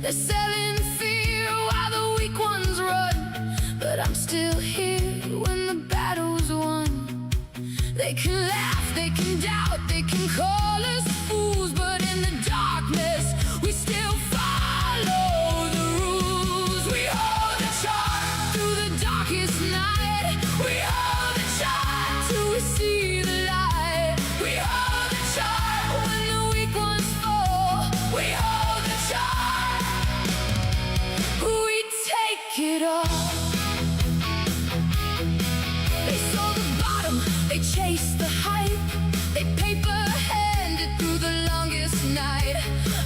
They're selling fear while the weak ones run, but I'm still here when the battle's won. They can laugh, they can doubt, they can call us fools, but in the darkness we still follow the rules. We hold the chart through the darkest night. We hold the chart till we see the light. We hold the chart when the weak ones fall. We hold the chart. It all. They saw the bottom, they chased the hype, they paper-handed through the longest night.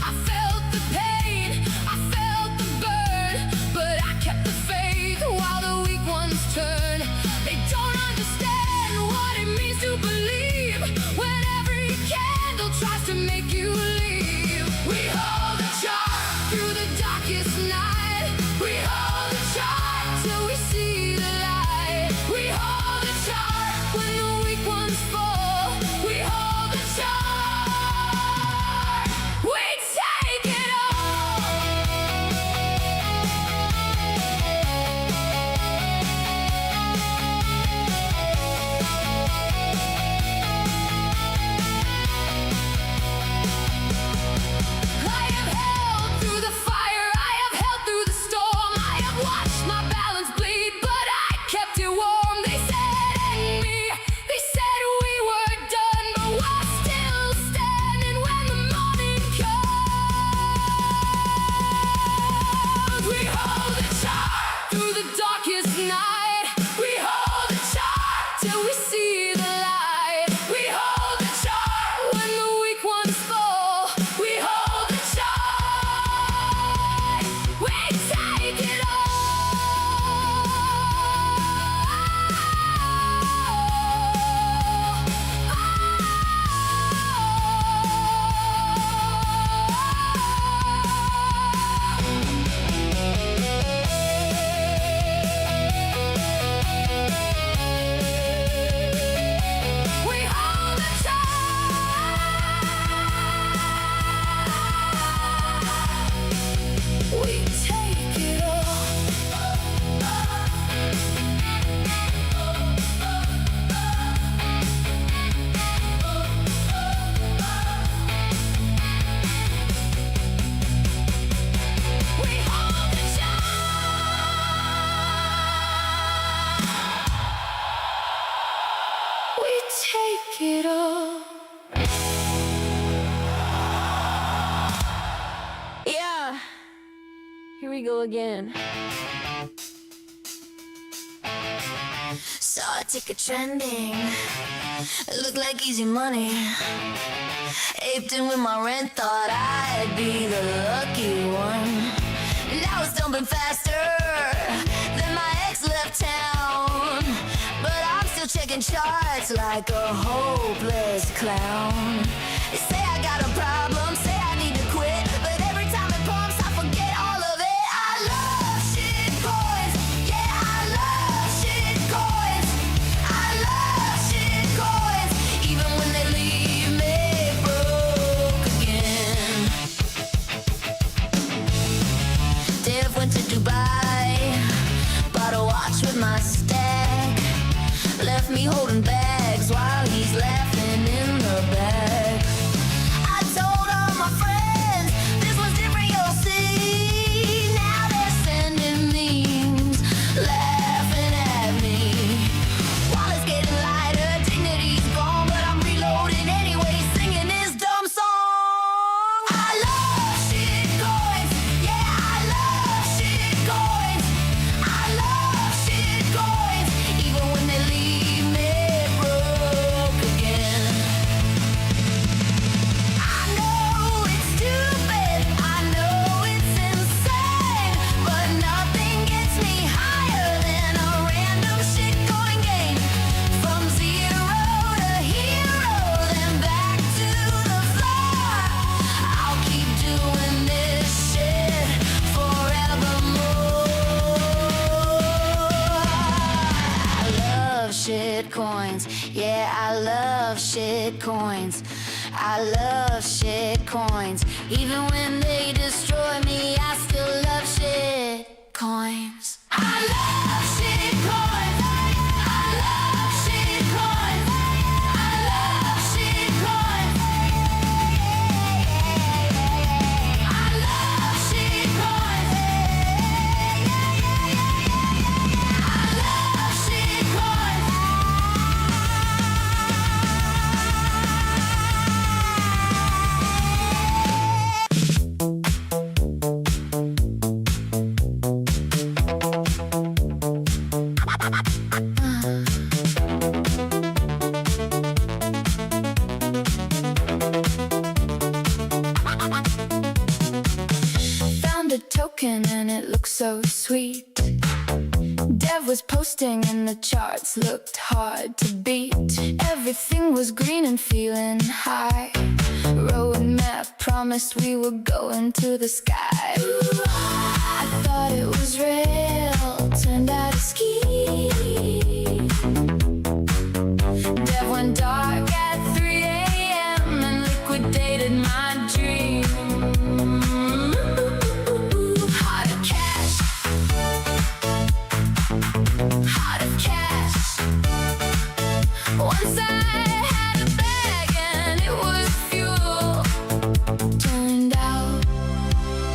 I felt the pain, I felt the burn, but I kept the faith while the weak ones turn. They don't understand what it means to believe when every candle tries to make you leave. We hold the chart through the darkest night. We hold the chart till we see the light. We hold the chart when the weak ones fall. We hold the chart. We take it all. I have held through the fire, I have held through the storm. I have watched my balance bleed, but I kept it warm. They said me, they said we were done, but we're still standing when the morning comes. We hold the chart through the darkest night. We hold the chart till we see the light. We hold the chart when the weak ones fall. We hold the chart. We take it all. We hold the chart. We take it all. We hold the chart. We take it all. Yeah, here we go again. Saw a ticket trending, it looked like easy money. Aped in with my rent, thought I'd be the lucky one. Now it's dumping faster than my ex left town, but I'm still checking charts like a hopeless clown. They say I got a problem, say I need to quit, but every time it pumps I forget all of it. I love shit coins, yeah, I love shit coins. I love shit coins, even when they leave me broke again. Dev went to Dubai, bought a watch with my stack, left me holding bags while he's laughing in the back. I told all my friends this was different, you'll see. Now they're sending memes, laughing at me. Wallet's getting lighter, dignity's gone, but I'm reloading anyway, singing this dumb song. I love shit coins, yeah, I love shit coins. I love shit coins, even when they leave me broke. shit coins. Yeah, I love shit coins. I love shit coins. Even when they destroy me, I still love shit coins. I love shit coins. I love shit coins. I love shit coins. I love shit coins. I love shit coins. Found a token and it looked so sweet. Dev was posting and the charts looked hard to beat. Everything was green and feeling high. Roadmap promised we were going to the sky. Ooh, I thought it was real, turned out a ski. Dev went dark at 3 a.m. and liquidated my dream. Heart of cash. Heart of cash. Once I had a bag and it was fuel. Turned out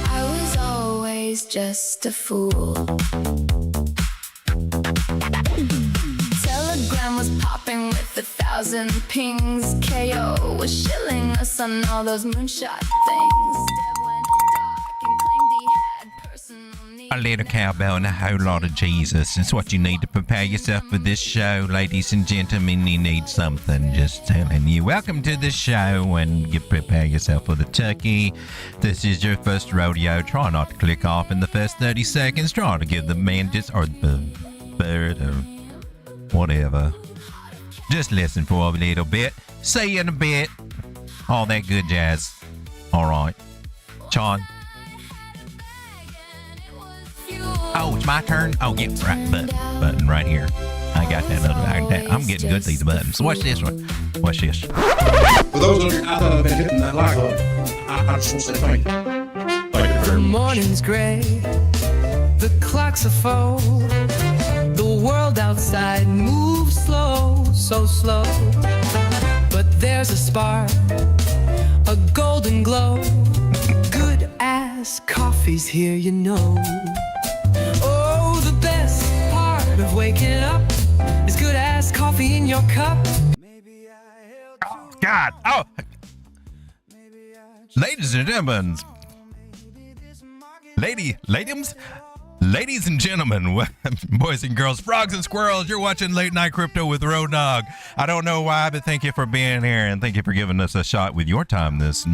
I was always just a fool. Telegram was popping with 1,000 pings. KO was shilling us on all those moonshot things. Dev went dark and claimed he had personal needs. A little cowbell and a whole lot of Jesus. It's what you need to prepare yourself for this show, ladies and gentlemen. You need something, just telling you. Welcome to the show, and you prepare yourself for the turkey. This is your first rodeo. Try not to click off in the first 30 seconds. Try to give the man just, or the bird, or whatever. Just listen for a little bit. See you in a bit. All that good jazz. All right. Sean. Oh, it's my turn? Oh, yeah, right, button right here. I got that other. I'm getting good at these buttons. Watch this one. Watch this. For those of you out there that have been hitting that like button, I just want to say thank you. Thank you very much. Morning's gray, the clocks are full. The world outside moves slow, so slow. But there's a spark, a golden glow. Good ass coffee's here, you know. Oh, the best part of waking up is good ass coffee in your cup. Oh, God. Oh. Ladies and gentlemen. Ladies and gentlemen, boys and girls, frogs and squirrels, you're watching Late Night Crypto with Road Dawg. I don't know why, but thank you for being here, and thank you for giving us a shot with your time this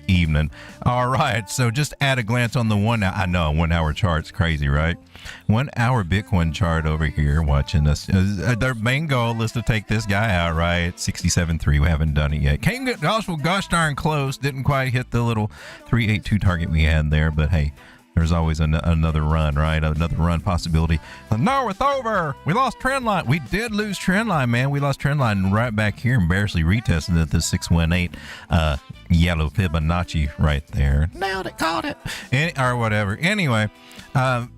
evening. All right, so just at a glance on the 1 hour, I know 1 hour chart's crazy, right? 1 hour Bitcoin chart over here watching us. Their main goal is to take this guy out, right? 67.3, we haven't done it yet. Came gosh darn close, didn't quite hit the little 382 target we had there, but hey, there's always another run, right? Another run possibility. No, it's over. We lost Trendline. We did lose Trendline, man. We lost Trendline right back here and barely retested at the 618 yellow Fibonacci right there. Nailed it, caught it. Or whatever. Anyway, but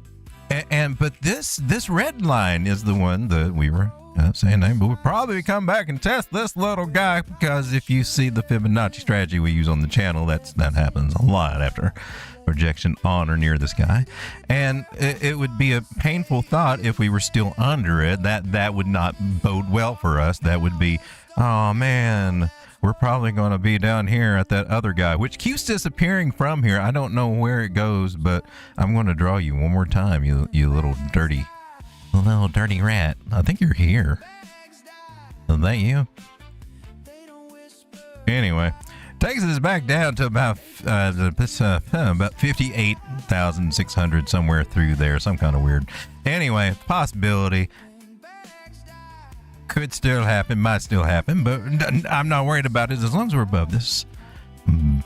this red line is the one that we were saying, but we'll probably come back and test this little guy, because if you see the Fibonacci strategy we use on the channel, that happens a lot after projection on or near this guy, and it would be a painful thought if we were still under it. That would not bode well for us. That would be, oh man, we're probably going to be down here at that other guy, which keeps disappearing from here. I don't know where it goes, but I'm going to draw you one more time, you little dirty rat. I think you're here. Is that you? Anyway, takes us back down to about 58,600, somewhere through there, some kind of weird. Anyway, possibility could still happen, might still happen, but I'm not worried about it as long as we're above this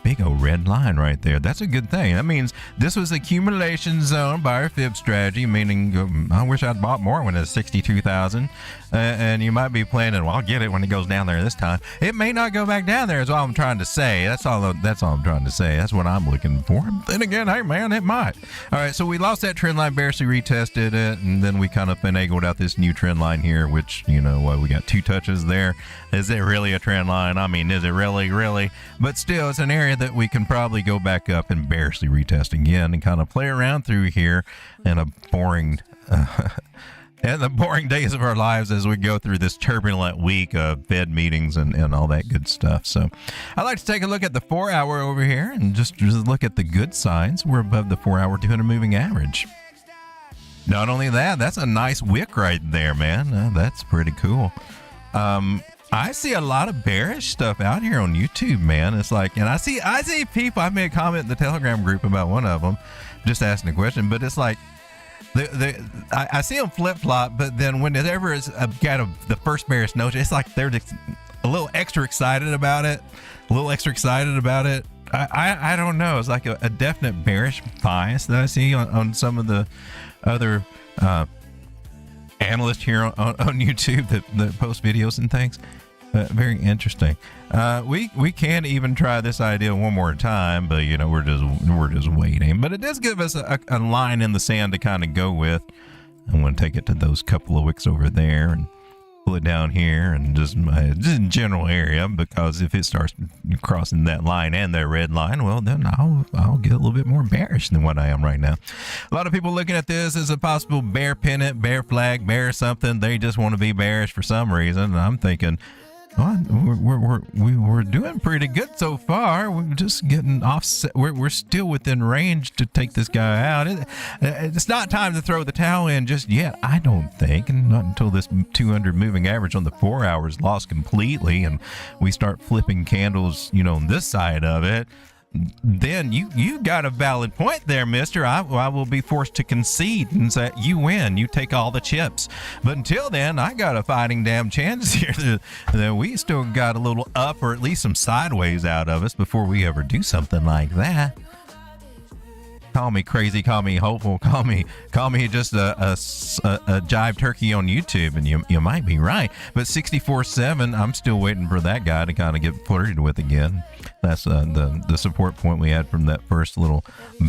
big old red line right there. That's a good thing. That means this was accumulation zone by our fib strategy, meaning I wish I'd bought more when it's 62,000. And you might be planning, well, I'll get it when it goes down there this time. It may not go back down there is all I'm trying to say. That's all I'm trying to say. That's what I'm looking for. Then again, hey man, it might. All right, so we lost that trend line, barely retested it, and then we kind of finagled out this new trend line here, which, you know, we got 2 touches there. Is it really a trend line? I mean, is it really? But still, it's an area that we can probably go back up and barely retest again and kind of play around through here in a boring and the boring days of our lives as we go through this turbulent week of Fed meetings and all that good stuff. So I'd like to take a look at the 4-hour over here and just look at the good signs. We're above the 4-hour 200 moving average. Not only that, that's a nice wick right there, man. That's pretty cool. I see a lot of bearish stuff out here on YouTube, man. It's like, and I see people, I made a comment in the Telegram group about one of them, just asking a question, but it's like, I see them flip-flop, but then whenever it's got the first bearish note, it's like they're just a little extra excited about it. I don't know. It's like a definite bearish bias that I see on some of the other analysts here on YouTube that post videos and things. Very interesting. We can even try this idea one more time, but you know, we're just waiting. But it does give us a line in the sand to kind of go with. I'm going to take it to those couple of wicks over there and pull it down here and just in general area, because if it starts crossing that line and that red line, well, then I'll get a little bit more bearish than what I am right now. A lot of people looking at this as a possible bear pennant, bear flag, bear something. They just want to be bearish for some reason. And I'm thinking, well, we're doing pretty good so far. We're just getting offset. We're still within range to take this guy out. It's not time to throw the towel in just yet, I don't think, and not until this 200 moving average on the 4 hours lost completely, and we start flipping candles, you know, on this side of it. Then you got a valid point there, mister. I will be forced to concede and say you win. You take all the chips. But until then, I got a fighting damn chance here that we still got a little up or at least some sideways out of us before we ever do something like that. Call me crazy, call me hopeful, call me just a jive turkey on YouTube, and you might be right. But 64.7, I'm still waiting for that guy to kind of get flirted with again. That's the support point we had from that first little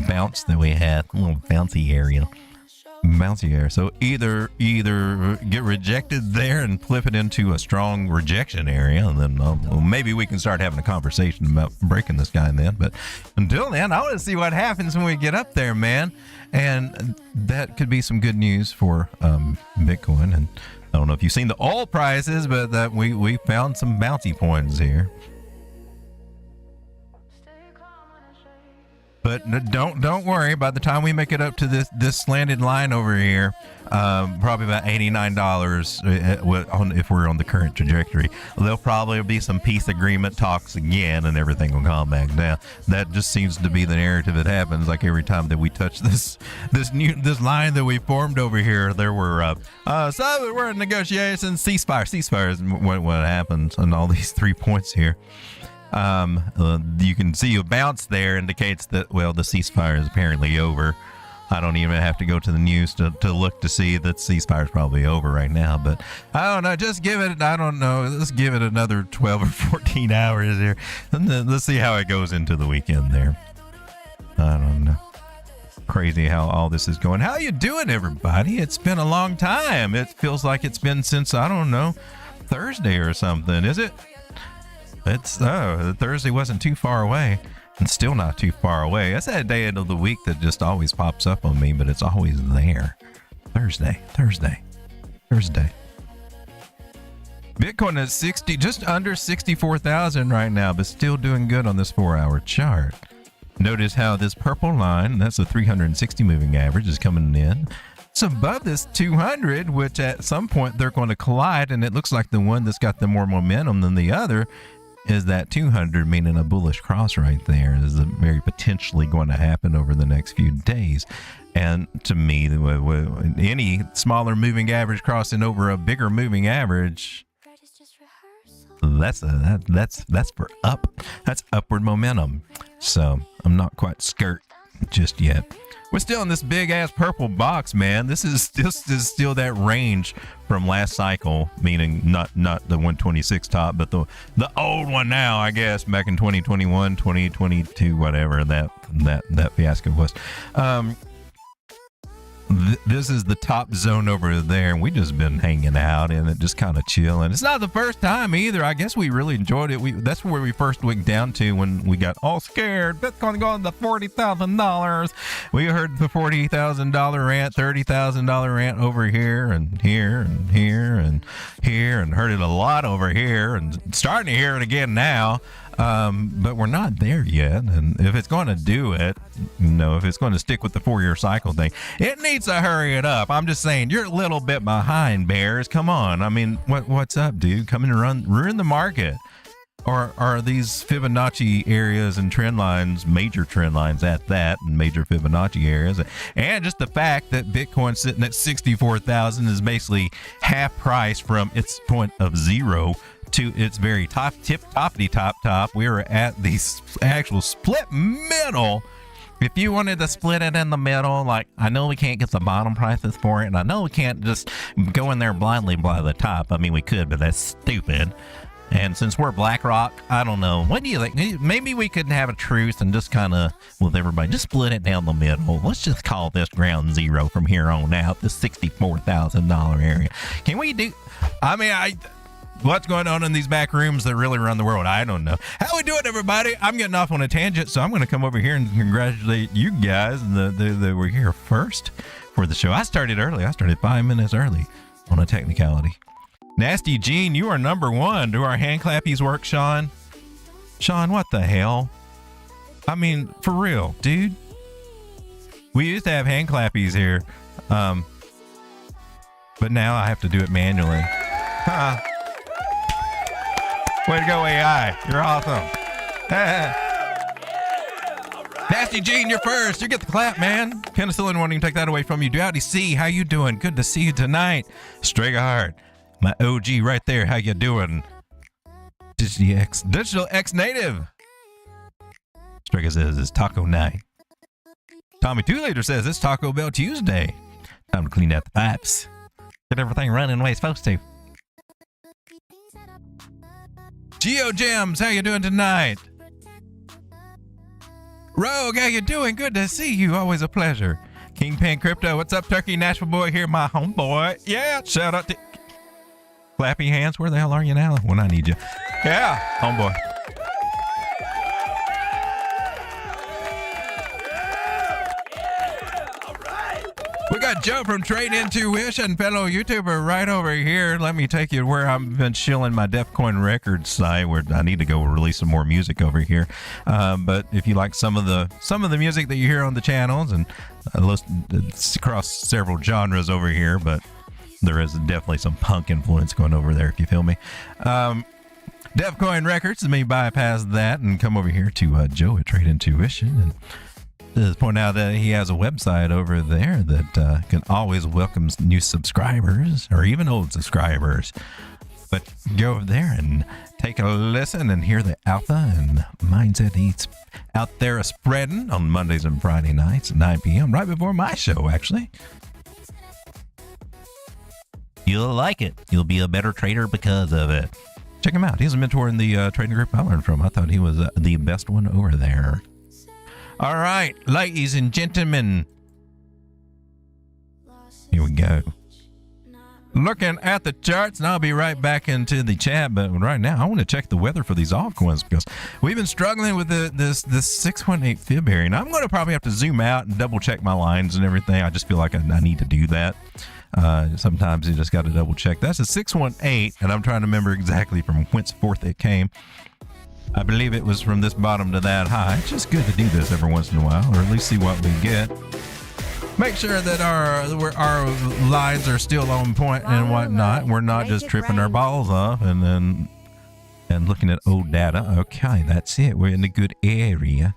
bounce that we had, a little bouncy area. So either get rejected there and flip it into a strong rejection area, and then well, maybe we can start having a conversation about breaking this guy then. But until then, I want to see what happens when we get up there, man. And that could be some good news for Bitcoin. And I don't know if you've seen the oil prices, but that we found some bouncy points here. But don't worry. By the time we make it up to this slanted line over here, probably about $89 if we're on the current trajectory, there'll probably be some peace agreement talks again, and everything will calm back down. That just seems to be the narrative that happens. Like every time that we touch this line that we formed over here, there were so we're in negotiations. Ceasefire is what happens on all these 3 points here. You can see a bounce there indicates that, well, the ceasefire is apparently over. I don't even have to go to the news to look to see that ceasefire is probably over right now. But I don't know. Just give it, I don't know. Let's give it another 12 or 14 hours here. And then let's see how it goes into the weekend there. I don't know. Crazy how all this is going. How you doing, everybody? It's been a long time. It feels like it's been since, I don't know, Thursday or something. Is it? Thursday wasn't too far away, and still not too far away. That's that day of the week that just always pops up on me, but it's always there. Thursday. Bitcoin is just under 64,000 right now, but still doing good on this 4-hour chart. Notice how this purple line, that's a 360 moving average, is coming in. It's above this 200, which at some point they're going to collide, and it looks like the one that's got the more momentum than the other is that 200, meaning a bullish cross right there. Is very potentially going to happen over the next few days. And to me, any smaller moving average crossing over a bigger moving average That's for up. That's upward momentum. So I'm not quite skirt just yet. We're still in this big ass purple box, man. This is still that range from last cycle, meaning not the 126 top, but the old one now, I guess, back in 2021, 2022, whatever that fiasco was. This is the top zone over there, and we just been hanging out in it, just kind of chilling. It's not the first time either. I guess we really enjoyed it. That's where we first went down to when we got all scared. Bitcoin going to $40,000. We heard the $40,000 rant, $30,000 rant over here and here and here and here, and heard it a lot over here, and starting to hear it again now. But we're not there yet. And if it's going to do it, if it's going to stick with the 4-year cycle thing, it needs to hurry it up. I'm just saying, you're a little bit behind, Bears. Come on. I mean, what's up, dude? Come in and ruin the market. Or are these Fibonacci areas and trend lines, major trend lines at that, and major Fibonacci areas, and just the fact that Bitcoin sitting at 64,000 is basically half price from its point of zero to its very top. We were at the actual split middle. If you wanted to split it in the middle, like, I know we can't get the bottom prices for it, and I know we can't just go in there blindly by the top. I mean, we could, but that's stupid. And since we're BlackRock, I don't know. What do you think? Maybe we could have a truce and just kind of, with everybody, just split it down the middle. Let's just call this ground zero from here on out, the $64,000 area. Can we do, what's going on in these back rooms that really run the world? I don't know. How we doing, everybody? I'm getting off on a tangent, so I'm going to come over here and congratulate you guys that were here first for the show. I started early. I started 5 minutes early on a technicality. Nasty Gene, you are number one. Do our hand clappies work, Sean? Sean, what the hell? I mean, for real, dude. We used to have hand clappies here, but now I have to do it manually. Way to go, AI. You're awesome. Nasty Gene, you're first. You get the clap, man. Penicillin won't even take that away from you. Dowdy C, how you doing? Good to see you tonight. Strega Hard, my OG right there. How you doing? Digital X Native. Strega says it's taco night. Tommy 2 Liter says it's Taco Bell Tuesday. Time to clean out the pipes. Get everything running the way it's supposed to. Geo Gems, how you doing tonight? Rogue, how you doing? Good to see you. Always a pleasure. Kingpin Crypto, what's up, Turkey Nashville boy? Here, my homeboy. Yeah, shout out to Clappy Hands. Where the hell are you now? When I need you. Yeah, homeboy. We got Joe from Trade Intuition, fellow YouTuber, right over here. Let me take you where I've been chilling my Defcoin Records site, where I need to go release some more music over here. But if you like some of the music that you hear on the channels, and it's across several genres over here, but there is definitely some punk influence going over there, if you feel me. Defcoin Records, let me bypass that and come over here to Joe at Trade Intuition and just point out that he has a website over there that can always welcome new subscribers or even old subscribers. But go over there and take a listen and hear the alpha and mindset he's out there spreading on Mondays and Friday nights at 9 p.m. right before my show, actually. You'll like it. You'll be a better trader because of it. Check him out. He's a mentor in the trading group I learned from. I thought he was the best one over there. All right, ladies and gentlemen, here we go. Looking at the charts, and I'll be right back into the chat, but right now I want to check the weather for these altcoins because we've been struggling with this 618 fib area, and I'm going to probably have to zoom out and double check my lines and everything. I just feel like I need to do that. Sometimes you just got to double check. That's a 618, and I'm trying to remember exactly from whence forth it came. I believe it was from this bottom to that high. It's just good to do this every once in a while, or at least see what we get. Make sure that our lines are still on point and whatnot. We're not just tripping our balls off and looking at old data. Okay, that's it. We're in a good area.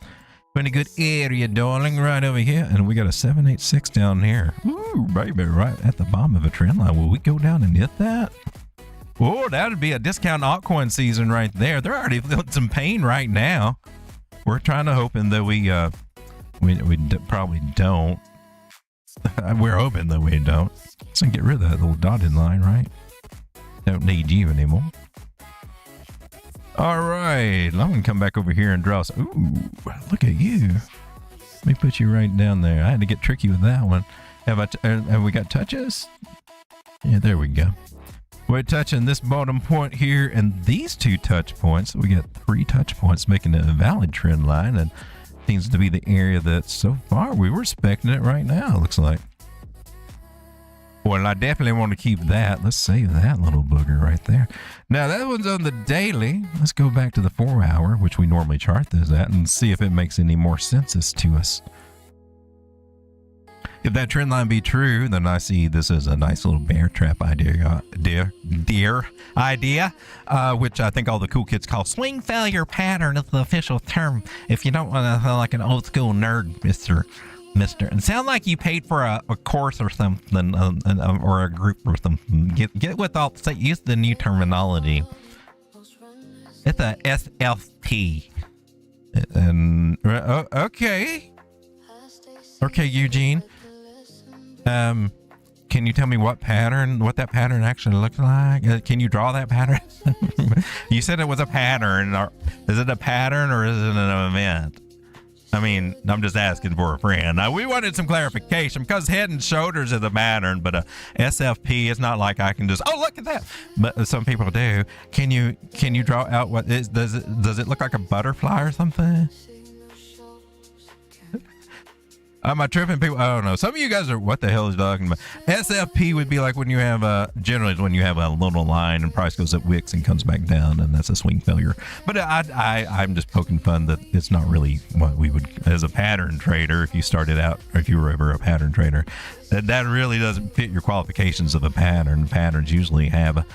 We're in a good area, darling, right over here. And we got a 786 down here. Ooh, baby, right at the bottom of a trend line. Will we go down and hit that? Oh, that would be a discount altcoin season right there. They're already feeling some pain right now. We're trying to hoping that we probably don't. We're hoping that we don't. So get rid of that little dotted line, right? Don't need you anymore. All right, I'm gonna come back over here and draw. Ooh, look at you. Let me put you right down there. I had to get tricky with that one. Have we got touches? Yeah, there we go. We're touching this bottom point here and these two touch points. We got 3 touch points, making it a valid trend line, and seems to be the area that so far we were respecting it right now. It looks like. Well, I definitely want to keep that. Let's save that little booger right there. Now that one's on the daily. Let's go back to the 4 hour, which we normally chart this at, and see if it makes any more sense to us. If that trend line be true, then I see this as a nice little bear trap idea, which I think all the cool kids call swing failure pattern is the official term. If you don't want to sound like an old school nerd, Mister. It sound like you paid for a course or something, or a group or something. Get with all. Use the new terminology. It's a SFP. And okay, Eugene. Can you tell me what that pattern actually looks like? Can you draw that pattern? You said it was a pattern. Is it a pattern or is it an event? I mean, I'm just asking for a friend. Now, we wanted some clarification because head and shoulders is a pattern, but a SFP is not like I can just, oh, look at that. But some people do. Can you draw out what is, does it look like a butterfly or something? Am I tripping people? I don't know. Some of you guys are, what the hell is talking about? SFP would be like when you have generally when you have a little line and price goes up wicks and comes back down, and that's a swing failure. But I'm just poking fun that it's not really what we would, as a pattern trader, if you started out, or if you were ever a pattern trader, that really doesn't fit your qualifications of a pattern. Patterns usually have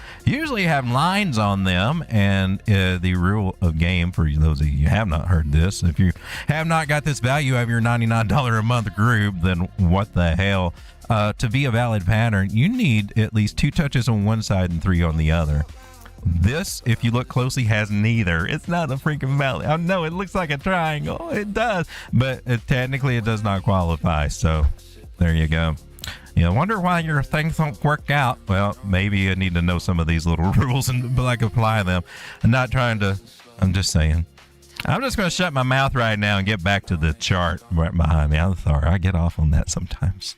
lines on them, and the rule of game, for those of you who have not heard this, if you have not got this value of your $99 a month group, then what the hell? To be a valid pattern, you need at least 2 touches on one side and 3 on the other. This, if you look closely, has neither. It's not a freaking valley. Oh no, it looks like a triangle. It does, but technically it does not qualify. So there you go. You wonder why your things don't work out. Well, maybe you need to know some of these little rules and like apply them. I'm not trying to, I'm just saying. I'm just going to shut my mouth right now and get back to the chart right behind me. I'm sorry. I get off on that sometimes.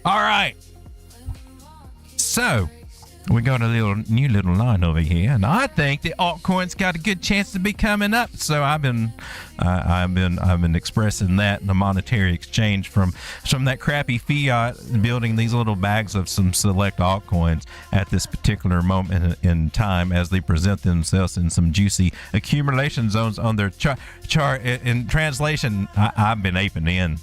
All right. So we got a new little line over here, and I think the altcoins got a good chance to be coming up. So I've been expressing that in the monetary exchange from that crappy fiat, building these little bags of some select altcoins at this particular moment in time as they present themselves in some juicy accumulation zones on their chart. In translation, I've been aping in.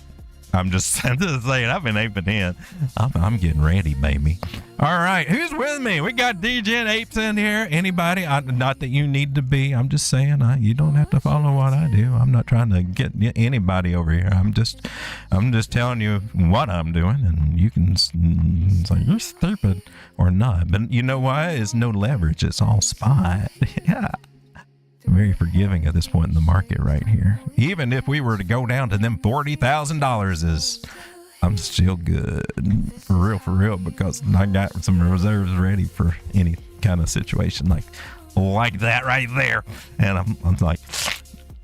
I'm just saying, I've been aping in. I'm getting ready, baby. All right, who's with me? We got DJ Apes in here. Anybody? Not that you need to be. I'm just saying, you don't have to follow what I do. I'm not trying to get anybody over here. I'm just telling you what I'm doing, and you can say you're stupid or not. But you know why? It's no leverage. It's all spot. Yeah. Very forgiving at this point in the market right here. Even if we were to go down to them $40,000 I'm still good for real, because I got some reserves ready for any kind of situation like that right there. And I'm like,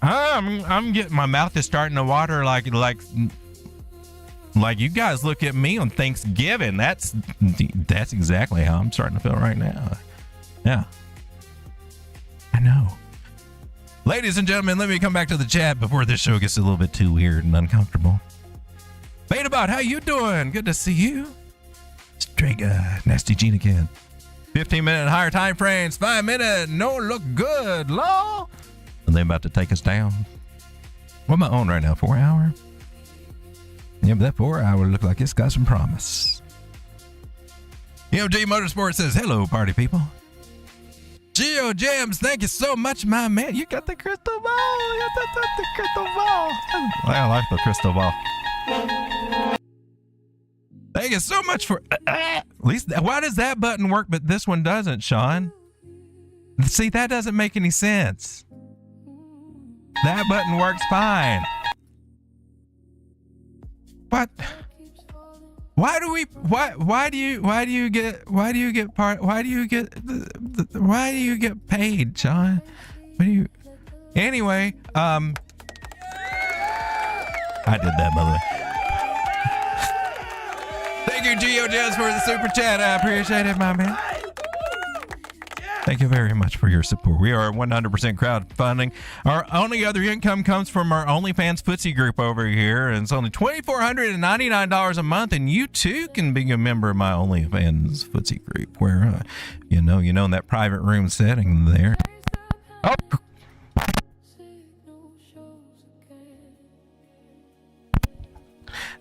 I'm getting, my mouth is starting to water like you guys look at me on Thanksgiving. That's exactly how I'm starting to feel right now. Yeah, I know. Ladies and gentlemen, let me come back to the chat before this show gets a little bit too weird and uncomfortable. Betabot, how you doing? Good to see you. Straight Nasty Gene again. 15-minute and higher time frames. 5-minute. No look good. Law. And they about to take us down. What am I on right now? 4 hour? Yeah, but that 4 hour look like it's got some promise. EOG Motorsport says, hello, party people. Geo Jams, thank you so much, my man. You got the crystal ball. You got the crystal ball. I like the crystal ball. Thank you so much for at least. Why does that button work, but this one doesn't, Sean? See, that doesn't make any sense. That button works fine. What? Why do you get paid, Sean? Anyway, I did that, by the way. Thank you, GeoJazz, for the super chat. I appreciate it, my man. Thank you very much for your support. We are 100% crowdfunding. Our only other income comes from our OnlyFans footsie group over here, and it's only $2,499 a month, and you too can be a member of my OnlyFans footsie group, where you know, in that private room setting there. Oh.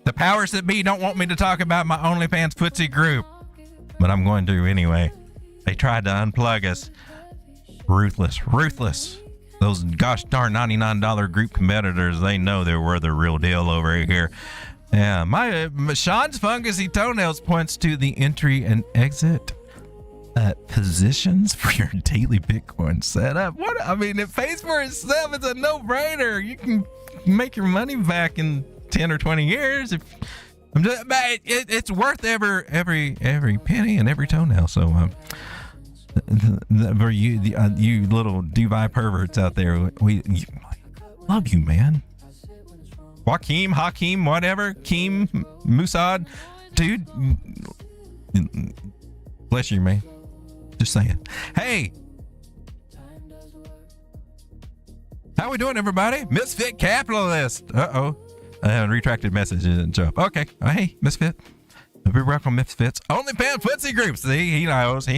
The powers that be don't want me to talk about my OnlyFans footsie group, but I'm going to anyway. They tried to unplug us. Ruthless. Those gosh darn $99 group competitors, they know they were the real deal over here. Yeah, my Sean's fungusy toenails points to the entry and exit positions for your daily Bitcoin setup. What? I mean, it pays for itself. It's a no-brainer. You can make your money back in 10 or 20 years. It's worth every penny and every toenail. So for you little Dubai perverts out there, we love you, man. Hakeem, whatever, Keem, Musad, dude, bless you, man. Just saying. Hey, how we doing, everybody? Misfit capitalist. Retracted message didn't show up. Okay. Hey, Misfit. We work on Misfits. OnlyFans footsie group. See, he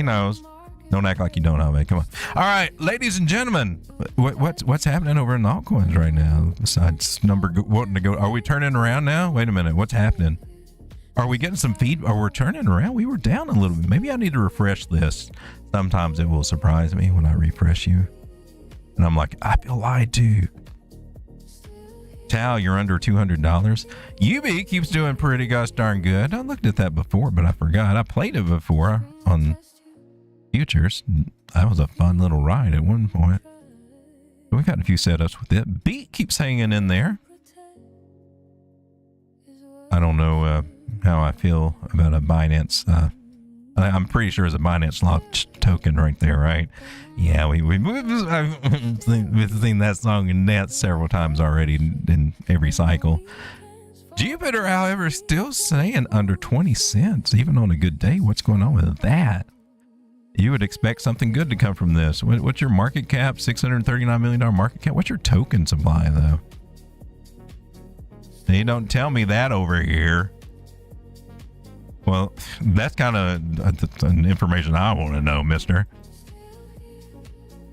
knows. Don't act like you don't know, man. Come on. All right, ladies and gentlemen, what's happening over in the altcoins right now? Besides wanting to go, are we turning around now? Wait a minute. What's happening? Are we getting some feedback? Are we turning around? We were down a little bit. Maybe I need to refresh this. Sometimes it will surprise me when I refresh you. And I'm like, I feel lied to. Tao, you're under $200. UB keeps doing pretty gosh darn good. I looked at that before, but I forgot. I played it before on futures. That was a fun little ride at one point. We got a few setups with it. Beat keeps hanging in there. I don't know how I feel about a Binance. I'm pretty sure it's a Binance locked token right there, right? Yeah, we've seen that song and dance several times already in every cycle. Jupiter, however, is still staying under 20 cents, even on a good day. What's going on with that? You would expect something good to come from this. What's your market cap? $639 million market cap. What's your token supply, though? You don't tell me that over here. Well, that's kind of information I want to know, mister.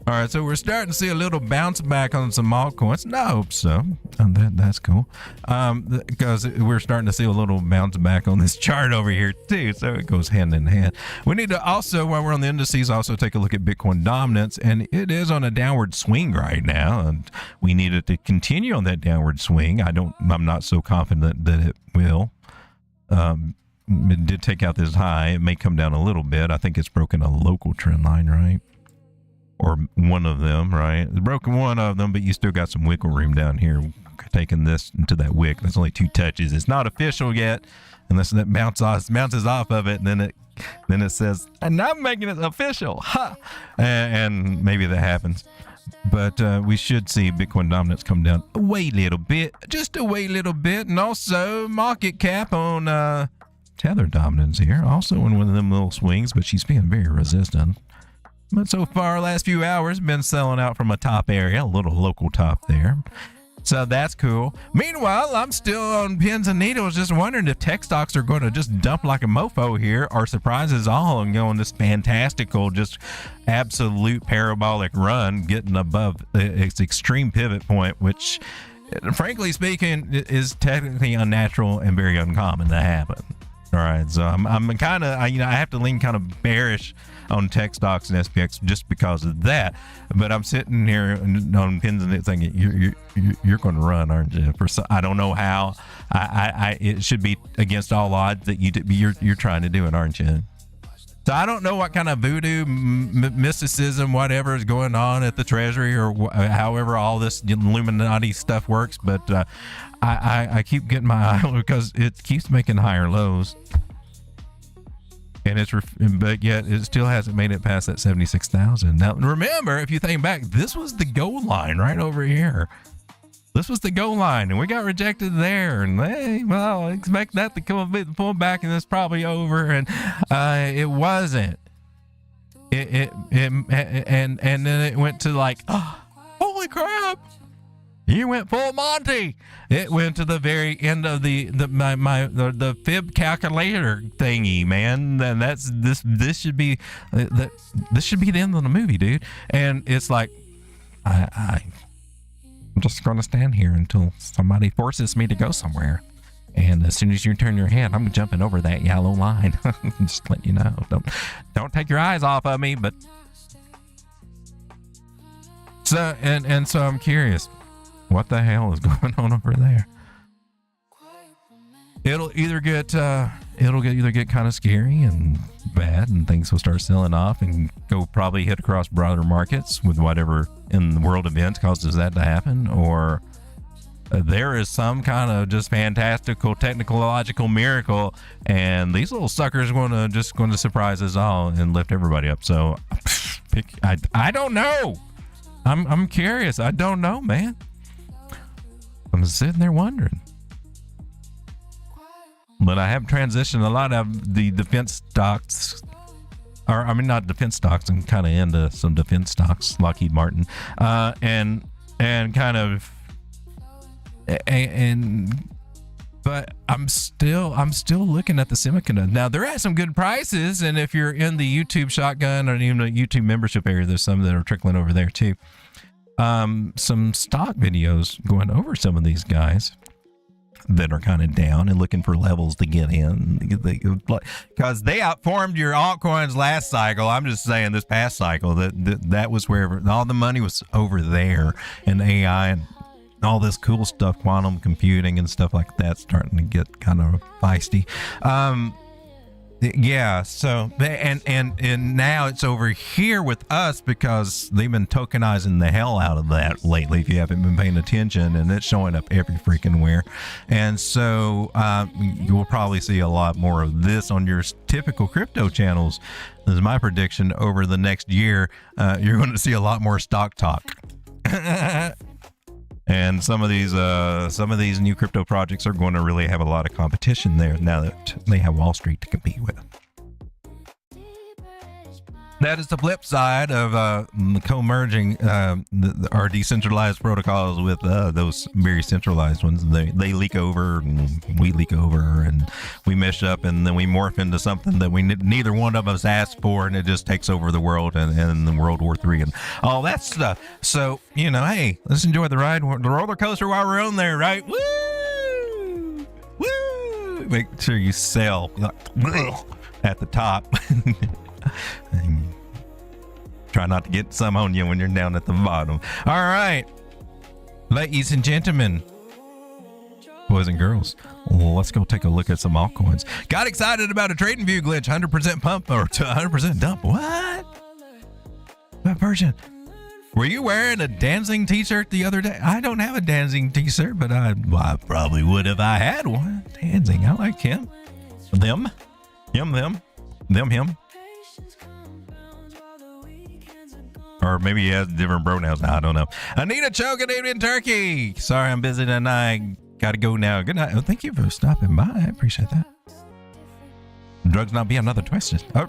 All right, so we're starting to see a little bounce back on some altcoins. No, I hope so. That's cool. Because we're starting to see a little bounce back on this chart over here too. So it goes hand in hand. We need to also, while we're on the indices, also take a look at Bitcoin dominance, and it is on a downward swing right now. And we need it to continue on that downward swing. I'm not so confident that it will. It did take out this high. It may come down a little bit. I think it's broken a local trend line, right? Or one of them, right? It's broken one of them, but you still got some wiggle room down here. Taking this into that wick. That's only 2 touches. It's not official yet, unless that bounces off of it, and then it says, and I'm making it official. Ha! And maybe that happens. But we should see Bitcoin dominance come down a wee little bit, just a wee little bit, and also market cap on Tether dominance here, also in one of them little swings, but she's being very resistant. But so far, last few hours, been selling out from a top area, a little local top there. So that's cool. Meanwhile, I'm still on pins and needles, just wondering if tech stocks are going to just dump like a mofo here, or surprise us all and go on this fantastical, just absolute parabolic run, getting above its extreme pivot point, which, frankly speaking, is technically unnatural and very uncommon to happen. All right, so I'm kind of, I have to lean kind of bearish on tech stocks and SPX just because of that. But I'm sitting here on pins and thinking you're going to run, aren't you? I don't know how. It should be against all odds that you're trying to do it, aren't you? So I don't know what kind of voodoo, mysticism, whatever is going on at the Treasury or however all this Illuminati stuff works, but I keep getting my eye because it keeps making higher lows, and but yet it still hasn't made it past that 76,000. Now remember, if you think back, this was the goal line right over here. This was the goal line, and we got rejected there. And hey, well, expect that to come a bit pull back, and it's probably over. And it wasn't. And then it went to like, oh, holy crap! You went full Monty. It went to the very end of the fib calculator thingy, man. And that's this should be this should be the end of the movie, dude. And it's like, I'm just going to stand here until somebody forces me to go somewhere. And as soon as you turn your head, I'm jumping over that yellow line. Just let you know. Don't take your eyes off of me. But so and so I'm curious, what the hell is going on over there? It'll either get kind of scary and bad, and things will start selling off and go probably hit across broader markets with whatever in the world events causes that to happen, or there is some kind of just fantastical technological miracle, and these little suckers are going to surprise us all and lift everybody up. So I don't know. I'm curious. I don't know, man. I'm sitting there wondering. But I have transitioned a lot of the defense stocks, or I mean not defense stocks, and kind of into some defense stocks, Lockheed Martin, and kind of, but I'm still looking at the semiconductor. Now they're at some good prices, and if you're in the YouTube shotgun or even the YouTube membership area, there's some that are trickling over there too. Some stock videos going over some of these guys that are kind of down and looking for levels to get in, because they outformed your altcoins last cycle. I'm just saying this past cycle that was where all the money was over there, and AI and all this cool stuff, quantum computing and stuff like that, starting to get kind of feisty. Yeah, so and now it's over here with us because they've been tokenizing the hell out of that lately, if you haven't been paying attention, and it's showing up every freaking where. And so you will probably see a lot more of this on your typical crypto channels. This is my prediction. Over the next year, you're going to see a lot more stock talk. And some of these new crypto projects are going to really have a lot of competition there now that they have Wall Street to compete with. That is the flip side of co-merging our decentralized protocols with those very centralized ones. They leak over, and we leak over, and we mesh up, and then we morph into something that neither one of us asked for, and it just takes over the world and the World War III and all that stuff. So, hey, let's enjoy the ride, the roller coaster while we're on there, right? Woo! Woo! Make sure you sell at the top. Try not to get some on you when you're down at the bottom. All right, ladies and gentlemen, boys and girls, let's go take a look at some altcoins. Got excited about a trading view glitch, 100% pump or 100% dump. What version? Were you wearing a dancing t-shirt the other day? I don't have a dancing t-shirt, but I probably would if I had one. Dancing, I like him. Them. Or maybe he has different pronouns now. I don't know. Anita Cho, good evening, Turkey. Sorry, I'm busy tonight. Got to go now. Good night. Oh, thank you for stopping by. I appreciate that. Drugs not be another twisted. Oh,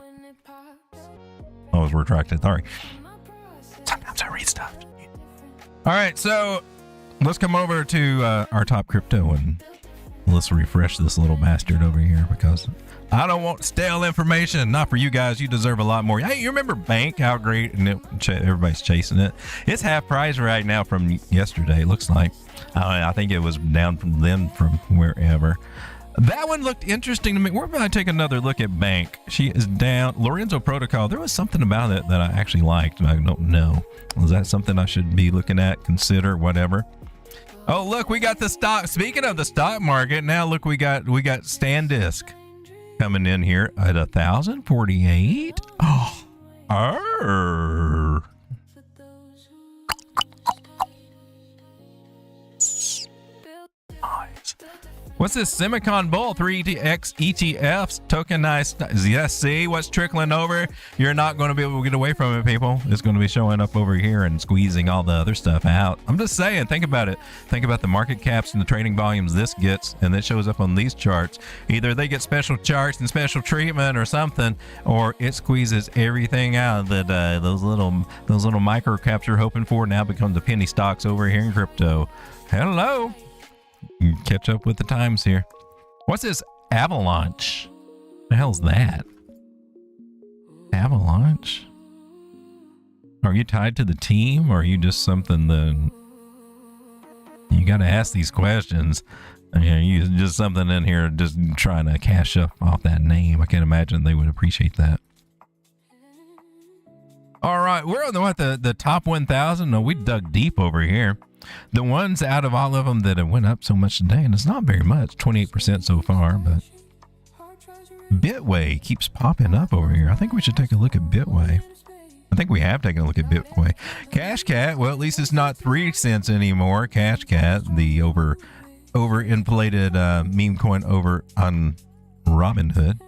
I was retracted. Sorry. Sometimes I read stuff. All right, so let's come over to our top crypto and let's refresh this little bastard over here, because I don't want stale information. Not for you guys. You deserve a lot more. Hey, you remember Bank? How great, and everybody's chasing it. It's half price right now from yesterday. It looks like. I think it was down from then from wherever. That one looked interesting to me. We're going to take another look at Bank. She is down. Lorenzo Protocol. There was something about it that I actually liked, and I don't know. Was that something I should be looking at, consider, whatever? Oh, look, we got the stock. Speaking of the stock market, now look, we got SanDisk coming in here at 1,048. Oh, nice. What's this? Semicon Bull 3x ETFs tokenized. Yes, see what's trickling over? You're not going to be able to get away from it, people. It's going to be showing up over here and squeezing all the other stuff out. I'm just saying, think about it. Think about the market caps and the trading volumes this gets, and it shows up on these charts. Either they get special charts and special treatment or something, or it squeezes everything out that those little micro caps you're hoping for now become the penny stocks over here in crypto. Hello. Catch up with the times here. What's this avalanche? The hell's that? Avalanche? Are you tied to the team, or are you just something that you got to ask these questions? I mean, you just something in here just trying to cash up off that name. I can't imagine they would appreciate that. All right, we're on the top 1,000. No, we dug deep over here. The ones out of all of them that have went up so much today, and it's not very much, 28% so far, but Bitway keeps popping up over here. I think we should take a look at Bitway. I think we have taken a look at Bitway. Cashcat, well, at least it's not 3 cents anymore. Cashcat, the overinflated meme coin over on Robinhood.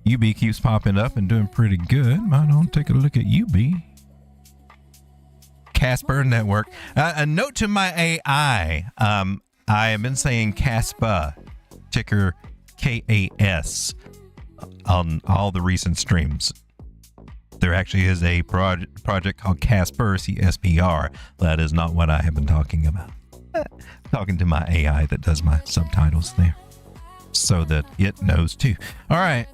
UB keeps popping up and doing pretty good. Might on take a look at UB. Casper Network. A note to my AI. I have been saying Caspa, ticker KAS, on all the recent streams. There actually is a project called Casper, CSPR. That is not what I have been talking about. Talking to my AI that does my subtitles there, so that it knows too. All right.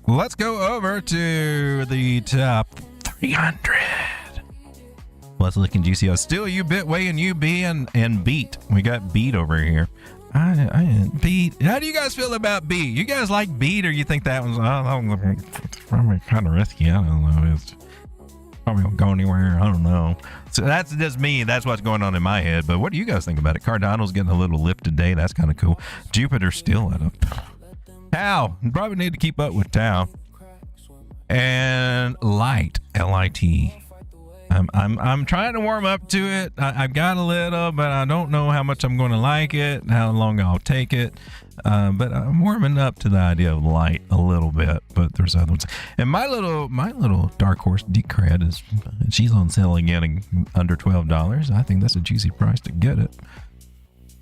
Let's go over to the top 300. What's looking juicy? Oh, still you Bitway and UB and Beat. We got Beat over here. I Beat. How do you guys feel about Beat? You guys like Beat, or you think that one's probably kind of risky? I don't know. It's probably won't go anywhere. I don't know. So that's just me. That's what's going on in my head. But what do you guys think about it? Cardano's getting a little lift today. That's kind of cool. Jupiter's still at a Tau. Probably need to keep up with Tau. And Light, LIT. I'm trying to warm up to it. I've got a little, but I don't know how much I'm going to like it, how long I'll take it. But I'm warming up to the idea of Light a little bit. But there's other ones. And my little dark horse Decred she's on sale again under $12. I think that's a juicy price to get it.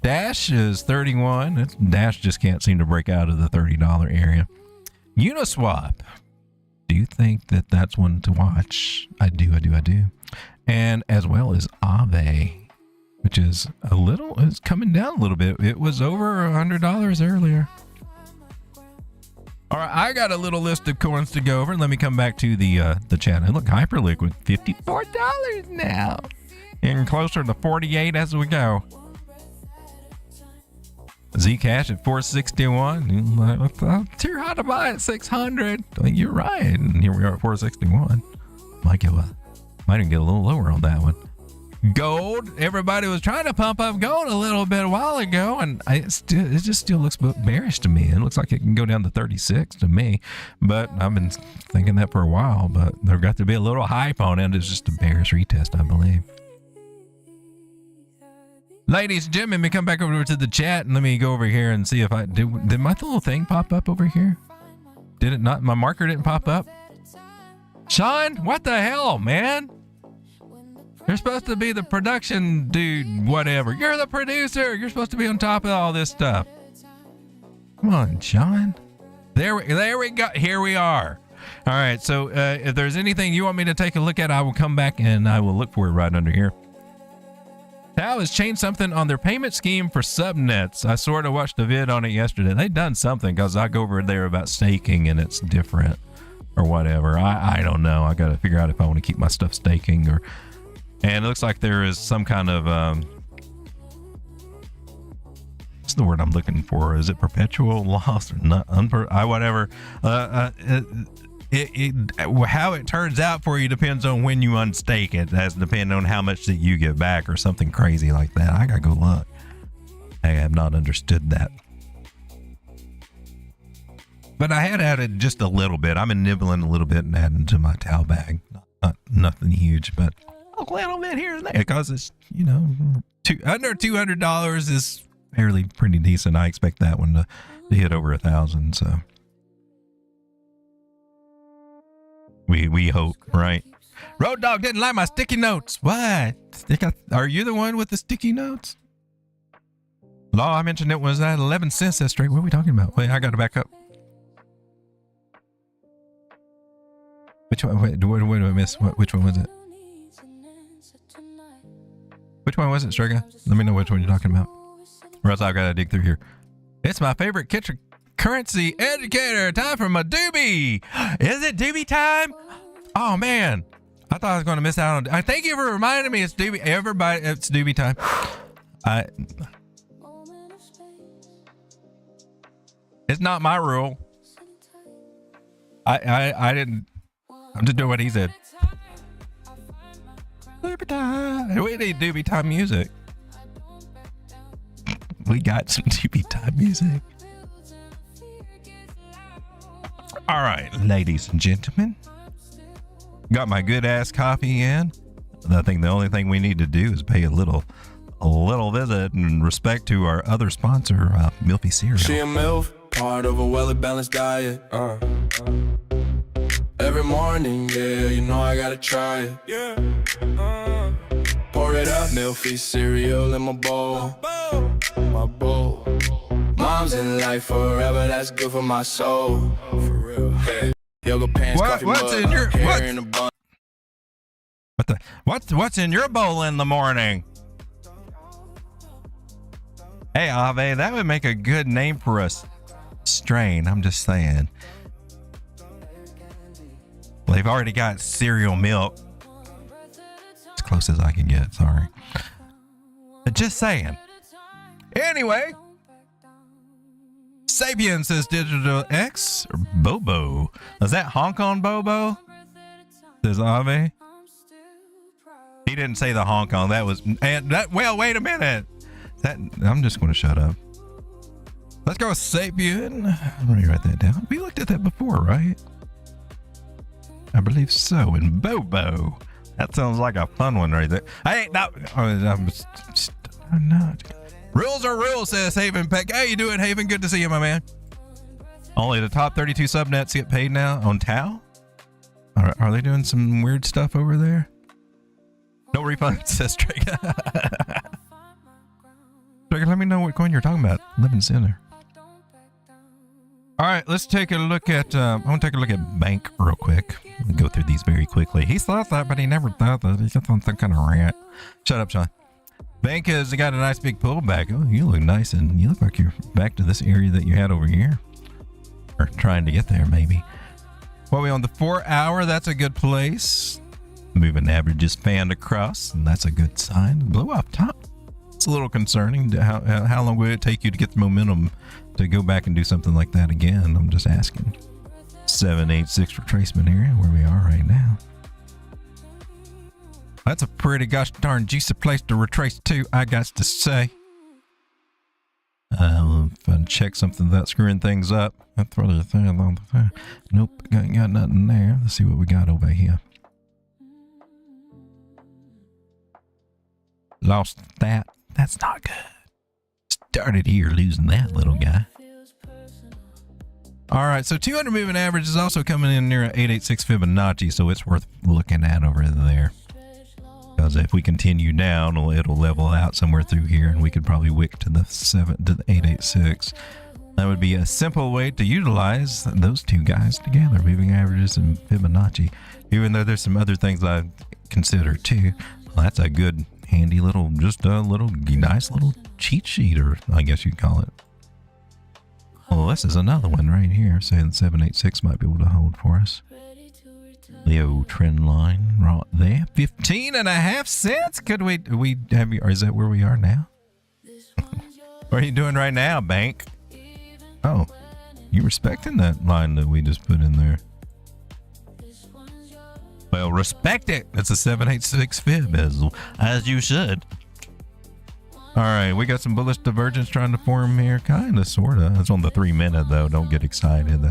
Dash is 31. Dash just can't seem to break out of the $30 area. Uniswap. Do you think that that's one to watch? I do. And as well as Aave, which is it's coming down a little bit. It was over $100 earlier. All right, I got a little list of coins to go over. Let me come back to the chat. And look, Hyperliquid, $54 now. And closer to 48 as we go. Zcash at 461. It's too hot to buy at 600. You're right. And here we are at 461. Might even get a little lower on that one. Gold. Everybody was trying to pump up gold a little bit a while ago, and it just still looks bearish to me. It looks like it can go down to 36 to me, but I've been thinking that for a while. But there got to be a little hype on it. It's just a bearish retest, I believe. Ladies and gentlemen, let me come back over to the chat and let me go over here and see if did my little thing pop up over here? Did it not? My marker didn't pop up? Sean, what the hell, man? You're supposed to be the production dude, whatever. You're the producer. You're supposed to be on top of all this stuff. Come on, Sean. There we go. Here we are. All right. So if there's anything you want me to take a look at, I will come back and I will look for it right under here. Tau has changed something on their payment scheme for subnets. I sort of watched a vid on it yesterday. They've done something because I go over there about staking and it's different or whatever. I don't know. I got to figure out if I want to keep my stuff staking or. And it looks like there is some kind of what's the word I'm looking for? Is it perpetual loss or not? Whatever. How it turns out for you depends on when you unstake it. That's depending on how much that you get back or something crazy like that. I gotta go look. I have not understood that. But I had added just a little bit. I've been nibbling a little bit and adding to my towel bag. Not nothing huge, but a little bit here and there because it's, you know, under $200 is fairly pretty decent. I expect that one to hit over 1,000. So we hope, right? Road Dawg didn't like my sticky notes. What? Are you the one with the sticky notes? Law, I mentioned it was at 11 cents. That's straight. What are we talking about? Wait, I got to back up. Which one? Wait, what did I miss? Which one was it? Which one was it, Strega? Let me know which one you're talking about. Or else I've got to dig through here. It's my favorite currency educator. Time for my doobie. Is it doobie time? Oh, man. I thought I was going to miss out on. Thank you for reminding me. It's doobie. Everybody, it's doobie time. It's not my rule. I didn't. I'm just doing what he said. Doobie time. We need doobie time music. We got some doobie time music. All right, ladies and gentlemen. Got my good ass coffee in. I think the only thing we need to do is pay a little visit and respect to our other sponsor, Milfy Cereal. She a MILF, part of a well-balanced diet. Every morning, yeah, you know I gotta try it. Yeah. Pour it up, Milfy cereal in my bowl. My bowl. Mom's in life forever, that's good for my soul. For real. Hey. Yoga pants, coffee what's mug, in your hair in a bun. What's in your bowl in the morning? Hey, Ave, that would make a good name for us. Strain, I'm just saying. Well, they've already got cereal milk. As close as I can get, sorry. But just saying. Anyway. Sapien says Digital X or Bobo. Is that Hong Kong Bobo? Says Ave. He didn't say the Hong Kong. That was, and that, well, wait a minute. I'm just going to shut up. Let's go with Sapien. Let me write that down. We looked at that before, right? I believe so. And Bobo. That sounds like a fun one right there. I ain't not. I'm not. Rules are rules, says Haven Peck. How you doing, Haven? Good to see you, my man. Only the top 32 subnets get paid now on Tau? Are they doing some weird stuff over there? No refund, says Trigger. Trigger, let me know what coin you're talking about. Living Center. All right, let's take a look at, I want to take a look at Bank real quick. Go through these very quickly. He thought that, but he never thought that. He's got some kind of rant. Shut up, Sean. Bank has got a nice big pullback. Oh, you look nice, and you look like you're back to this area that you had over here. Or trying to get there, maybe. Well, we on the 4 hour, that's a good place. Moving average is fanned across, and that's a good sign. Blew off top. It's a little concerning. How long will it take you to get the momentum to go back and do something like that again? I'm just asking. 786 retracement area, where we are right now. That's a pretty gosh darn juicy place to retrace to, I got to say. If I check something without screwing things up. That's what the thing on the thing. Nope, got nothing there. Let's see what we got over here. Lost that. That's not good. Started here losing that little guy. All right, so 200 moving average is also coming in near an 886 Fibonacci, so it's worth looking at over there. Because if we continue down, it'll level out somewhere through here, and we could probably wick to the 886. That would be a simple way to utilize those two guys together, moving averages and Fibonacci. Even though there's some other things I consider too. Well, that's a good, handy little, just a little nice little cheat sheet, or I guess you'd call it. Well, this is another one right here, saying 786 might be able to hold for us. Leo trend line right there, 15.5 cents. Could we have you, or is that where we are now? What are you doing right now, bank? Oh, you respecting that line that we just put in there? Well, respect it. It's a 786 fib, as you should. All right, we got some bullish divergence trying to form here, kind of, sort of. It's on the 3 minute though. Don't get excited.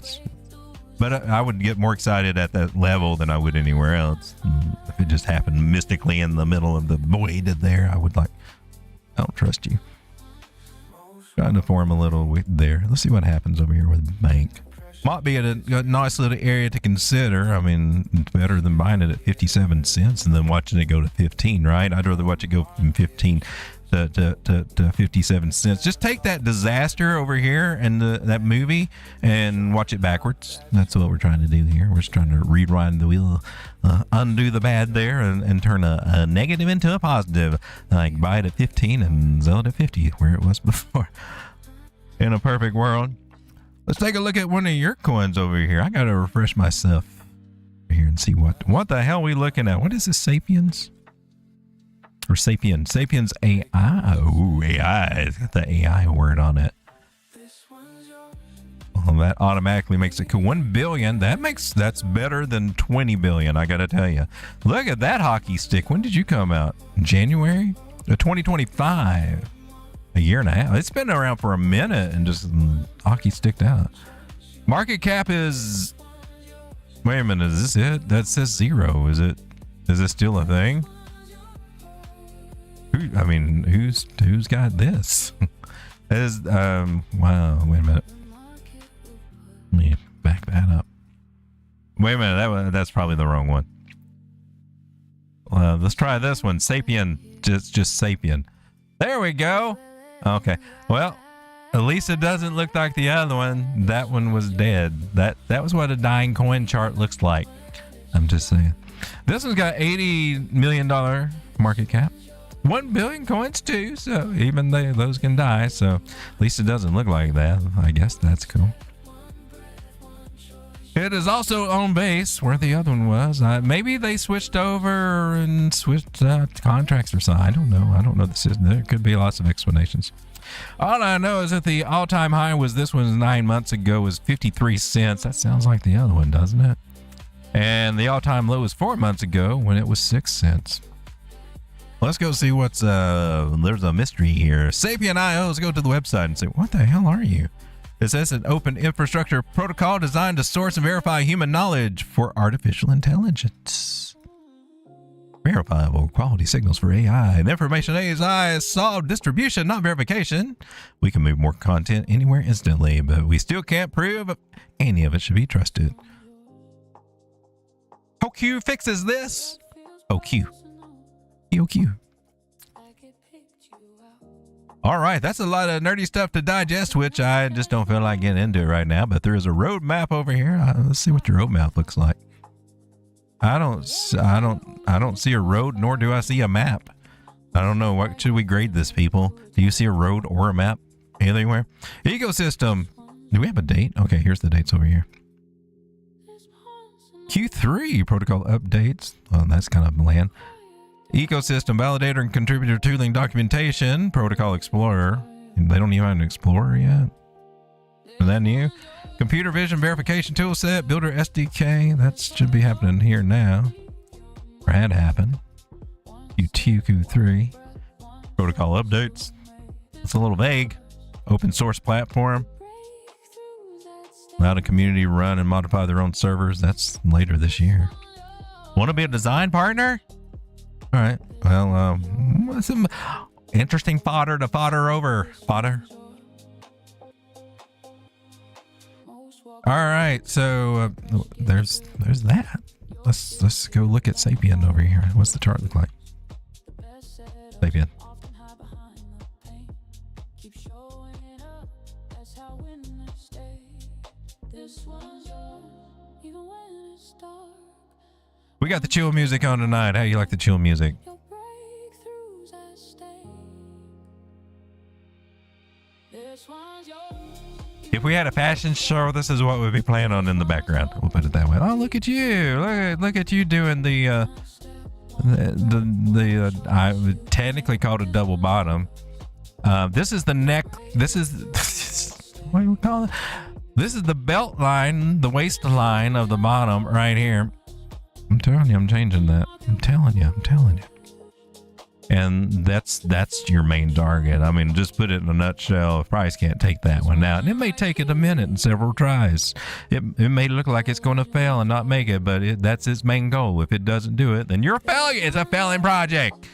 But I would get more excited at that level than I would anywhere else. If it just happened mystically in the middle of the void there, I would I don't trust you. Trying to form a little there. Let's see what happens over here with bank. Might be a nice little area to consider. I mean, it's better than buying it at 57 cents and then watching it go to 15, right? I'd rather watch it go from 15 to 57 cents. Just take that disaster over here and that movie and watch it backwards. That's what we're trying to do here. We're just trying to rewind the wheel, undo the bad there and turn a negative into a positive. Like buy it at 15 and sell it at 50 where it was before. In a perfect world. Let's take a look at one of your coins over here. I got to refresh myself here and see what the hell we looking at. What is this, Sapiens? Or Sapien? Sapiens AI. Ooh, AI. It's got the AI word on it. Well, that automatically makes it cool. 1 billion. That's better than 20 billion. I got to tell you. Look at that hockey stick. When did you come out? January 2025. A year and a half. It's been around for a minute and just hockey sticked out. Market cap is. Wait a minute. Is this it? That says 0. Is it still a thing? Who's got this? Wow. Wait a minute. Let me back that up. Wait a minute. That's probably the wrong one. Let's try this one. Sapien. Just Sapien. There we go. Okay, well, at least it doesn't look like the other one. That one was dead. That was what a dying coin chart looks like. I'm just saying. This one's got $80 million market cap. 1 billion coins too, so even those can die. So at least it doesn't look like that. I guess that's cool. It is also on base where the other one was. Maybe they switched over and switched contracts or something. I don't know. There could be lots of explanations. All I know is that the all-time high was this one 9 months ago was 53 cents. That sounds like the other one, doesn't it? And the all-time low was 4 months ago when it was 6 cents. Let's go see what's there's a mystery here. Sapien IO. Let's go to the website and say, what the hell are you? It says an open infrastructure protocol designed to source and verify human knowledge for artificial intelligence. Verifiable quality signals for AI. The information AI is solved distribution, not verification. We can move more content anywhere instantly, but we still can't prove any of it should be trusted. OQ fixes this. OQ. EOQ. All right, that's a lot of nerdy stuff to digest, which I just don't feel like getting into right now. But there is a roadmap over here. Let's see what your roadmap looks like. I don't see a road, nor do I see a map. I don't know. What should we grade this, people? Do you see a road or a map anywhere? Ecosystem. Do we have a date? Okay, here's the dates over here. Q3 protocol updates. Well, that's kind of bland. Ecosystem validator and contributor tooling documentation. Protocol explorer. They don't even have an explorer yet. Is that new? Computer vision verification toolset. Builder SDK. That should be happening here now. Or had happened. Q2, Q3. Protocol updates. It's a little vague. Open source platform. Allow the community to run and modify their own servers. That's later this year. Want to be a design partner? All right. Well, some interesting fodder to fodder over. Fodder. All right. So there's that. Let's go look at Sapien over here. What's the chart look like? Sapien. We got the chill music on tonight. How you like the chill music? If we had a fashion show, this is what we'd be playing on in the background. We'll put it that way. Oh, look at you! Look at you doing I would technically call it a double bottom. This is the neck. This is what do we call it? This is the belt line, the waistline of the bottom right here. I'm telling you, I'm changing that. I'm telling you. And that's your main target. I mean, just put it in a nutshell. Price can't take that one out. And it may take it a minute and several tries. It may look like it's going to fail and not make it, but that's its main goal. If it doesn't do it, then you're a failure. It's a failing project.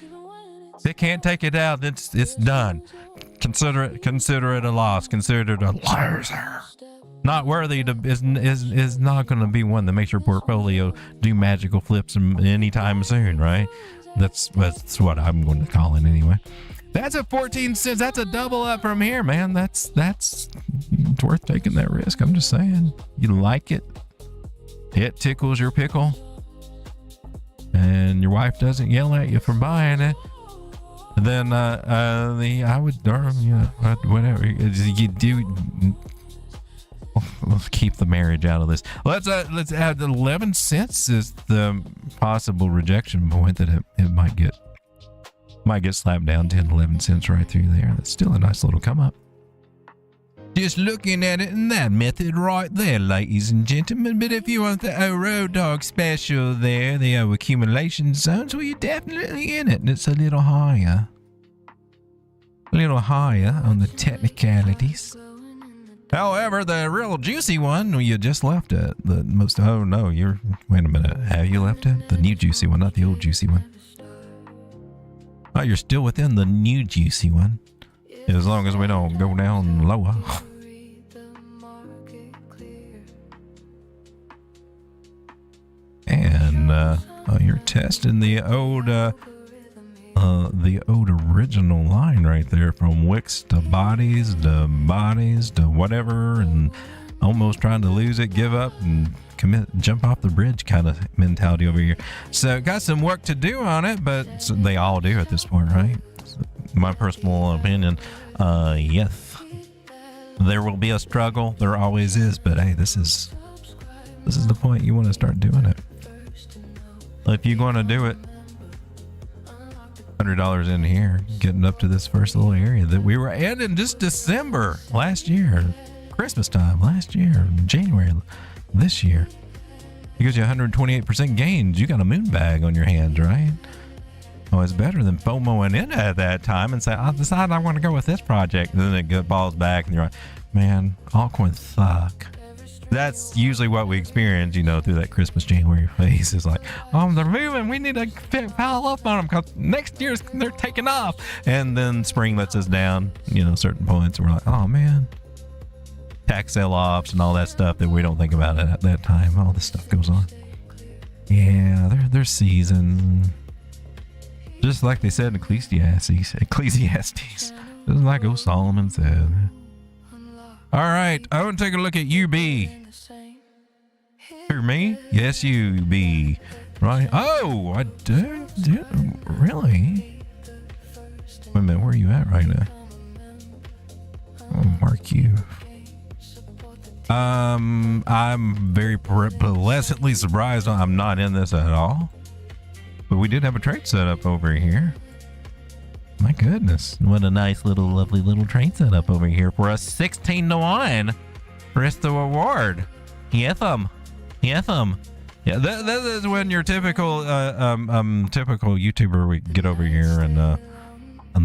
If it can't take it out, it's done. Consider it a loss. Consider it a loser. Not worthy to is not going to be one that makes your portfolio do magical flips anytime soon, right? That's what I'm going to call it anyway. That's a 14 cents. That's a double up from here, man. That's it's worth taking that risk. I'm just saying. You like it. It tickles your pickle. And your wife doesn't yell at you for buying it. Then I would whatever you do. Let's keep the marriage out of this. Let's add 11 cents is the possible rejection point that it might get slapped down 10, 11 cents right through there. That's still a nice little come up. Just looking at it in that method right there, ladies and gentlemen. But if you want the Road Dawg special there, the accumulation zones, well, you're definitely in it. And it's a little higher on the technicalities. However, the real juicy one, you just left it. The most, oh no, wait a minute. Have you left it? The new juicy one, not the old juicy one. Oh, you're still within the new juicy one. As long as we don't go down lower. And, you're testing the old original line right there, from wicks to bodies to whatever, and almost trying to lose it, give up, and jump off the bridge kind of mentality over here. So got some work to do on it, but they all do at this point, right? My personal opinion, yes, there will be a struggle. There always is, but hey, this is the point. You want to start doing it. If you're going to do it, $100 in here, getting up to this first little area that we were in just December last year, Christmas time last year, January this year. It gives you 128% gains. You got a moon bag on your hands, right? Oh, it's better than FOMOing in at that time and say, I decide I want to go with this project. And then it balls back and you're like, man, altcoins suck. That's usually what we experience, through that Christmas January phase. It's like, they're moving. We need to pile up on them because next year they're taking off. And then spring lets us down, certain points. And we're like, oh man, tax sell-offs and all that stuff that we don't think about it at that time. All this stuff goes on. Yeah, they're season. Just like they said in Ecclesiastes. Just like old Solomon said. All right, I want to take a look at UB. For me? Yes, UB. Right. Oh, I do. Really? Wait a minute, where are you at right now? Oh, mark you. I'm very pleasantly surprised. I'm not in this at all. But we did have a trade set up over here. My goodness, what a nice lovely little trade setup over here for us. 16-1 risk the reward. Yes, yeah, this is when your typical YouTuber would get over here and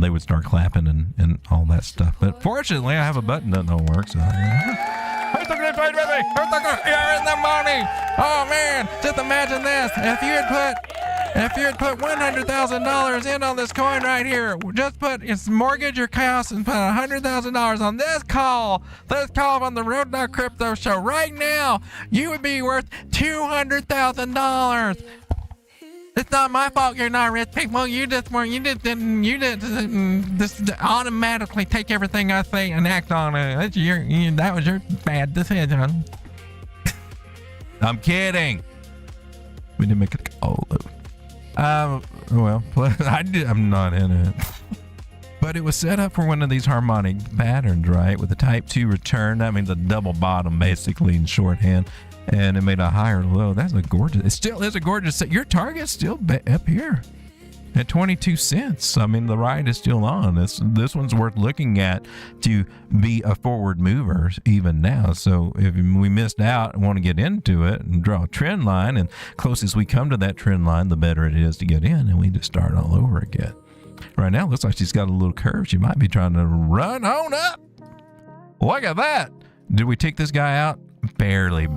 they would start clapping and all that stuff. But fortunately, I have a button that don't work. So who's looking to trade with me? You're in the money. Oh man, just imagine this. If you had put $100,000 in on this coin right here, just put its mortgage your house and put $100,000 on this call on the Road Dawg Crypto Show right now, you would be worth $200,000. It's not my fault you're not rich people. You just automatically take everything I say and act on it. That was your bad decision. I'm kidding. We didn't make it all over. Well, I'm not in it. But it was set up for one of these harmonic patterns, right? With a type 2 return. That means a double bottom, basically, in shorthand. And it made a higher low. That's a gorgeous. It still is a gorgeous set. Your target's still up here. at 22 cents. I mean, the ride is still on. This one's worth looking at to be a forward mover even now. So if we missed out and want to get into it and draw a trend line, and closest we come to that trend line, the better it is to get in, and we just start all over again. Right now, it looks like she's got a little curve. She might be trying to run on up. Look at that. Did we take this guy out? Barely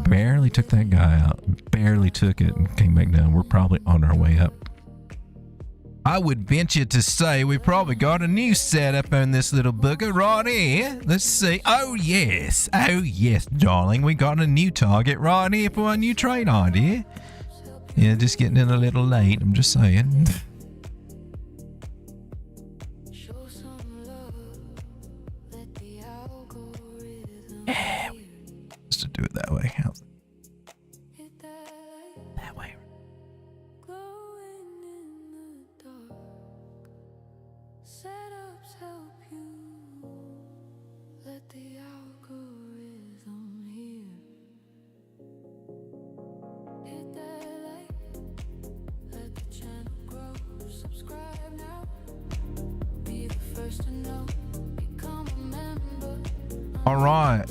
took that guy out. Barely took it and came back down. We're probably on our way up. I would venture to say we probably got a new setup on this little booger right here. Let's see. Oh yes, darling. We got a new target right here for a new trade idea. Yeah, just getting in a little late. I'm just saying. Yeah, just to do it that way. How's that way? All right.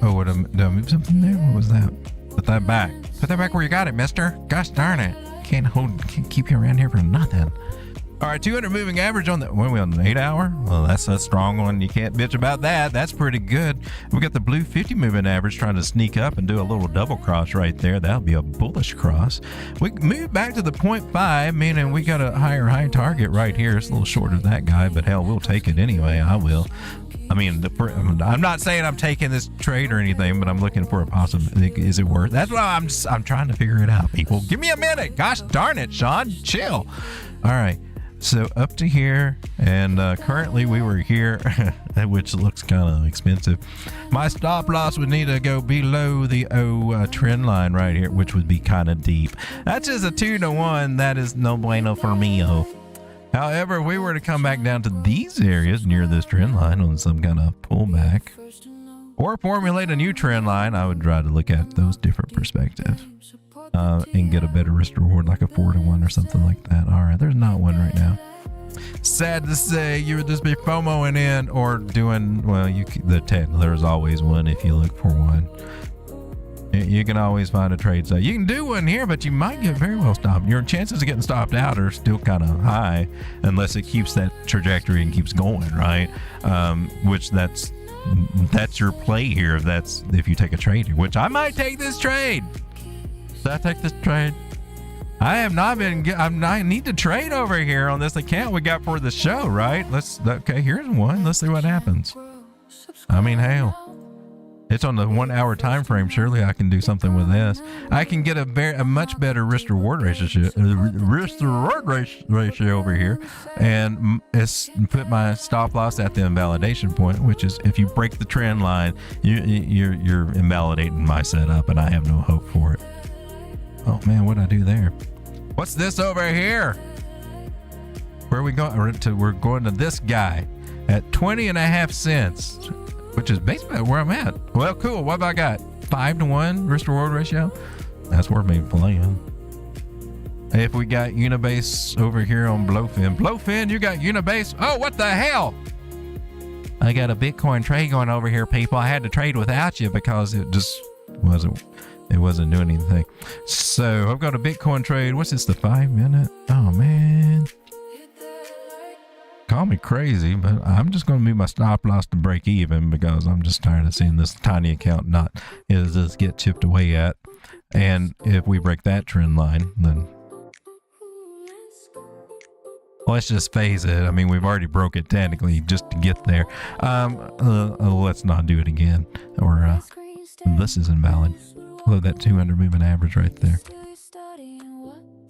Oh, what? Did I move something there? What was that? Put that back. Put that back where you got it, mister. Gosh darn it. Can't keep you around here for nothing. All right, 200 moving average on the, what are we on, an 8 hour? Well, that's a strong one. You can't bitch about that. That's pretty good. We got the blue 50 moving average trying to sneak up and do a little double cross right there. That'll be a bullish cross. We move back to the 0.5, meaning we got a higher high target right here. It's a little short of that guy, but hell, we'll take it anyway. I will. I mean, I'm not saying I'm taking this trade or anything, but I'm looking for a possibility. Is it worth? That's why I'm trying to figure it out, people. Give me a minute. Gosh darn it, Sean. Chill. All right. So up to here, and currently we were here, which looks kind of expensive. My stop loss would need to go below the trend line right here, which would be kind of deep. That's just a 2-to-1. That is no bueno for me. However, if we were to come back down to these areas near this trend line on some kind of pullback, or formulate a new trend line, I would try to look at those different perspectives. And get a better risk reward, like a 4-to-1 or something like that. All right, there's not one right now. Sad to say, you would just be FOMOing in or doing, well, there's always one if you look for one. You can always find a trade site. You can do one here, but you might get very well stopped. Your chances of getting stopped out are still kind of high, unless it keeps that trajectory and keeps going, right? Which that's your play here. If you take a trade here, which I might take this trade. Did I take this trade? I have not been. I need to trade over here on this account we got for the show, right? Okay, here's one. Let's see what happens. I mean, hell, it's on the 1 hour time frame. Surely I can do something with this. I can get a much better risk reward ratio over here, and put my stop loss at the invalidation point, which is if you break the trend line, you're invalidating my setup, and I have no hope for it. Oh man, what'd I do there? What's this over here? Where are we going? We're going to this guy at 20.5 cents, which is basically where I'm at. Well, cool. What have I got? 5-to-1 risk reward ratio? That's worth me playing. If we got Unibase over here on Blowfin. Blowfin, you got Unibase? Oh, what the hell? I got a Bitcoin trade going over here, people. I had to trade without you because it just wasn't doing anything. So I've got a Bitcoin trade. What's this, the 5 minute? Oh man, call me crazy, but I'm just going to move my stop loss to break even because I'm just tired of seeing this tiny account just get chipped away at. And if we break that trend line, then let's just phase it. I mean, we've already broke it technically just to get there. Let's not do it again, or this is invalid. Look at that 200 moving average right there.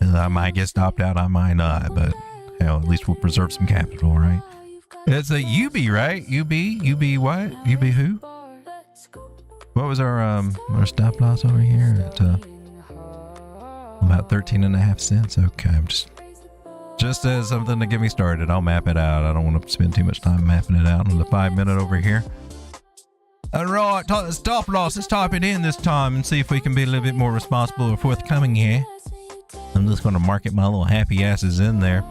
I might get stopped out, I might not, but hell, at least we'll preserve some capital, right? It's a UB, right? UB what? UB who? What was our stop loss over here at about 13.5 cents? Okay, I'm just as something to get me started. I'll map it out. I don't want to spend too much time mapping it out on the 5 minute over here. All right, stop loss. Let's type it in this time and see if we can be a little bit more responsible or forthcoming here. I'm just going to market my little happy asses in there.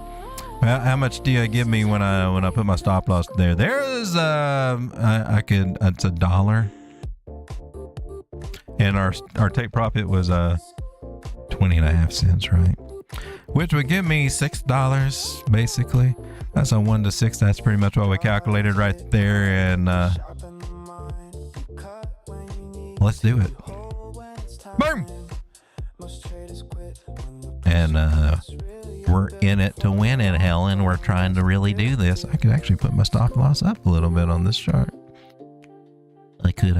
Well, how much do you give me when I put my stop loss there? There is I could, it's $1, and our take profit was 20.5 cents, right? Which would give me $6 basically. That's a 1 to 6. That's pretty much what we calculated right there, and let's do it. Boom. And we're in it to win it, Helen. We're trying to really do this. I could actually put my stop loss up a little bit on this chart. I could,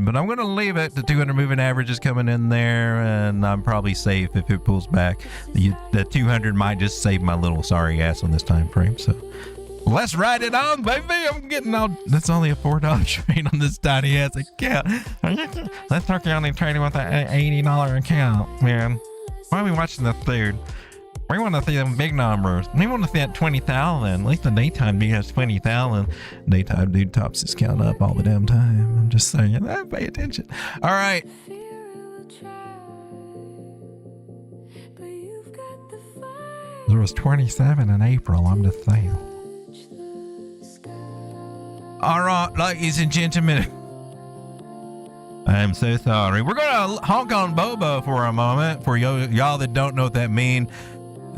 but I'm going to leave it. The 200 moving average is coming in there, and I'm probably safe if it pulls back. The 200 might just save my little sorry ass on this time frame. So let's ride it on, baby. I'm getting all. That's only a $4 trade on this tiny ass account. Let's talk only trading with an $80 account, man. Why are we watching the third? We want to see them big numbers. We want to see that 20,000. At least the daytime dude has 20,000. Daytime dude tops his count up all the damn time. I'm just saying, pay attention. All right. There was 27 in April. I'm just saying. All right, ladies and gentlemen. I'm so sorry. We're going to honk on Bobo for a moment. For y'all that don't know what that means.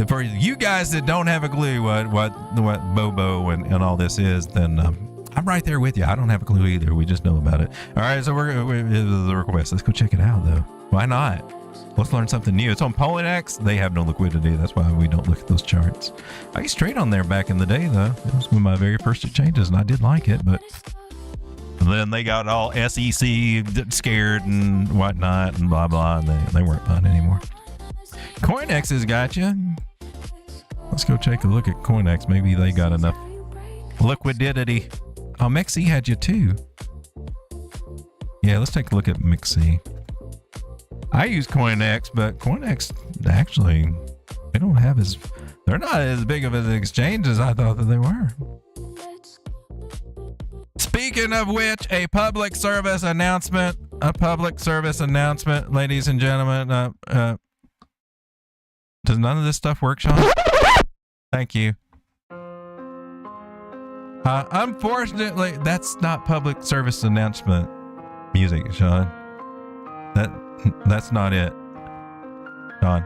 For you guys that don't have a clue what Bobo and all this is, then I'm right there with you. I don't have a clue either. We just know about it. All right, so we're the request. Let's go check it out, though. Why not? Let's learn something new. It's on Polynex. They have no liquidity. That's why we don't look at those charts. I used to trade on there back in the day, though. It was one of my very first exchanges, and I did like it, but then they got all SEC scared and whatnot and blah, blah, and they weren't fun anymore. Coinex has got you. Let's go take a look at Coinex. Maybe they got enough liquidity. Oh, Mexi had you too. Yeah, let's take a look at Mexi. I use Coinex, but Coinex actually, they're not as big of an exchange as I thought that they were. Speaking of which, a public service announcement, ladies and gentlemen. Does none of this stuff work, Sean? Thank you. Unfortunately, that's not public service announcement music, Sean. That's not it. Sean!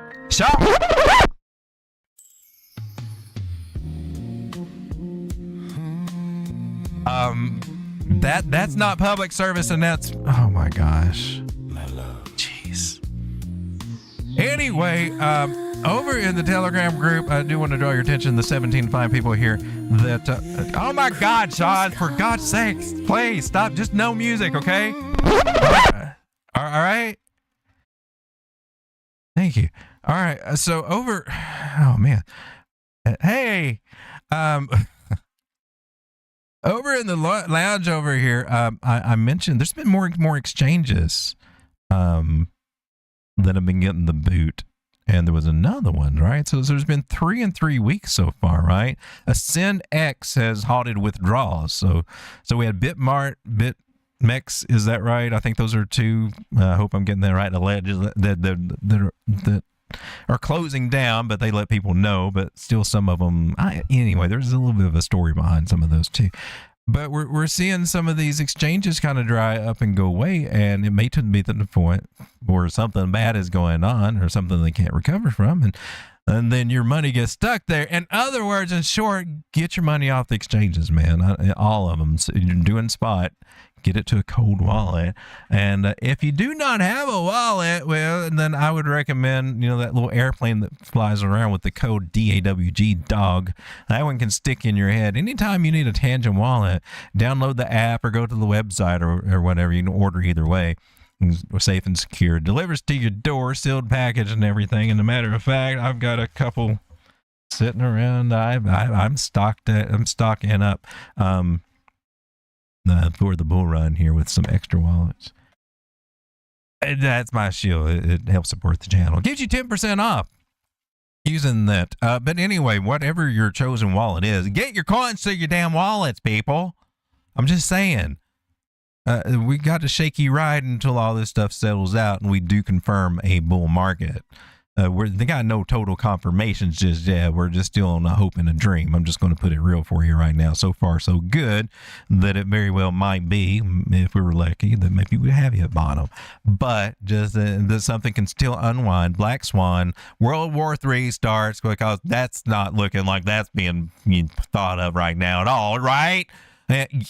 That's not public service announcement. Oh my gosh. Jeez. Anyway, over in the Telegram group, I do want to draw your attention, the 17 fine people here that, oh my God, Sean, for God's sakes, please stop. Just no music, okay? All right. Thank you. All right. So oh man. Hey, over in the lounge over here, I mentioned there's been more exchanges, that have been getting the boot. And there was another one, right? So there's been 3 in 3 weeks so far, right? Ascend X has halted withdrawals. So we had Bitmart, BitMEX, is that right? I think those are two. I hope I'm getting that right. That are closing down, but they let people know. But still, some of them. Anyway, there's a little bit of a story behind some of those too. But we're seeing some of these exchanges kind of dry up and go away, and it may be to the point where something bad is going on or something they can't recover from, and then your money gets stuck there. In other words, in short, get your money off the exchanges, man. All of them. So you're doing spot. Get it to a cold wallet. And if you do not have a wallet, well, then I would recommend, that little airplane that flies around with the code DAWG dog. That one can stick in your head. Anytime you need a Tangent wallet, download the app or go to the website or whatever. You can order either way. It's safe and secure. It delivers to your door, sealed package and everything. And a matter of fact, I've got a couple sitting around. I'm stocking up. For the bull run here with some extra wallets. And that's my shield. It helps support the channel. Gives you 10% off using that. But anyway, whatever your chosen wallet is, get your coins to your damn wallets, people. I'm just saying. We got a shaky ride until all this stuff settles out and we do confirm a bull market. they got no total confirmations just yet. We're just still on a hope and a dream. I'm just going to put it real for you right now. So far, so good that it very well might be, if we were lucky, that maybe we have you at bottom. But just that something can still unwind. Black Swan, World War III starts, because that's not looking like that's being thought of right now at all, right?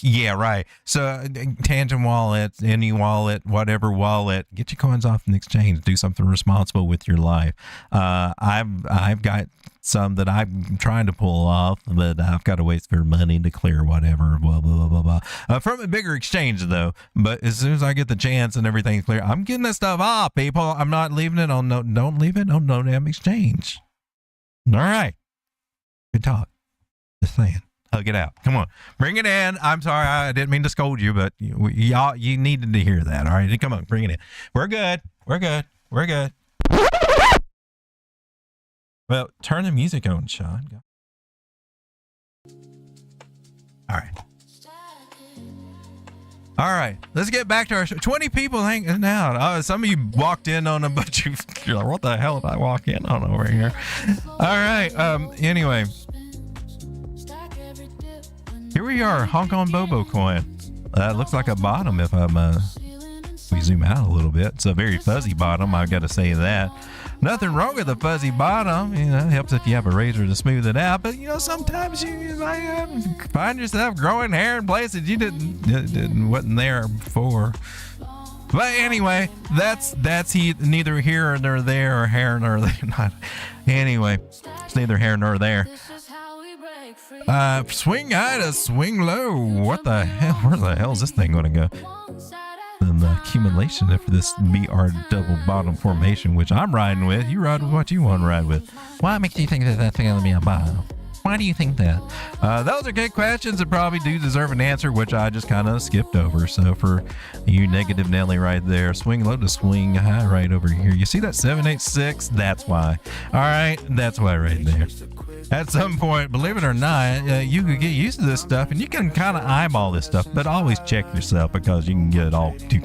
Yeah, right. So Tangent wallet, any wallet, whatever wallet, get your coins off an exchange. Do something responsible with your life. I've got some that I'm trying to pull off, but I've got to wait for money to clear whatever, blah, blah, blah, blah, blah. From a bigger exchange, though. But as soon as I get the chance and everything's clear, I'm getting that stuff off, people. I'm not leaving it on don't leave it on no damn exchange. All right. Good talk. Just saying. Hug it out. Come on. Bring it in. I'm sorry. I didn't mean to scold you, but y'all, you needed to hear that. All right. Come on. Bring it in. We're good. We're good. We're good. Well, turn the music on, Sean. Go. All right. All right. Let's get back to our show. 20 people hanging out. Some of you walked in on a bunch of, you're like, what the hell did I walk in on over here? All right. Anyway. Here we are, Hong Kong Bobo coin. Looks like a bottom if we zoom out a little bit. It's a very fuzzy bottom, I've got to say that. Nothing wrong with a fuzzy bottom. It helps if you have a razor to smooth it out. But sometimes you might find yourself growing hair in places you wasn't there before. But anyway, that's neither here nor there, or hair nor there. Not anyway. It's neither here nor there. Swing high to swing low. What the hell? Where the hell is this thing going to go? And the accumulation for this BR double bottom formation, which I'm riding with. You ride with what you want to ride with. Why makes you think that that's going to be a bottom? Why do you think that? Those are good questions that probably do deserve an answer, which I just kind of skipped over. So for you negative Nelly right there, swing low to swing high right over here. You see that 786? That's why. All right, that's why right there. At some point, believe it or not, you could get used to this stuff, and you can kind of eyeball this stuff, but always check yourself, because you can get all too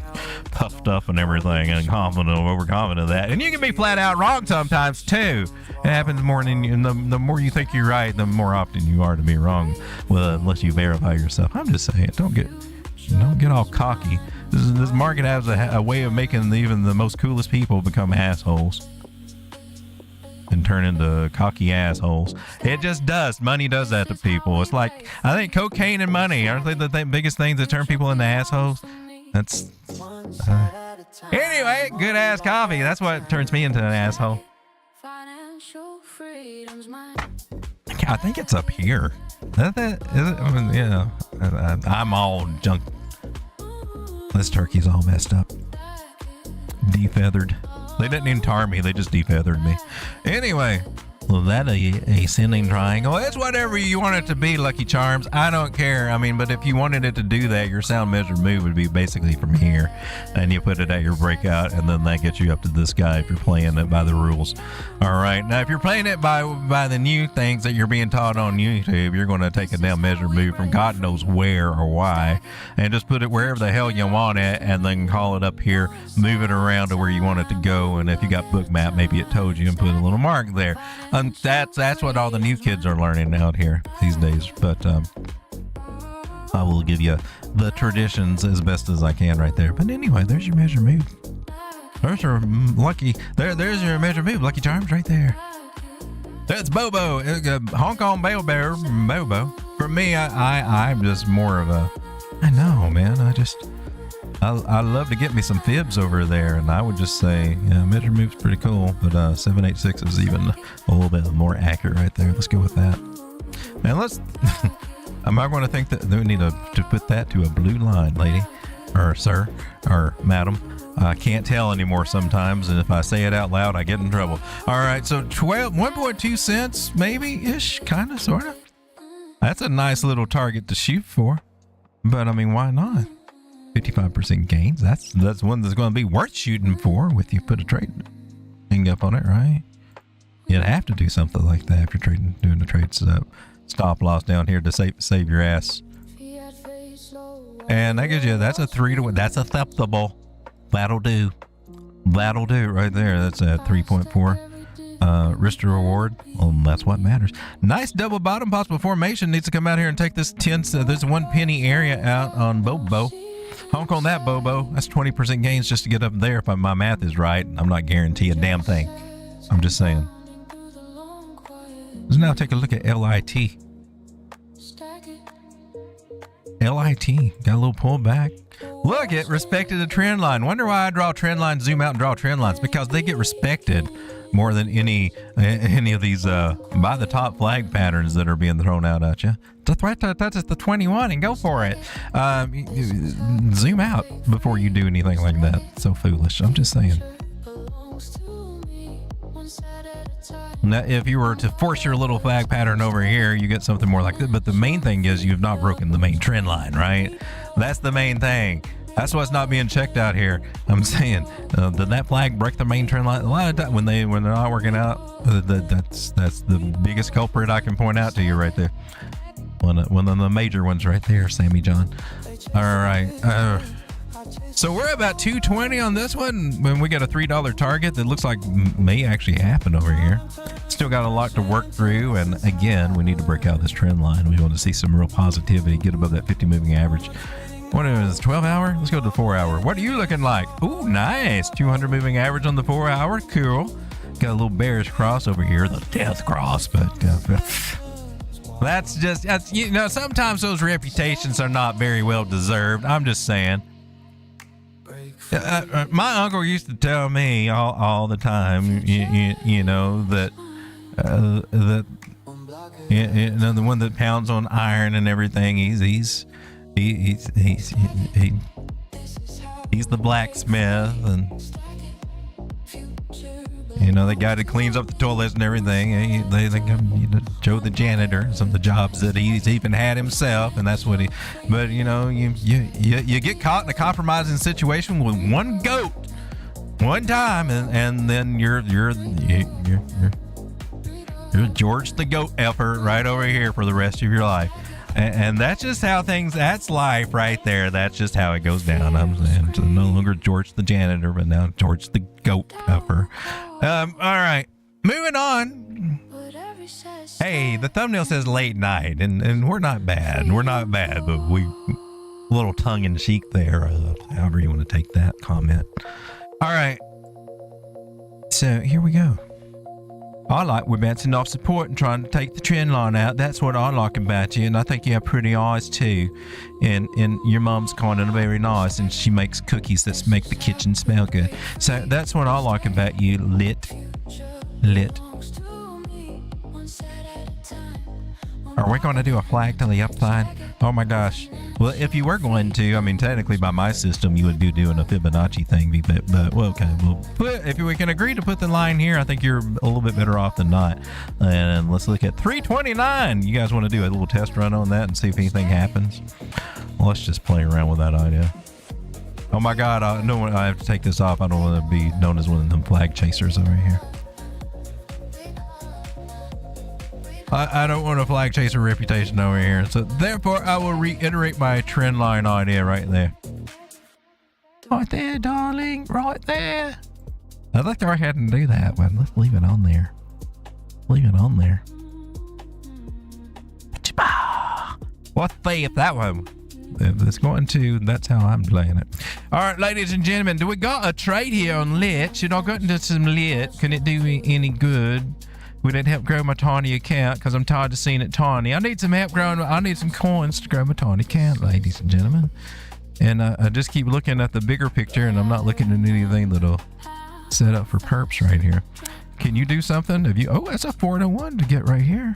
puffed up and everything and confident, overconfident of that. And you can be flat out wrong sometimes, too. It happens more than the more you think you're right, the more often you are to be wrong, unless you verify yourself. I'm just saying, don't get all cocky. This market has a way of making even the most coolest people become assholes. And turn into cocky assholes. It just does. Money does that to people. It's like, I think cocaine and money aren't they the biggest things that turn people into assholes? That's anyway, good ass coffee. That's what turns me into an asshole. I think it's up here. Is it? I mean, yeah. I'm all junk. This turkey's all messed up. Defeathered. They didn't even tar me, they just defeathered me. Anyway, well, that a ascending triangle. It's whatever you want it to be, Lucky Charms. I don't care. I mean, but if you wanted it to do that, your sound measured move would be basically from here. And you put it at your breakout, and then that gets you up to this guy if you're playing it by the rules. All right. Now, if you're playing it by the new things that you're being taught on YouTube, you're going to take a down measured move from God knows where or why, and just put it wherever the hell you want it, and then call it up here, move it around to where you want it to go. And if you got Bookmap, maybe it told you, and put a little mark there. And that's what all the new kids are learning out here these days. But I will give you the traditions as best as I can right there. But anyway, there's your measure move. There's your lucky. There's your measure move, Lucky Charms, right there. That's Bobo, Hong Kong Bobo. For me, I'm just more of a. I know, man. I love to get me some fibs over there, and I would just say, yeah, measure move's pretty cool, but 786 is even a little bit more accurate right there. Let's go with that. And let's. I'm not going to think that we need to put that to a blue line, lady, or sir, or madam. I can't tell anymore sometimes, and if I say it out loud, I get in trouble. All right, so 1.2 cents, maybe-ish, kind of, sort of. That's a nice little target to shoot for, but I mean, why not? 55% gains. That's one that's going to be worth shooting for. With you put a trade thing up on it, right? You'd have to do something like that if you're doing the trade setup. Stop loss down here to save your ass. And that gives you, that's a 3 to 1. That's acceptable. That'll do right there. That's at 3.4. Risk to reward, well, that's what matters. Nice double bottom, possible formation. Needs to come out here and take this 10. There's 1 penny area out on Bobo. Honk on that, Bobo. That's 20% gains just to get up there. If my math is right, I'm not guaranteeing a damn thing. I'm just saying. Let's now take a look at LIT. LIT got a little pullback. Look, it respected the trend line. Wonder why I draw trend lines, zoom out and draw trend lines. Because they get respected more than any of these by the top flag patterns that are being thrown out at you. The threat touches the 21 and go for it. Zoom out before you do anything like that. So foolish. I'm just saying. Now, if you were to force your little flag pattern over here, you get something more like that. But the main thing is you've not broken the main trend line, right? That's the main thing. That's what's not being checked out here. I'm saying, did that flag break the main trend line? A lot of times when they're not working out, that's the biggest culprit I can point out to you right there. One of the major ones right there, Sammy John. All right. So we're about 220 on this one. When we got a $3 target that looks like may actually happen over here. Still got a lot to work through. And again, we need to break out this trend line. We want to see some real positivity, get above that 50 moving average. What is 12 hour? Let's go to the 4 hour. What are you looking like? Ooh, nice. 200 moving average on the 4 hour. Cool. Got a little bearish cross over here, the death cross, but that's you know, sometimes those reputations are not very well deserved. I'm just saying. My uncle used to tell me all the time, you know, that you know, the one that pounds on iron and everything, he's the blacksmith, and you know, the guy that cleans up the toilets and everything. They think Joe the janitor, some of the jobs that he's even had himself, and that's what he. But you know, you get caught in a compromising situation with one goat, one time, and then you're George the goat effort right over here for the rest of your life. And that's just how that's life right there. That's just how it goes down. I'm saying, so no longer George the janitor, but now George the goat effer. All right, moving on. Hey, the thumbnail says late night, and we're not bad. We're not bad, but we a little tongue in cheek there, however you want to take that comment. All right, so here we go. We're bouncing off support and trying to take the trend line out. That's what I like about you, and I think you have pretty eyes too. And your mom's kind of very nice, and she makes cookies that make the kitchen smell good. So that's what I like about you, lit. Are we going to do a flag to the upside? Oh my gosh. Well, if you were going to, I mean, technically by my system, you would be doing a Fibonacci thing, but well, okay. If we can agree to put the line here, I think you're a little bit better off than not. And let's look at 329. You guys want to do a little test run on that and see if anything happens? Well, let's just play around with that idea. Oh my God, I have to take this off. I don't want to be known as one of them flag chasers over here. I don't want a flag chaser reputation over here. So therefore, I will reiterate my trend line idea right there. Right there, darling. Right there. I'd like to go ahead and do that, but let's leave it on there. Leave it on there. What's if that one? It's going to, that's how I'm playing it. All right, ladies and gentlemen, do we got a trade here on lit? Should I go into some lit? Can it do me any good? Would it help grow my tiny account? Because I'm tired of seeing it tiny. I need some help growing. I need some coins to grow my tiny account, ladies and gentlemen. And I just keep looking at the bigger picture, and I'm not looking at anything that'll set up for perps right here. Can you do something? Have you? Oh, that's a 4-1 to get right here.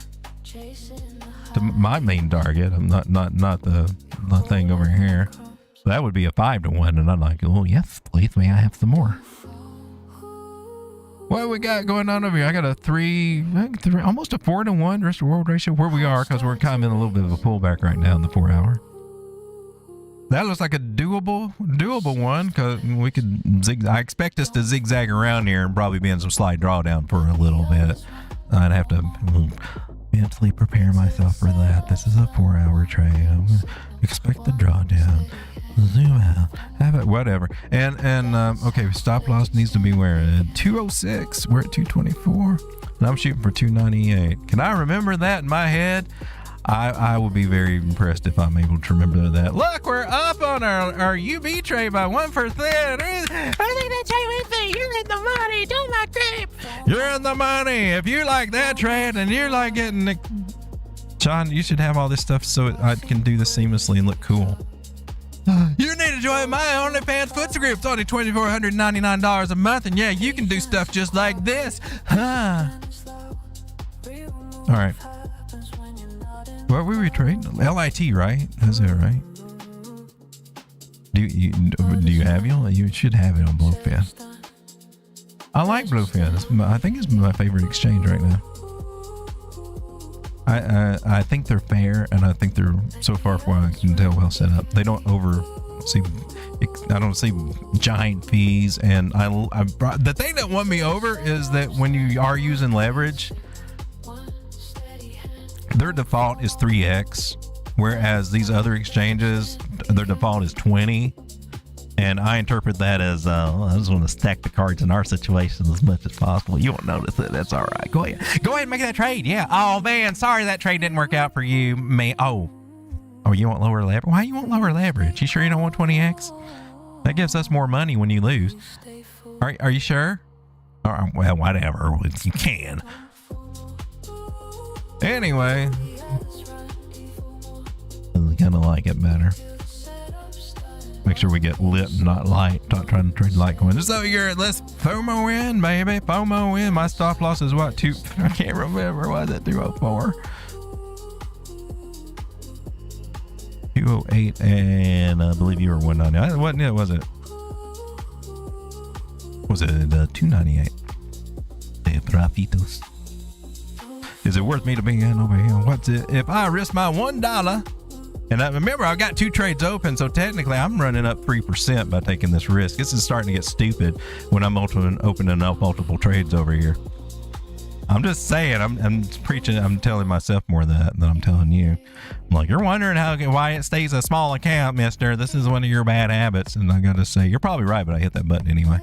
To my main target. I'm not the thing over here. So that would be a 5-1, and I'm like, oh yes, please, may I have some more? What we got going on over here? I got a three, almost a 4-1 risk to reward ratio where we are, because we're kind of in a little bit of a pullback right now in the 4 hour. That looks like a doable one, because we could I expect us to zigzag around here and probably be in some slight drawdown for a little bit. I'd have to mentally prepare myself for that. This is a 4 hour trade. I'm gonna expect the drawdown. Zoom out. Have it, whatever. And okay, stop loss needs to be where? 206. We're at 224. And I'm shooting for 298. Can I remember that in my head? I will be very impressed if I'm able to remember that. Look, we're up on our UB trade by 1%. I think that's how we think. You're in the money. Don't like that. You're in the money. If you like that trade and you're like getting the... John, you should have all this stuff so I can do this seamlessly and look cool. You need to join my OnlyFans Footsie group. It's only $2,499 a month, and yeah, you can do stuff just like this. Huh. All right. What were we trading? LIT, right? Is that right? Do you have it? You should have it on Blowfin. I like Blowfin. I think it's my favorite exchange right now. I think they're fair, and I think they're, so far from what I can tell, well set up. They don't I don't see giant fees, and the thing that won me over is that when you are using leverage, their default is 3x, whereas these other exchanges, their default is 20. And I interpret that as, I just want to stack the cards in our situation as much as possible. You won't notice it. That's all right. Go ahead and make that trade. Yeah. Oh, man. Sorry that trade didn't work out for you. Man. Oh, you want lower leverage? Why you want lower leverage? You sure you don't want 20x? That gives us more money when you lose. Are you sure? Well, whatever. You can. Anyway. I kind of like it better. Make sure we get lit and not light. Not trying to trade Litecoin. So let's FOMO in, baby. FOMO in. My stop loss is what? I can't remember. Was it 204? 208, and I believe you were 199. Wasn't it? Was it? Was it 298? De Profitos. Is it worth me to be in over here? What's it? If I risk my $1, and remember, I've got 2 trades open, so technically I'm running up 3% by taking this risk. This is starting to get stupid when I'm opening up multiple trades over here. I'm just saying, I'm preaching, I'm telling myself more than I'm telling you. I'm like, you're wondering why it stays a small account, mister. This is one of your bad habits. And I got to say, you're probably right, but I hit that button anyway.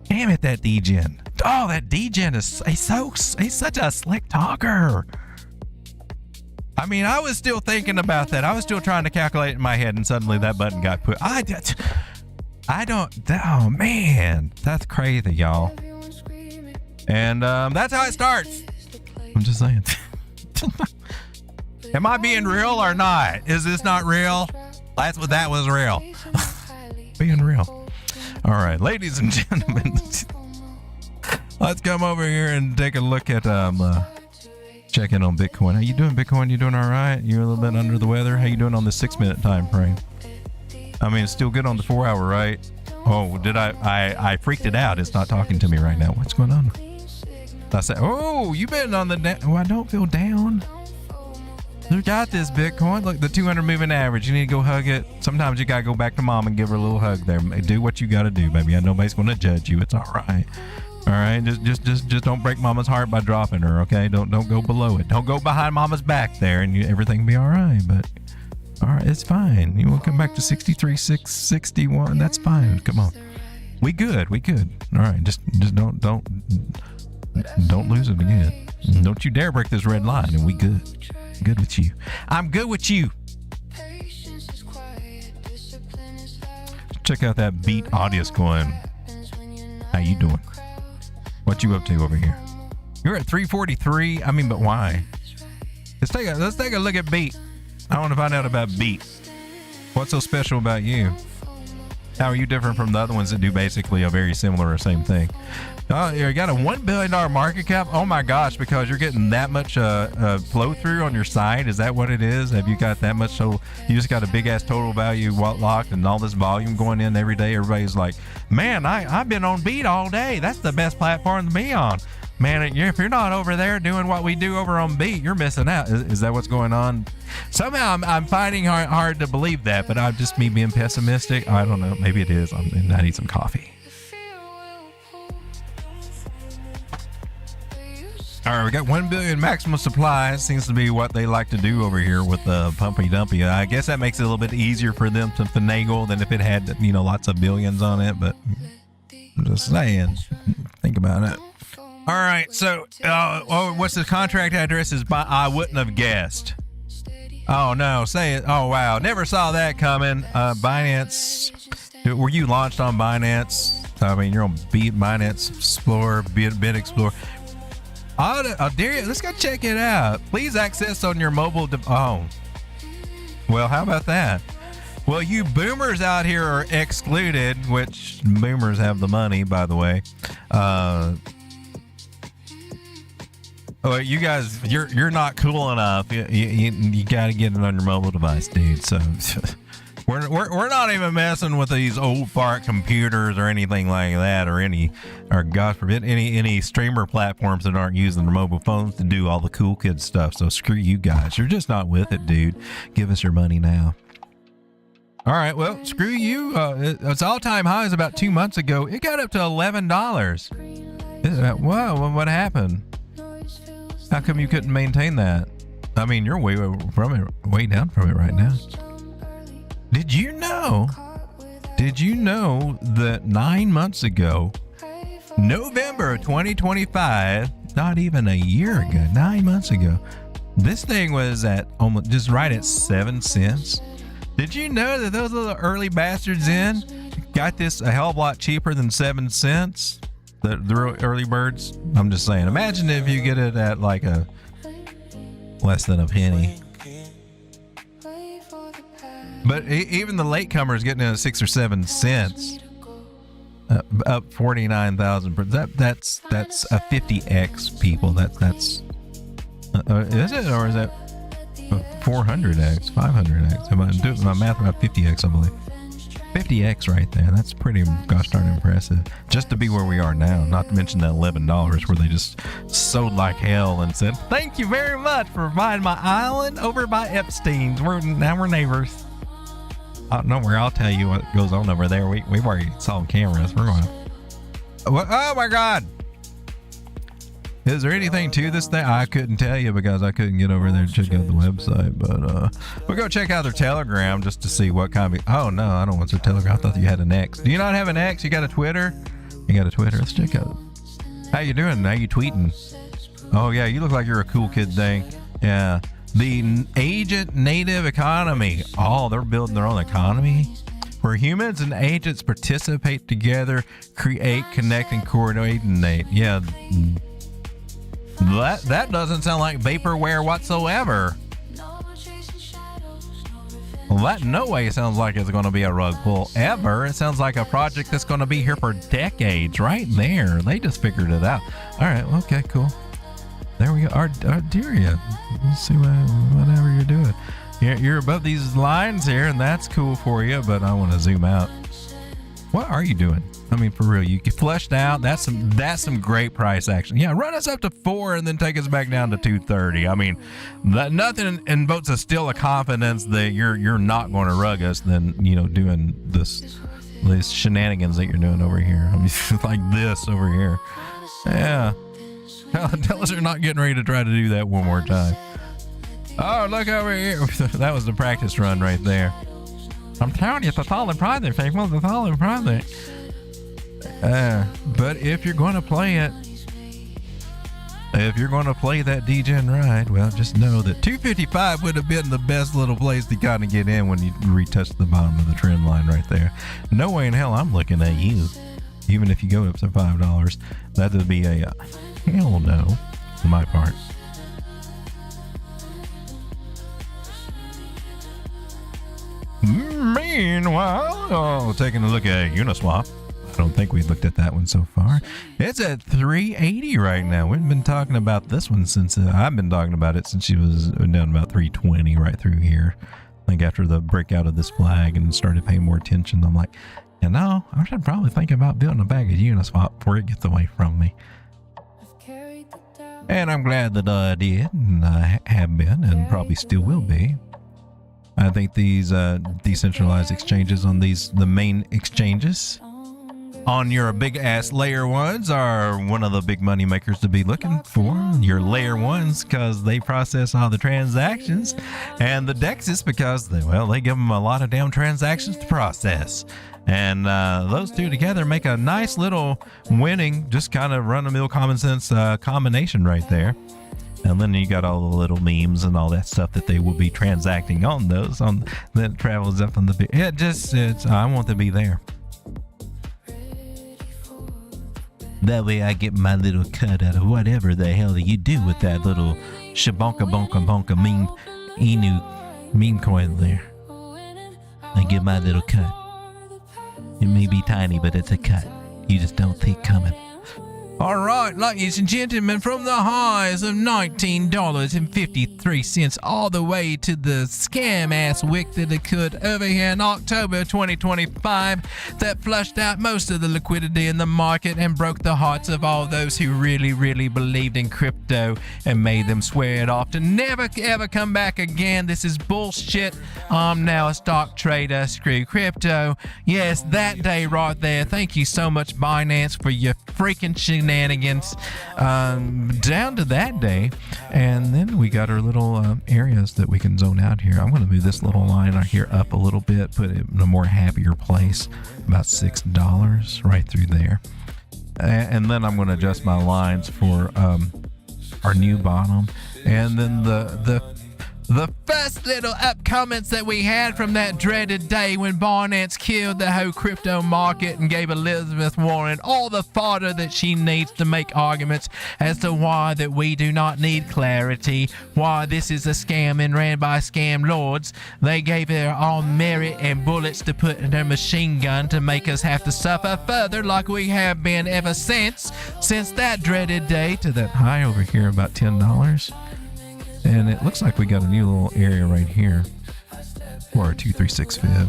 Damn it, that degen. Oh, that degen he's such a slick talker. I mean, I was still thinking about that. I was still trying to calculate it in my head, and suddenly that button got put. I don't, oh man, that's crazy, y'all. And that's how it starts. I'm just saying. Am I being real or not? Is this not real? That was real. Being real. All right, ladies and gentlemen, let's come over here and take a look at check in on Bitcoin. How you doing, Bitcoin? You doing all right? You a little bit under the weather? How you doing on the 6-minute time frame? I mean, it's still good on the 4-hour, right? Oh, did I freaked it out. It's not talking to me right now. What's going on? I said, oh, you been on the I don't feel down. You got this, Bitcoin. Look, the 200 moving average. You need to go hug it. Sometimes you gotta go back to mom and give her a little hug there. Do what you gotta do, baby. Nobody's gonna judge you. It's all right. All right, just don't break mama's heart by dropping her, okay? Don't go below it. Don't go behind mama's back there, and everything be all right. But all right, it's fine. You want to come back to 63, 661? That's fine. Come on, we good. All right, just don't lose it again. Don't you dare break this red line, and we good. Good with you. I'm good with you. Check out that beat audience going. How you doing? What you up to over here? You're at 343. I mean, but why? Let's take a look at Beat. I want to find out about Beat. What's so special about you? How are you different from the other ones that do basically a very similar or same thing? Oh, you got a $1 billion market cap. Oh my gosh! Because you're getting that much flow through on your side. Is that what it is? Have you got that much? So you just got a big ass total value locked and all this volume going in every day. Everybody's like, man, I've been on Beat all day. That's the best platform to be on. Man, if you're not over there doing what we do over on Beat, you're missing out. Is that what's going on? Somehow I'm finding hard to believe that, but I'm just me being pessimistic. I don't know. Maybe it is. I need some coffee. All right, we got 1 billion maximum supply. Seems to be what they like to do over here with the Pumpy Dumpy. I guess that makes it a little bit easier for them to finagle than if it had, you know, lots of billions on it. But I'm just saying, think about it. All right, so what's the contract address? I wouldn't have guessed. Oh no, say it. Oh wow, never saw that coming. Binance. Were you launched on Binance? I mean, you're on Binance Explorer, Bit Explorer. Oh, dare you? Let's go check it out. Please access on your mobile. Oh, well, how about that? Well, you boomers out here are excluded, which boomers have the money, by the way. Oh, you guys, you're not cool enough. You got to get it on your mobile device, dude. So we're not even messing with these old fart computers or anything like that, or God forbid, any streamer platforms that aren't using their mobile phones to do all the cool kid stuff. So screw you guys. You're just not with it, dude. Give us your money now. All right, well, screw you. Its all-time high is about 2 months ago. It got up to $11. Wow, what happened? How come you couldn't maintain that? I mean, you're way down from it right now. Did you know that 9 months ago, November of 2025, not even a year ago, 9 months ago, this thing was at almost just right at 7 cents? Did you know that those little early bastards got this a hell of a lot cheaper than 7 cents? The early birds? I'm just saying, imagine if you get it at like a less than a penny. But even the latecomers getting it at 6 or 7 cents, up 49,000. That's a 50x, people. That's is it, or is that 400x, 500x? Am I doing my math about 50x? I believe 50x right there. That's pretty gosh darn impressive. Just to be where we are now. Not to mention that $11 where they just sold like hell and said, "Thank you very much for buying my island over by Epstein's. We're neighbors." Don't worry, I'll tell you what goes on over there. We've already saw cameras. We're going to... Oh my God! Is there anything to this thing? I couldn't tell you because I couldn't get over there to check out the website. But we'll go check out their Telegram just to see what kind of... Oh no, I don't want their Telegram. I thought you had an X. Do you not have an X? You got a Twitter? You got a Twitter? Let's check out. How you doing? How you tweeting? Oh yeah, you look like you're a cool kid thing. Yeah. The agent native economy. Oh, they're building their own economy where humans and agents participate together, create, connect, and coordinate. Yeah, that doesn't sound like vaporware whatsoever. Well, that in no way sounds like it's going to be a rug pull ever. It sounds like a project that's going to be here for decades. Right there, they just figured it out. All right, okay, cool. There we go. Arderia. Let's see whatever you're doing. You're above these lines here, and that's cool for you, but I want to zoom out. What are you doing? I mean, for real, you get flushed out. That's some great price action. Yeah, run us up to 4 and then take us back down to 230. I mean, nothing invokes a confidence that you're not going to rug us than, you know, doing these shenanigans that you're doing over here. I mean, like this over here. Yeah. Tell us you're not getting ready to try to do that one more time. Oh, look over here. That was the practice run right there. I'm telling you, it's a solid project, people. It's a solid project. But if you're going to play it, if you're going to play that degen ride, well, just know that 255 would have been the best little place to kind of get in when you retouch the bottom of the trend line right there. No way in hell I'm looking at you. Even if you go up to $5, that would be a hell no on my part. Meanwhile, taking a look at Uniswap. I don't think we've looked at that one so far. It's at 380 right now. We've been talking about this one since I've been talking about it since she was down about 320 right through here. I think after the breakout of this flag and started paying more attention, I'm like, you know, I should probably think about building a bag of Uniswap before it gets away from me. And I'm glad that I did, and I have been, and probably still will be. I think these decentralized exchanges on the main exchanges on your big ass layer ones are one of the big money makers to be looking for. Your layer ones, because they process all the transactions, and the dexes because they give them a lot of damn transactions to process. And those two together make a nice little winning, just kind of run-of-the-mill common sense combination right there. And then you got all the little memes and all that stuff that they will be transacting on those that travels up on the. I want to be there. That way I get my little cut out of whatever the hell you do with that little shabonka bonka bonka meme coin there. I get my little cut. It may be tiny, but it's a cut. You just don't see it coming. All right, ladies and gentlemen, from the highs of $19.53 all the way to the scam-ass wick that occurred over here in October 2025 that flushed out most of the liquidity in the market and broke the hearts of all those who really, really believed in crypto and made them swear it off to never, ever come back again. This is bullshit. I'm now a stock trader. Screw crypto. Yes, that day right there. Thank you so much, Binance, for your freaking shenanigans down to that day. And then we got our little areas that we can zone out here. I'm going to move this little line right here up a little bit, put it in a more happier place, about $6 right through there. And then I'm going to adjust my lines for our new bottom. And then the first little up comments that we had from that dreaded day when Binance killed the whole crypto market and gave Elizabeth Warren all the fodder that she needs to make arguments as to why that we do not need clarity, why this is a scam and ran by scam lords. They gave her all merit and bullets to put in their machine gun to make us have to suffer further like we have been ever since that dreaded day to that high over here about $10. And it looks like we got a new little area right here for our 236 fib.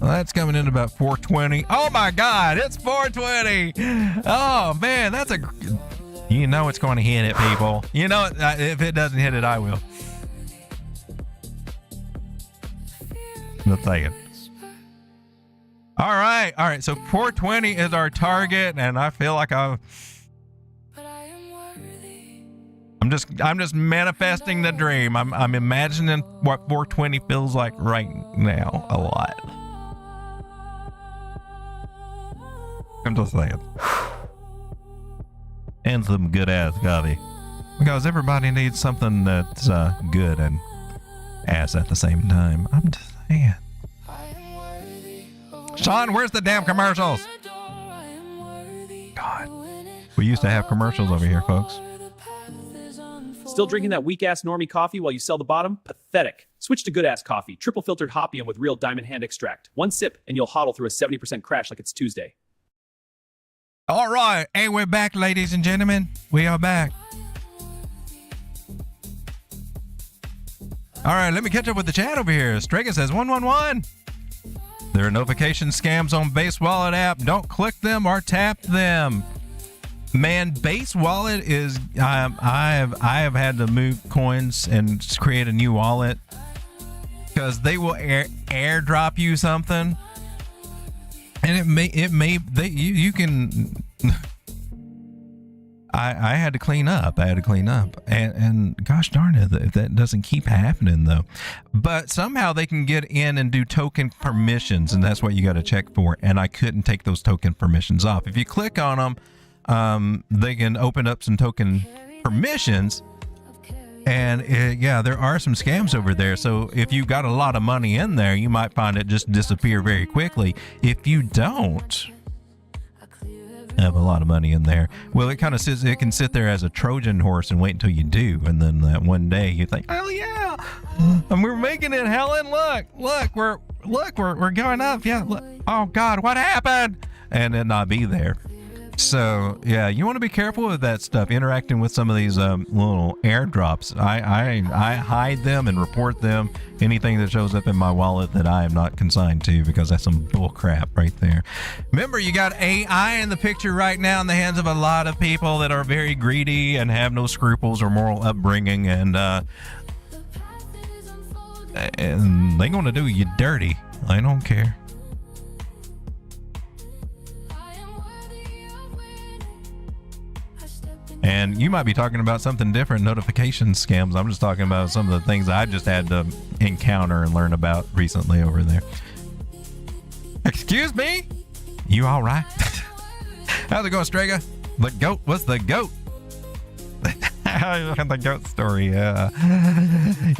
Well, that's coming in about 420. Oh my God, it's 420. Oh man, it's going to hit it, people. You know, if it doesn't hit it, I will. Just saying. All right. So 420 is our target, and I feel like I'm just manifesting the dream. I'm imagining what 420 feels like right now a lot. I'm just saying. And some good ass coffee. Because everybody needs something that's good and ass at the same time. I'm just saying. Sean, where's the damn commercials? God. We used to have commercials over here, folks. Still drinking that weak-ass normie coffee while you sell the bottom? Pathetic. Switch to good-ass coffee. Triple filtered Hopium with real diamond hand extract. One sip and you'll hodl through a 70% crash like it's Tuesday. All right. Hey, we're back, ladies and gentlemen. We are back. All right, let me catch up with the chat over here. Strega says 111. There are notification scams on Base Wallet app. Don't click them or tap them. Man, Base Wallet is I have had to move coins and create a new wallet because they will airdrop you something, and you can. I had to clean up. And gosh darn it, if that doesn't keep happening though. But somehow they can get in and do token permissions, and that's what you got to check for. And I couldn't take those token permissions off. If you click on them. They can open up some token permissions, and there are some scams over there. So if you got a lot of money in there, you might find it just disappear very quickly. If you don't have a lot of money in there, well, it can sit there as a Trojan horse and wait until you do, and then that one day you think, oh yeah, and we're making it, Helen. Look, we're going up. Yeah. Look. Oh God, what happened? And it not be there. So yeah, you want to be careful with that stuff. Interacting with some of these little airdrops, I hide them and report them. Anything that shows up in my wallet that I am not consigned to, because that's some bull crap right there. Remember, you got AI in the picture right now in the hands of a lot of people that are very greedy and have no scruples or moral upbringing, and they're gonna do you dirty. I don't care. And you might be talking about something different, notification scams. I'm just talking about some of the things I just had to encounter and learn about recently over there. Excuse me? You all right? How's it going, Strega? The goat? What's the goat? The goat story, yeah.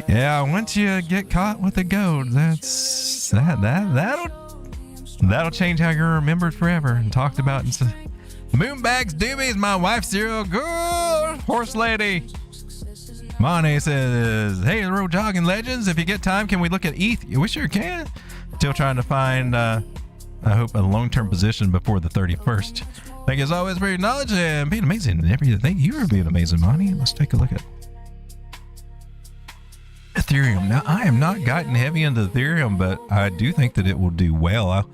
Yeah, once you get caught with a goat, that'll change how you're remembered forever and talked about. Moonbags Doobies, my wife's cereal. Good horse lady. Money says, hey, Road Dawg and Legends, if you get time, can we look at ETH? We sure can. Still trying to find, I hope, a long-term position before the 31st. Thank you as always for your knowledge and being amazing. Thank you for being amazing, Monty. Let's take a look at Ethereum. Now, I am not gotten heavy into Ethereum, but I do think that it will do well.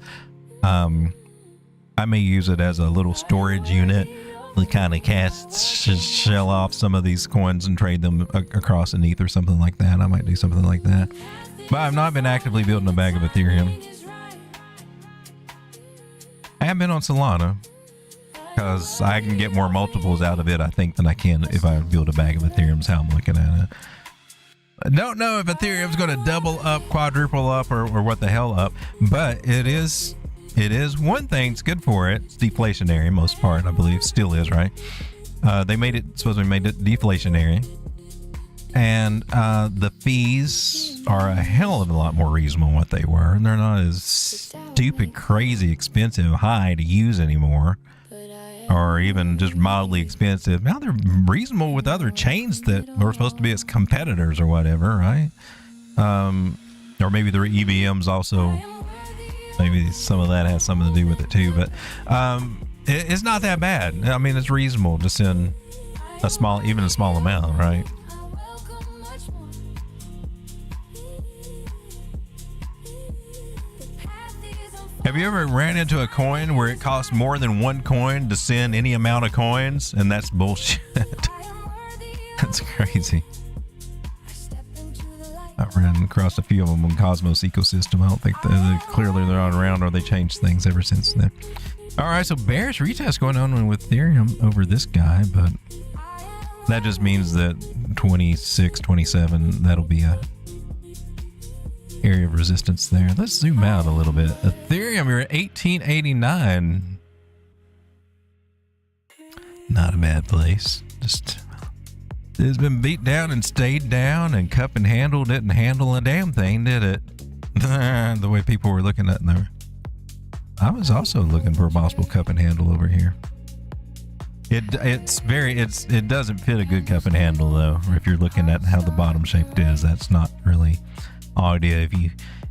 I may use it as a little storage unit to kind of shell off some of these coins and trade them across an ETH or something like that. I might do something like that. But I've not been actively building a bag of Ethereum. I have been on Solana because I can get more multiples out of it, I think, than I can if I build a bag of Ethereum, is how I'm looking at it. I don't know if Ethereum's going to double up, quadruple up, or what the hell up, but it is one thing. It's good for it. It's deflationary, most part, I believe. Still is, right? They supposedly made it deflationary. And the fees are a hell of a lot more reasonable than what they were. And they're not as stupid, crazy, expensive, high to use anymore. Or even just mildly expensive. Now they're reasonable with other chains that were supposed to be its competitors or whatever, right? Or maybe their EVMs also. Maybe some of that has something to do with it too. But it's not that bad. I mean, it's reasonable just in even a small amount, right? Have you ever ran into a coin where it costs more than one coin to send any amount of coins? And that's bullshit. That's crazy. I've ran across a few of them on Cosmos ecosystem. I don't think clearly they're not around, or they changed things ever since then. All right, so bearish retest going on with Ethereum over this guy, but that just means that 26, 27, that'll be a area of resistance there. Let's zoom out a little bit. Ethereum, you're at 1889. Not a bad place. Just it's been beat down and stayed down, and cup and handle didn't handle a damn thing, did it? The way people were looking at there. I was also looking for a possible cup and handle over here. It doesn't fit a good cup and handle though. If you're looking at how the bottom shaped is, that's not really idea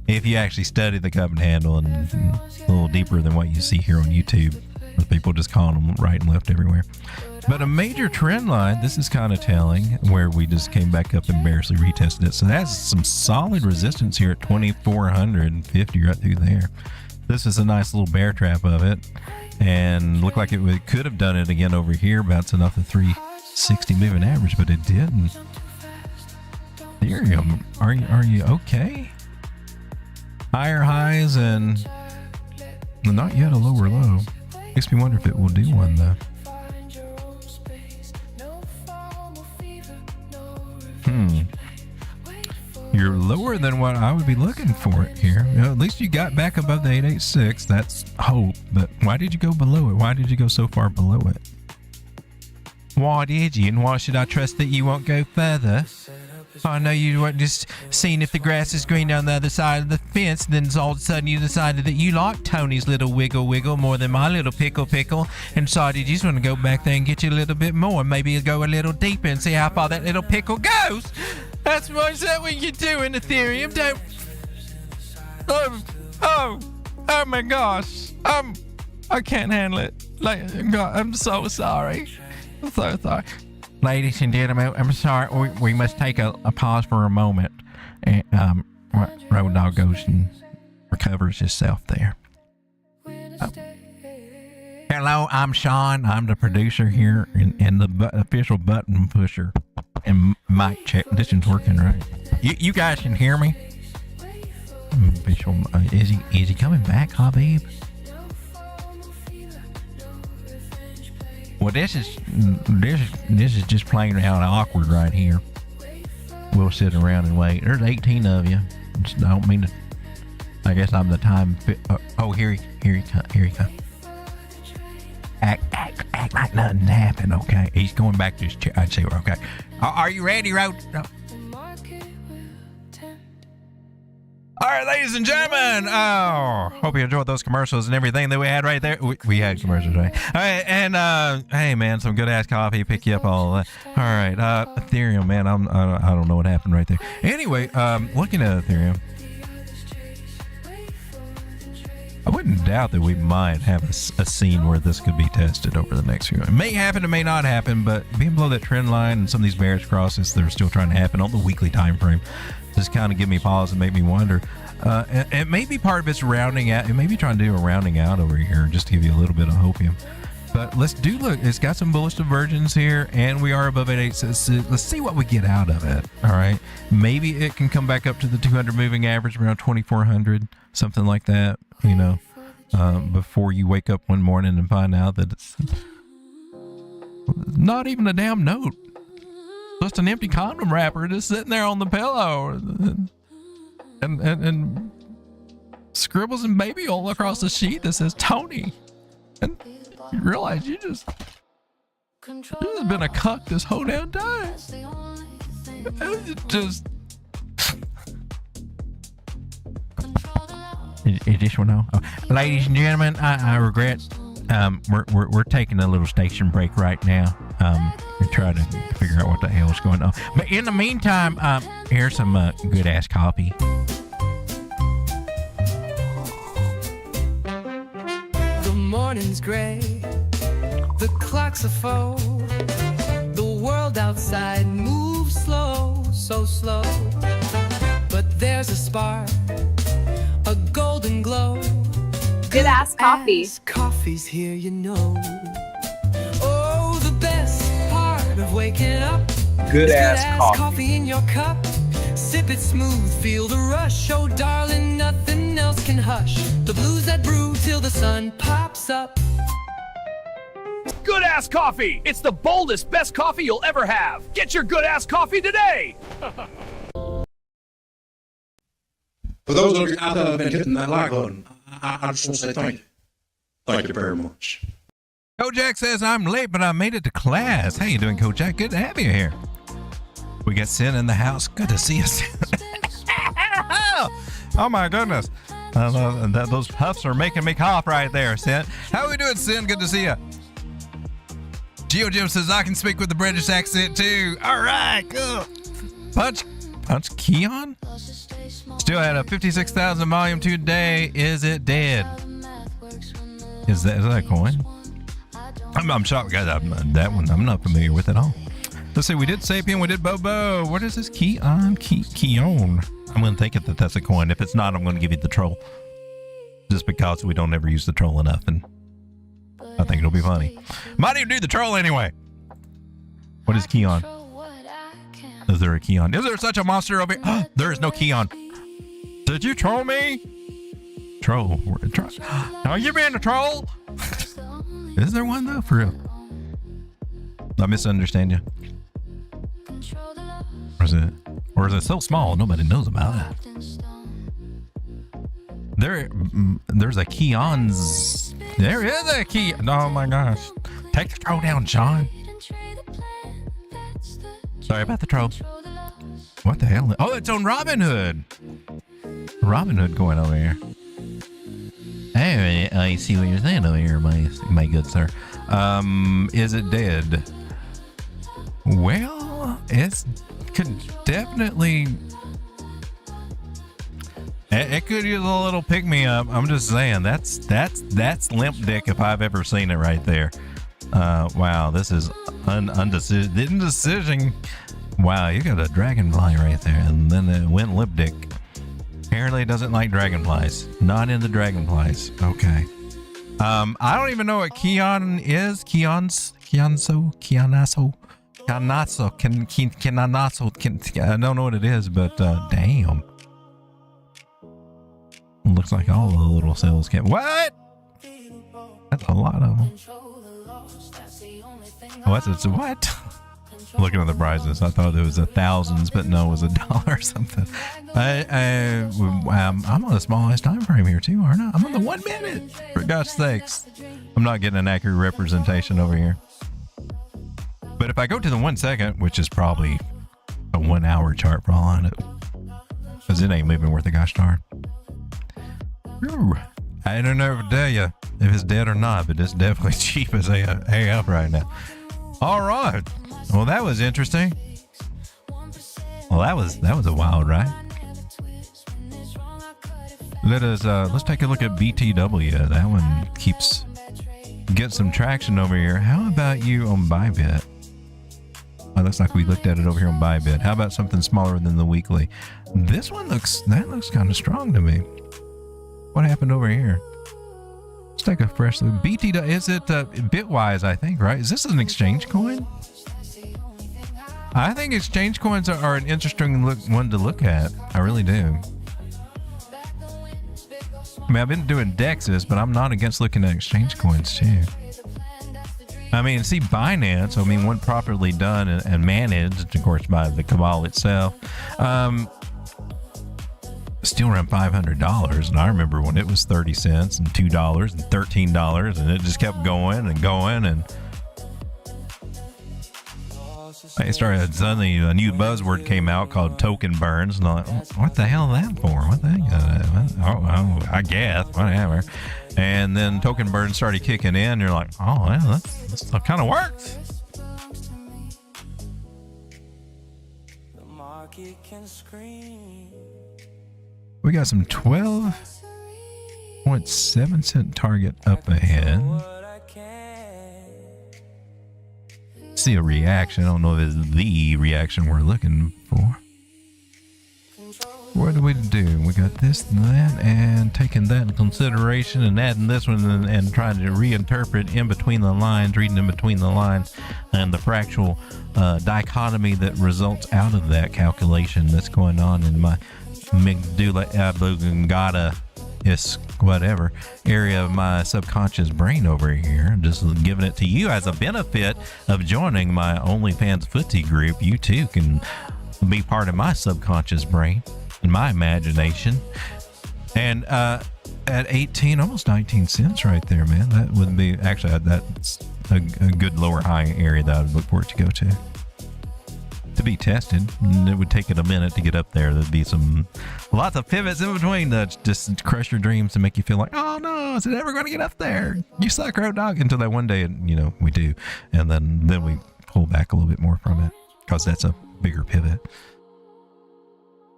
if you actually study the cup and handle and a little deeper than what you see here on YouTube, with people just calling them right and left everywhere. But a major trend line, this is kind of telling, where we just came back up and barely retested it. So that's some solid resistance here at 2450 right through there. This is a nice little bear trap of it, and looked like it could have done it again over here, bouncing off the 360 moving average, but it didn't. Ethereum, are you okay? Higher highs and not yet a lower low. Makes me wonder if it will do one though. You're lower than what I would be looking for it here. You know, at least you got back above the 886. That's hope. But why did you go below it? Why did you go so far below it? Why did you? And why should I trust that you won't go further? I know you weren't just seeing if the grass is green on the other side of the fence, then all of a sudden you decided that you liked Tony's little wiggle more than my little pickle, and decided you just want to go back there and get you a little bit more, maybe go a little deeper and see how far that little pickle goes. That's what you do in Ethereum. Don't. Oh my gosh. I can't handle it. God, I'm so sorry. I'm so sorry. Ladies and gentlemen, I'm sorry. We must take a pause for a moment. And Road Dawg goes and recovers himself there. Oh. Hello, I'm Sean. I'm the producer here and the official button pusher. And mic check. This is working right. You guys can hear me? Official. Is he coming back, Habib? Well, this is just plain out awkward right here. We'll sit around and wait. There's 18 of you. I don't mean to. I guess I'm the time. Oh, here he comes. Act like nothing happened. Okay, he's going back to his chair. I'd say, okay. Are you ready, Road? All right, ladies and gentlemen. Oh, hope you enjoyed those commercials and everything that we had right there. We had commercials, right? All right, and hey, man, some good ass coffee, pick you up all that. All right, Ethereum, man, I don't know what happened right there. Anyway, looking at Ethereum, I wouldn't doubt that we might have a scene where this could be tested over the next few. It may happen, it may not happen, but being below that trend line and some of these bearish crosses that are still trying to happen on the weekly time frame just kind of give me pause and make me wonder. It may be part of its rounding out. It may be trying to do a rounding out over here just to give you a little bit of hopium. But let's look. It's got some bullish divergence here, and we are above 8.8. So let's see what we get out of it. All right. Maybe it can come back up to the 200 moving average around 2,400, something like that, you know, before you wake up one morning and find out that it's not even a damn note. Just an empty condom wrapper just sitting there on the pillow, and scribbles and baby all across the sheet that says Tony, and you realize you just been a cuck this whole damn time. It just is this one on? Oh. Ladies and gentlemen, I regret we're taking a little station break right now. We're trying to figure out what the hell is going on. But in the meantime, here's some good ass coffee. The morning's gray, the clocks are full, the world outside moves slow, so slow. But there's a spark, a golden glow. Good ass coffee. As coffee's here, you know. Oh, the best part of waking up. Good is ass coffee in your cup. Sip it smooth, feel the rush. Oh, darling, nothing else can hush the blues that brew till the sun pops up. Good ass coffee. It's the boldest, best coffee you'll ever have. Get your good ass coffee today. For those of you out there that have been hitting that like button, I just want to say thank you. Thank you very much. Kojak says, I'm late, but I made it to class. How you doing, Kojak? Good to have you here. We got Sin in the house. Good to see you, Sin. Oh, my goodness. Those puffs are making me cough right there, Sin. How are we doing, Sin? Good to see you. Geo Jim says, I can speak with the British accent, too. All right, cool. Punch Keon? Still at a 56,000 volume today. Is it dead? Is that a coin? I'm shocked, guys. That one, I'm not familiar with at all. Let's see. We did Sapien. We did Bobo. What is this? Keon? Keon. I'm going to take it that that's a coin. If it's not, I'm going to give you the troll. Just because we don't ever use the troll enough, and I think it'll be funny. Might even do the troll anyway. What is Keon? Is there a Keon? Is there such a monster over here? There is no Keon. Did you troll me? Troll. Are you being a troll? Is there one though? For real? I misunderstand you. Or is it so small nobody knows about it? There's a Keon's. There is a key. Oh my gosh. Take the troll down, John. Sorry about the troll. What the hell? Oh, it's on Robinhood. Robinhood going over here. Hey, I see what you're saying over here, my good sir. Is it dead? Well, it could definitely. It could use a little pick me up. I'm just saying that's limp dick if I've ever seen it right there. Wow, this is indecision. Wow, you got a dragonfly right there, and then it went lip dick. Apparently, it doesn't like dragonflies. Not into dragonflies. Okay. I don't even know what Keon is. Keonaso. I don't know what it is, but damn. Looks like all the little cells can. What? That's a lot of them. What's it? What? Looking at the prices, I thought it was thousands, but no, it was $1 or something. I'm on the smallest time frame here too, aren't I? I'm on the 1 minute. For God's sakes, I'm not getting an accurate representation over here. But if I go to the 1 second, which is probably a 1 hour chart for all I know, because it ain't moving worth a gosh darn. Ooh, I don't know to tell you if it's dead or not, but it's definitely cheap as AF right now. All right. Well, that was interesting. Well, that was a wild ride. Let's take a look at BTW. That one get some traction over here. How about you on Bybit? Oh, looks like we looked at it over here on Bybit. How about something smaller than the weekly? This one looks kind of strong to me. What happened over here? Let's take a fresh look. BTW, is it Bitwise, I think, right? Is this an exchange coin? I think exchange coins are an interesting one to look at. I really do. I mean, I've been doing DEXs, but I'm not against looking at exchange coins too. I mean, see, Binance, I mean, when properly done and managed, of course, by the cabal itself, still around $500. And I remember when it was 30 cents and $2 and $13, and it just kept going and going. And I started, suddenly a new buzzword came out called token burns. And I'm like, what the hell is that for? What the heck? I guess, whatever. And then token burns started kicking in. You're like, oh, well, this kind of works. The market can scream. We got some 12.7 cent target up ahead. See a reaction. I don't know if it's the reaction we're looking for. What do we do? We got this and that, and taking that into consideration and adding this one and trying to reinterpret in between the lines, reading in between the lines, and the fractal dichotomy that results out of that calculation that's going on in my medulla oblongata is whatever area of my subconscious brain over here. I'm just giving it to you as a benefit of joining my OnlyFans footsie group. You too can be part of my subconscious brain and my imagination. And at 18, almost 19 cents right there, man. That would be actually, that's a good lower high area that I would look for it to go to be tested. And it would take it a minute to get up there. There'd be lots of pivots in between that just crush your dreams and make you feel like, oh no, is it ever going to get up there? You suck, Road Dawg. Until that one day, we do. And then we pull back a little bit more from it because that's a bigger pivot.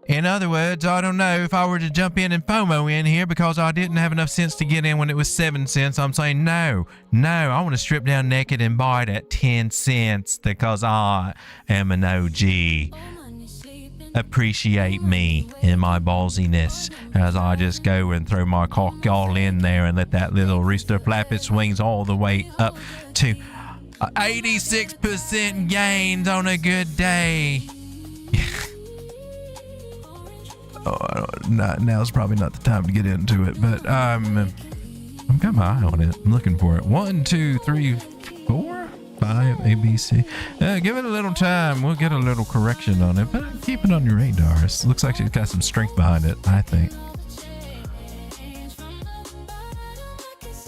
In other words, I don't know if I were to jump in and FOMO in here because I didn't have enough sense to get in when it was 7 cents. I'm saying no, I want to strip down naked and buy it at 10 cents because I am an OG. Appreciate me and my ballsiness as I just go and throw my cock all in there and let that little rooster flap its wings all the way up to 86% gains on a good day. Now's probably not the time to get into it, but I've got my eye on it. I'm looking for it. 1, 2, 3, 4, 5 ABC. Give it a little time. We'll get a little correction on it, but keep it on your radar. It looks like it's got some strength behind it, I think.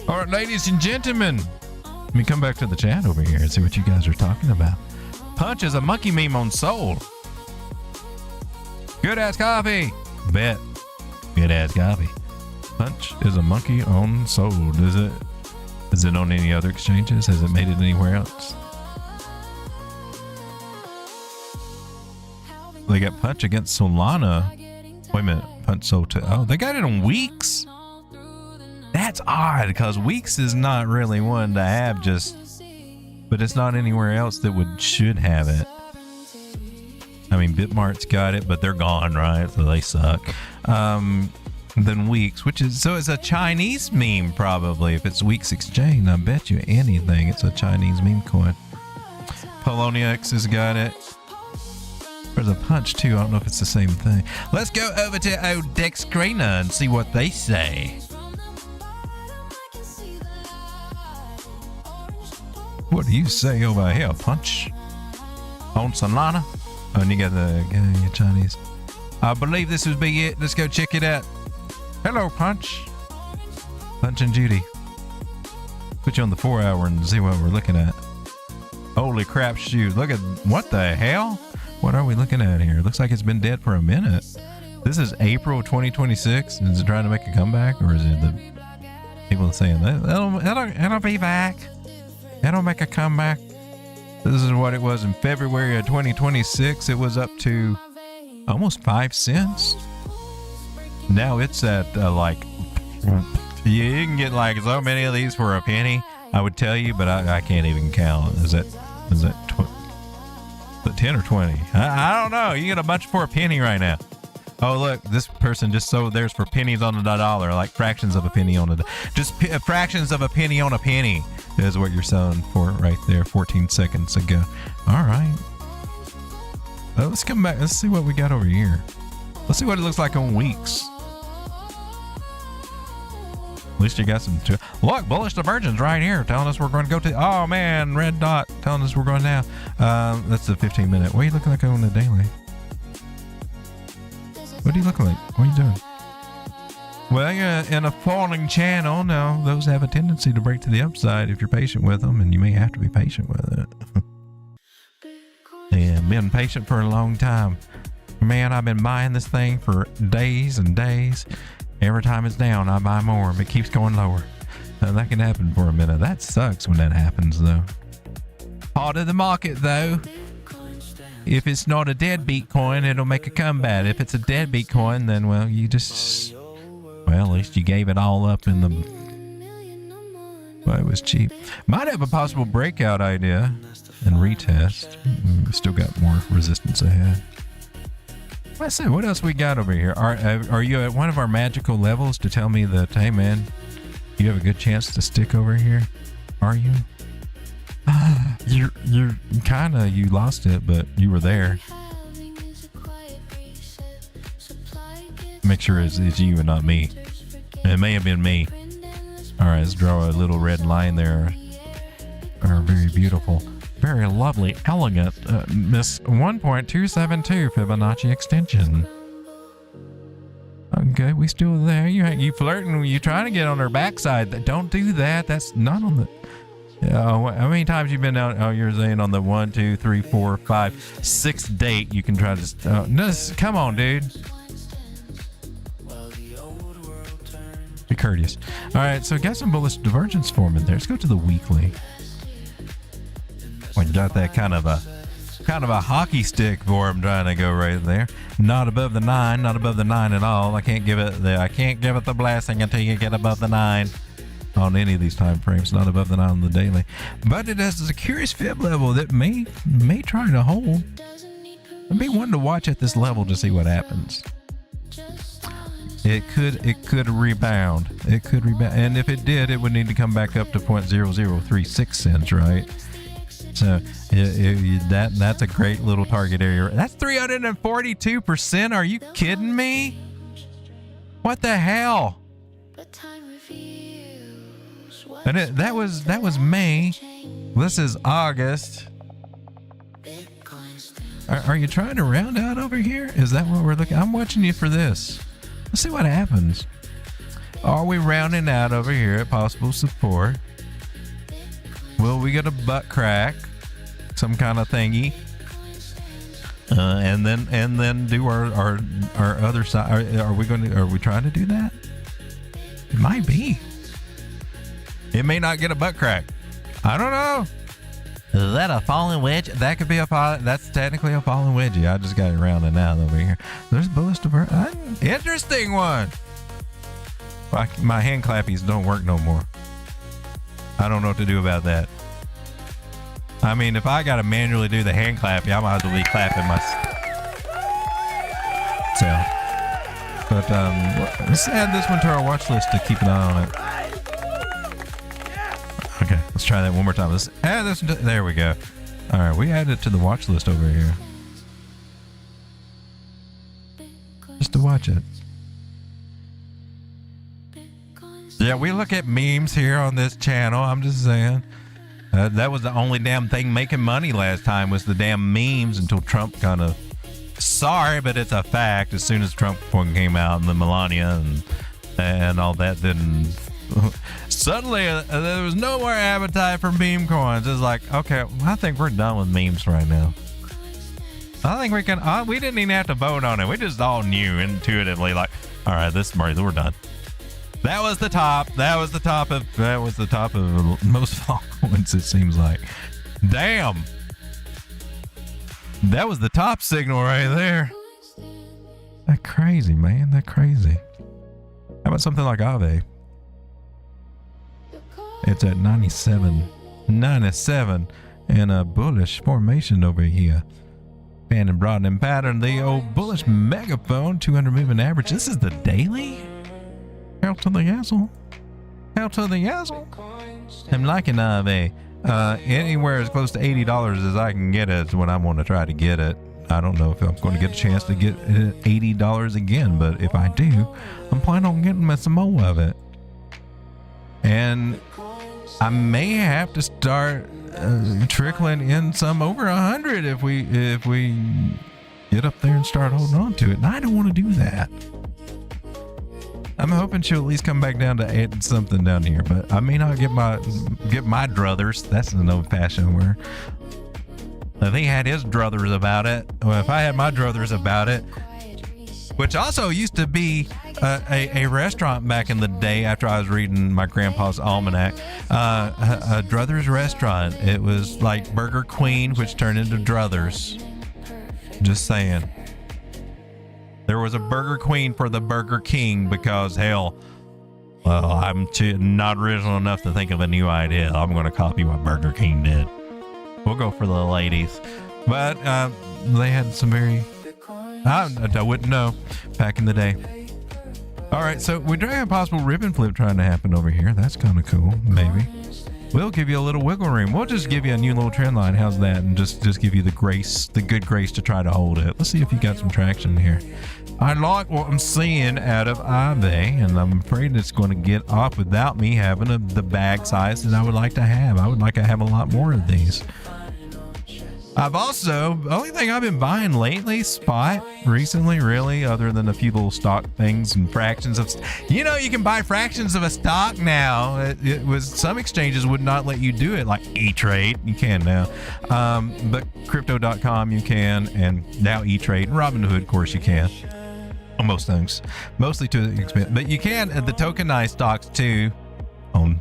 All right, ladies and gentlemen, let me come back to the chat over here and see what you guys are talking about. Punch is a monkey meme on Soul. Good ass coffee. Bet. Good ass coffee. Punch is a monkey on Sold. Is it on any other exchanges? Has it made it anywhere else? They got Punch against Solana. Wait a minute. Punch sold to. Oh, they got it on Weeks. That's odd because Weeks is not really one to have but it's not anywhere else that should have it. I mean, Bitmart's got it, but they're gone, right? So they suck. Then Weeks, so it's a Chinese meme probably. If it's Weeks Exchange, I bet you anything it's a Chinese meme coin. Poloniex has got it. There's a Punch too. I don't know if it's the same thing. Let's go over to Dexcrana and see what they say. What do you say over here, Punch? On Solana? Oh, and you got the Chinese. I believe this would be it. Let's go check it out. Hello, Punch. Punch and Judy. Put you on the 4 hour and see what we're looking at. Holy crap, shoot. Look at, what the hell? What are we looking at here? Looks like it's been dead for a minute. This is April 2026. Is it trying to make a comeback, or is it the people saying it'll be back? It'll make a comeback. This is what it was in February of 2026. It was up to almost 5 cents. Now it's at like, you can get like so many of these for a penny, I would tell you, but I can't even count. Is that 10 or 20? I don't know. You get a bunch for a penny right now. Oh, look, this person just sold theirs for pennies on the dollar, like fractions of a penny on a, just fractions of a penny on a penny is what you're selling for right there 14 seconds ago. All right. Let's come back. Let's see what we got over here. Let's see what it looks like on weeks. At least you got some. Look, bullish divergence right here telling us we're going to go to. Oh man, red dot telling us we're going now. That's the 15-minute. What are you looking like on the daily? What do you look like? What are you doing? Well, you're in a falling channel. No, those have a tendency to break to the upside if you're patient with them, and you may have to be patient with it. Yeah, been patient for a long time. Man, I've been buying this thing for days and days. Every time it's down, I buy more, but it keeps going lower. That can happen for a minute. That sucks when that happens, though. Part of the market, though. If it's not a deadbeat coin, it'll make a comeback. If it's a deadbeat coin, then, well, you just... Well, at least you gave it all up in the... Well, it was cheap. Might have a possible breakout idea and retest. Still got more resistance ahead. Let's see, what else we got over here? Are you at one of our magical levels to tell me that, hey, man, you have a good chance to stick over here? Are you? You're kind of, you lost it, but you were there. Make sure it's you and not me. It may have been me. All right, let's draw a little red line there. Very beautiful, very lovely, elegant Miss 1.272 Fibonacci extension. Okay, we still there. You flirting? You trying to get on her backside? Don't do that. That's not on the. How many times you been out? Oh, you're saying on the 1, 2, 3, 4, 5, 6th date you can try to. No, come on, dude. Be courteous. All right, so got some bullish divergence forming there. Let's go to the weekly. We got that kind of a hockey stick form trying to go right there. Not above the 9, not above the 9 at all. I can't give it the blessing until you get above the 9 on any of these time frames. Not above the 9 on the daily, but it has a curious fib level that may try to hold. I'd be one to watch at this level to see what happens. It could rebound. It could rebound, and if it did, it would need to come back up to 0.0036 cents, right? So that's a great little target area. That's 342%. Are you kidding me? What the hell? And that was May. This is August. Are you trying to round out over here? Is that what we're looking? I'm watching you for this. Let's see what happens. Are we rounding out over here at possible support? Will we get a butt crack, some kind of thingy, and then do our other side? Are we trying to do that? It might be. It may not get a butt crack. I don't know. Is that a falling wedge? That could be that's technically a falling wedgie. I just got it rounding out over here. There's bullish divergence. Interesting one. My hand clappies don't work no more. I don't know what to do about that. I mean, if I got to manually do the hand clappy, I might as well be clapping myself. So, but let's add this one to our watch list to keep an eye on it. Okay, let's try that one more time. Let's add this. There we go. All right, we added it to the watch list over here. Just to watch it. Yeah, we look at memes here on this channel. I'm just saying. That was the only damn thing making money last time was the damn memes until Trump kind of, sorry, but it's a fact. As soon as Trump came out and the Melania and all that, then suddenly there was no more appetite for meme coins. It's like, okay, I think we're done with memes right now. I think we can, we didn't even have to vote on it. We just all knew intuitively, like, all right, this is we're done. That was the top. That was the top of most altcoins, it seems like. Damn. That was the top signal right there. That crazy, man. That crazy. How about something like Aave? It's at 97. 97 and a bullish formation over here. Band and broadening pattern. The old bullish megaphone, 200 moving average. This is the daily? Hell to the yazzle. Hell to the yazzle. I'm liking Aave. Anywhere as close to $80 as I can get it is when I want to try to get it. I don't know if I'm going to get a chance to get $80 again, but if I do, I'm planning on getting me some more of it. And I may have to start trickling in some over 100 if we get up there and start holding on to it. And I don't want to do that. I'm hoping she'll at least come back down to 8 something down here, but I may not get my druthers. That's an old-fashioned word. If he had his druthers about it, well, if I had my druthers about it, which also used to be a restaurant back in the day after I was reading my grandpa's almanac, a Druthers restaurant. It was like Burger Queen, which turned into Druthers. Just saying. There was a Burger Queen for the Burger King because, hell, well, I'm not original enough to think of a new idea. I'm going to copy what Burger King did. We'll go for the ladies. But they had some very... I wouldn't know back in the day. All right, so we do have a possible ribbon flip trying to happen over here. That's kind of cool, maybe. We'll give you a little wiggle room. We'll just give you a new little trend line. How's that? And just give you the good grace to try to hold it. Let's see if you got some traction here. I like what I'm seeing out of Aave, and I'm afraid it's going to get off without me having the bag size that I would like to have. I would like to have a lot more of these. I've also, the only thing I've been buying lately, spot recently, really, other than a few little stock things and fractions of, you can buy fractions of a stock now. It was, some exchanges would not let you do it, like E-Trade, you can now. But crypto.com you can, and now E-Trade, and Robinhood, of course, you can. On most things, mostly to the expense, but you can, the tokenized stocks too, on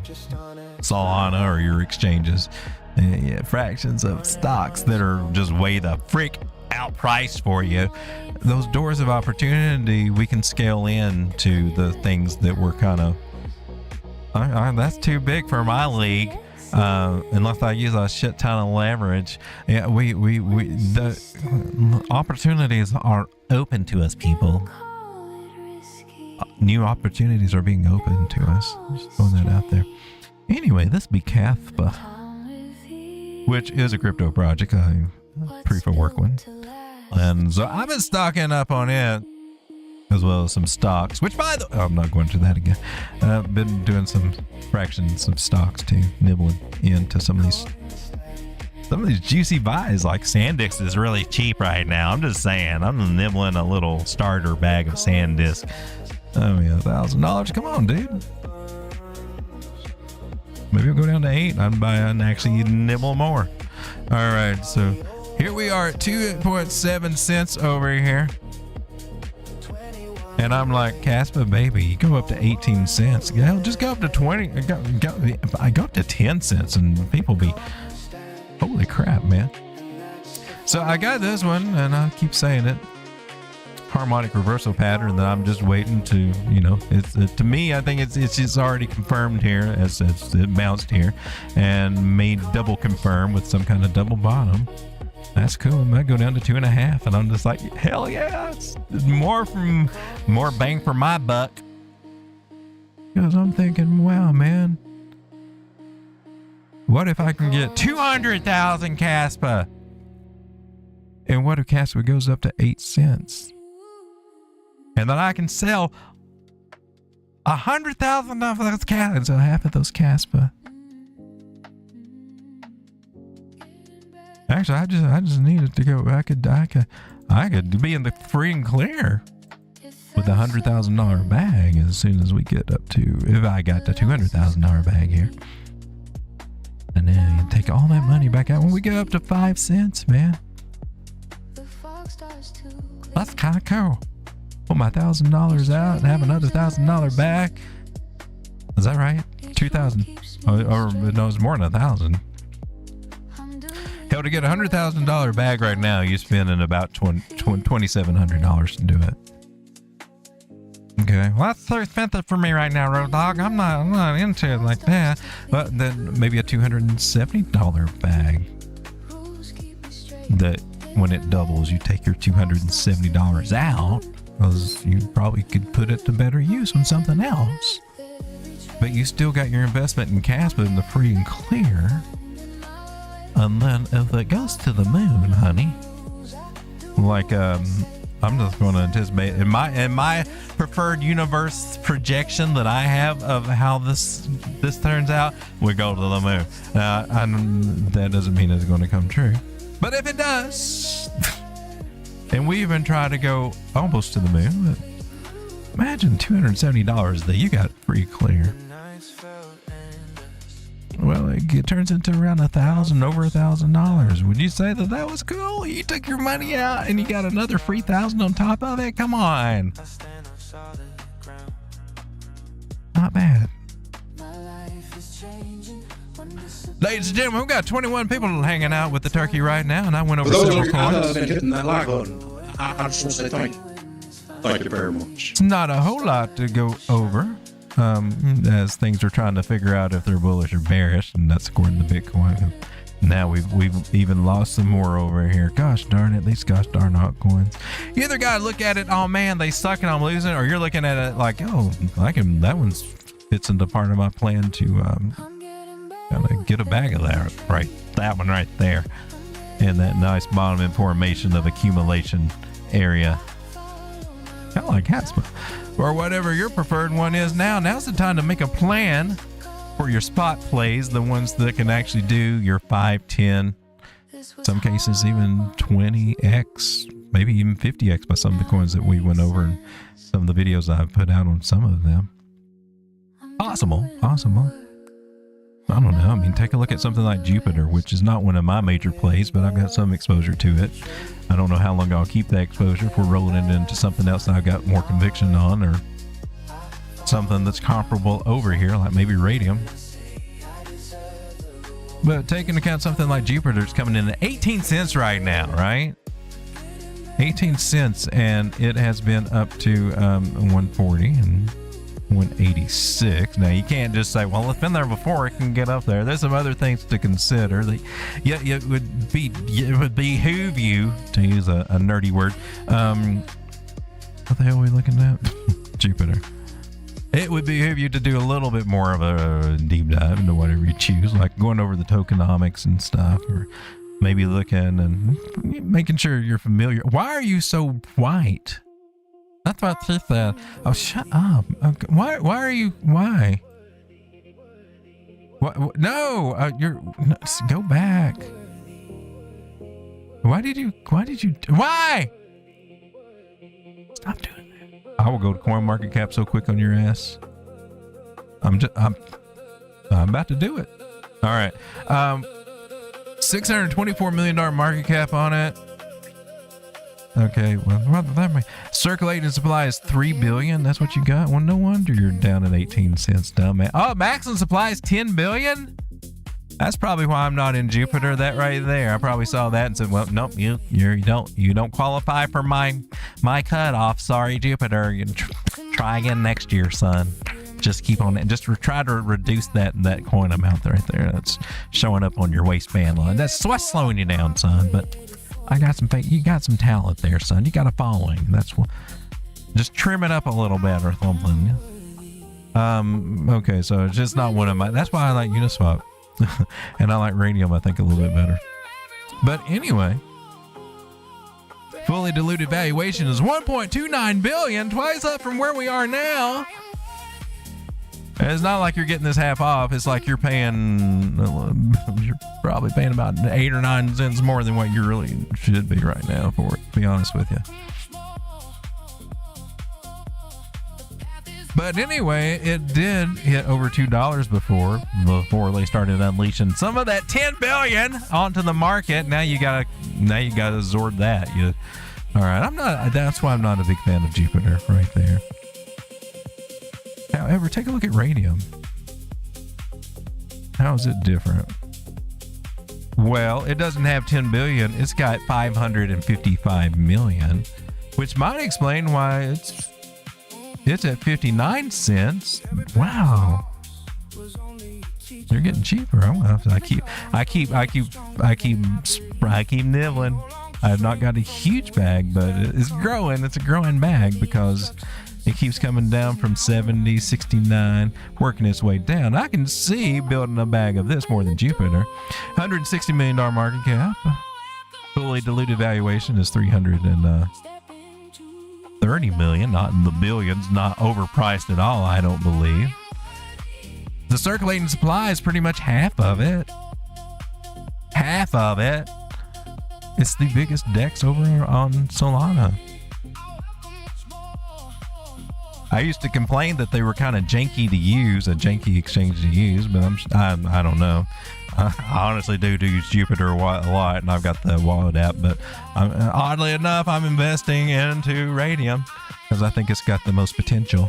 Solana or your exchanges. Yeah, fractions of stocks that are just way the frick out priced for you. Those doors of opportunity, we can scale in to the things that we're kind of, that's too big for my league. Unless I use a shit ton of leverage. Yeah, the opportunities are open to us, people. New opportunities are being opened to us. Just throwing that out there. Anyway, this be Cathpa, which is a crypto project, proof of work one. And so I've been stocking up on it, as well as some stocks, which by the way, I'm not going to that again. I've been doing some fractions of stocks too, nibbling into some of these juicy buys, like SanDisk is really cheap right now. I'm just saying, I'm nibbling a little starter bag of SanDisk. Oh yeah, $1,000. Come on, dude. Maybe I'll go down to 8 and buy and actually nibble more. All right, so here we are at 2.7 cents over here. And I'm like, Casper, baby, you go up to 18 cents. Hell, just go up to 20. I go up to 10 cents and people be, holy crap, man. So I got this one, and I keep saying it. Harmonic reversal pattern that I'm just waiting to, to me, I think it's just already confirmed here as it bounced here and may double confirm with some kind of double bottom. That's cool. I might go down to 2.5, and I'm just like, hell yeah, it's more bang for my buck. Because I'm thinking, wow, man, what if I can get 200,000 Caspa? And what if Caspa goes up to 8 cents? And then I can sell 100,000 of those Caspa, so half of those Caspa. Actually, I just needed to go. I could be in the free and clear with a $100,000 bag as soon as we get up to, if I got the $200,000 bag here. And then you take all that money back out when we get up to 5 cents, man. That's kind of cool. Put my $1,000 out and have another $1,000 back. Is that right? 2,000, or no, it's more than 1,000. Hell, to get a $100,000 bag right now, you're spending about $2,700 to do it. Okay, well, that's so expensive for me right now, Road Dawg. I'm not into it like that. But then maybe a $270 bag. That when it doubles, you take your $270 out, because you probably could put it to better use on something else. But you still got your investment in cash, but in the free and clear. And then if it goes to the moon, honey, like I'm just going to anticipate in my preferred universe projection that I have of how this turns out, we go to the moon. That doesn't mean it's going to come true, but if it does, and we even try to go almost to the moon, but imagine $270 that you got free clear. Well, it turns into around $1,000, over $1,000. Would you say that was cool? You took your money out and you got another free $1,000 on top of it? Come on. Not bad. Ladies and gentlemen, we've got 21 people hanging out with the turkey right now, and I went over For those several of you that coins. have been hitting that like button, I just want to say thank you. Thank you very much. It's not a whole lot to go over. As things are trying to figure out if they're bullish or bearish, and that's according to Bitcoin. Now we've even lost some more over here. Gosh darn it, these gosh darn altcoins. You either gotta look at it, oh man, they suck and I'm losing, or you're looking at it like, oh, that one fits into part of my plan to kind of get a bag of that, right? That one right there, and that nice bottom information of accumulation area. Kind of like Hatsma. Or whatever your preferred one is now. Now's the time to make a plan for your spot plays, the ones that can actually do your 5, 10, some cases even 20x, maybe even 50x by some of the coins that we went over and some of the videos I've put out on some of them. Possible. I don't know. I mean, take a look at something like Jupiter, which is not one of my major plays, but I've got some exposure to it. I don't know how long I'll keep that exposure if we're rolling it into something else that I've got more conviction on, or something that's comparable over here, like maybe Radium. But take into account something like Jupiter, it's coming in at 18 cents right now, right? 18 cents, and it has been up to 140 and 186. Now you can't just say, well, it's been there before, it can get up there. There's some other things to consider. It would behoove you, to use a nerdy word, what the hell are we looking at? Jupiter. It would behoove you to do a little bit more of a deep dive into whatever you choose, like going over the tokenomics and stuff, or maybe looking and making sure you're familiar. Why are you so white? That's what she said. Oh, shut up. Okay. Why are you, why? What? No, go back. Why? Stop doing that. I will go to CoinMarketCap so quick on your ass. I'm about to do it. All right. $624 million market cap on it. Okay, well, what does that mean? Circulating supply is $3 billion. That's what you got. Well, no wonder you're down at 18 cents, dumbass. Oh, maximum supply is 10 billion. That's probably why I'm not in Jupiter. That right there, I probably saw that and said, "Well, nope, you don't qualify for my cutoff. Sorry, Jupiter. You try again next year, son. Just keep on it. Just try to reduce that coin amount right there. That's showing up on your waistband line. That's what's slowing you down, son. But I got some faith. You got some talent there, son. You got a following. That's what. Just trim it up a little bit or something. Okay, so it's just not one of my. That's why I like Uniswap, and I like Radium. I think a little bit better. But anyway, fully diluted valuation is 1.29 billion, twice up from where we are now. It's not like you're getting this half off. It's like you're probably paying about 8 or 9 cents more than what you really should be right now for it, to be honest with you. But anyway, it did hit over $2 before they started unleashing some of that 10 billion onto the market. Now you gotta absorb that. All right, that's why I'm not a big fan of Jupiter right there. However, take a look at Radium. How is it different? Well, it doesn't have 10 billion. It's got 555 million, which might explain why it's at 59 cents. Wow. They're getting cheaper. I keep nibbling. I have not got a huge bag, but it's growing. It's a growing bag because it keeps coming down from 70, 69, working its way down. I can see building a bag of this more than Jupiter. $160 million market cap. Fully diluted valuation is $330 million, not in the billions, not overpriced at all, I don't believe. The circulating supply is pretty much half of it. Half of it. It's the biggest DEX over on Solana. I used to complain that they were kind of janky to use, a janky exchange to use, but I don't know. I honestly do use Jupiter a lot, and I've got the wallet app, but oddly enough, I'm investing into Radium because I think it's got the most potential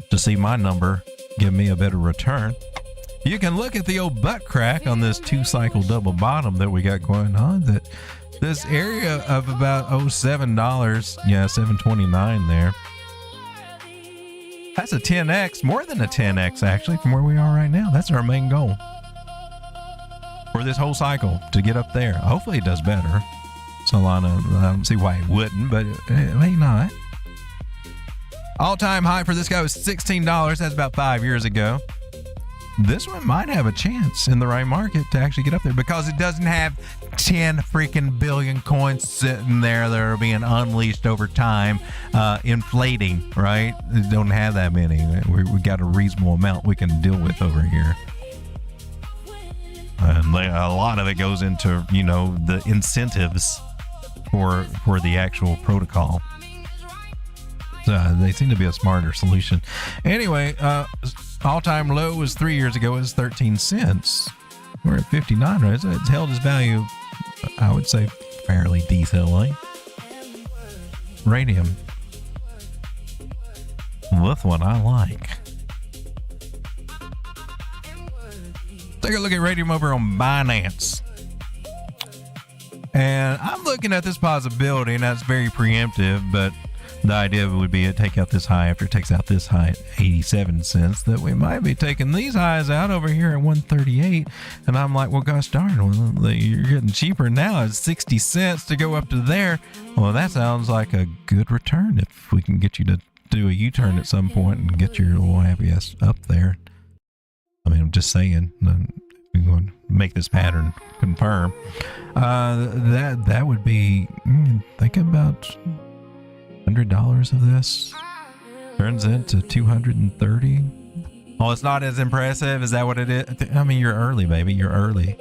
to see my number give me a better return. You can look at the old butt crack on this 2-cycle double bottom that we got going on. That this area of about $7, yeah, $7.29 there. That's a 10x, more than a 10x actually, from where we are right now. That's our main goal for this whole cycle, to get up there. Hopefully it does better. Solana, I don't see why it wouldn't, but it may not. All-time high for this guy was $16. That's about 5 years ago. This one might have a chance in the right market to actually get up there because it doesn't have 10 freaking billion coins sitting there that are being unleashed over time, inflating, right? It don't have that many. We got a reasonable amount we can deal with over here. And a lot of it goes into, the incentives for the actual protocol. So they seem to be a smarter solution. Anyway, all-time low was 3 years ago. It was 13 cents. We're at 59, right? So it's held its value, I would say, fairly decently. Radium. This one I like. Take a look at Radium over on Binance. And I'm looking at this possibility, and that's very preemptive, but the idea would be to take out this high after it takes out this high at 87 cents, that we might be taking these highs out over here at 138. And I'm like, well, gosh darn, you're getting cheaper now at 60 cents to go up to there. Well, that sounds like a good return if we can get you to do a U-turn at some point and get your little happy ass up there. I mean, I'm just saying, we're going to make this pattern confirm. That would be, think about $100 of this turns into 230. Oh, it's not as impressive. Is that what it is? I mean, you're early, baby. You're early.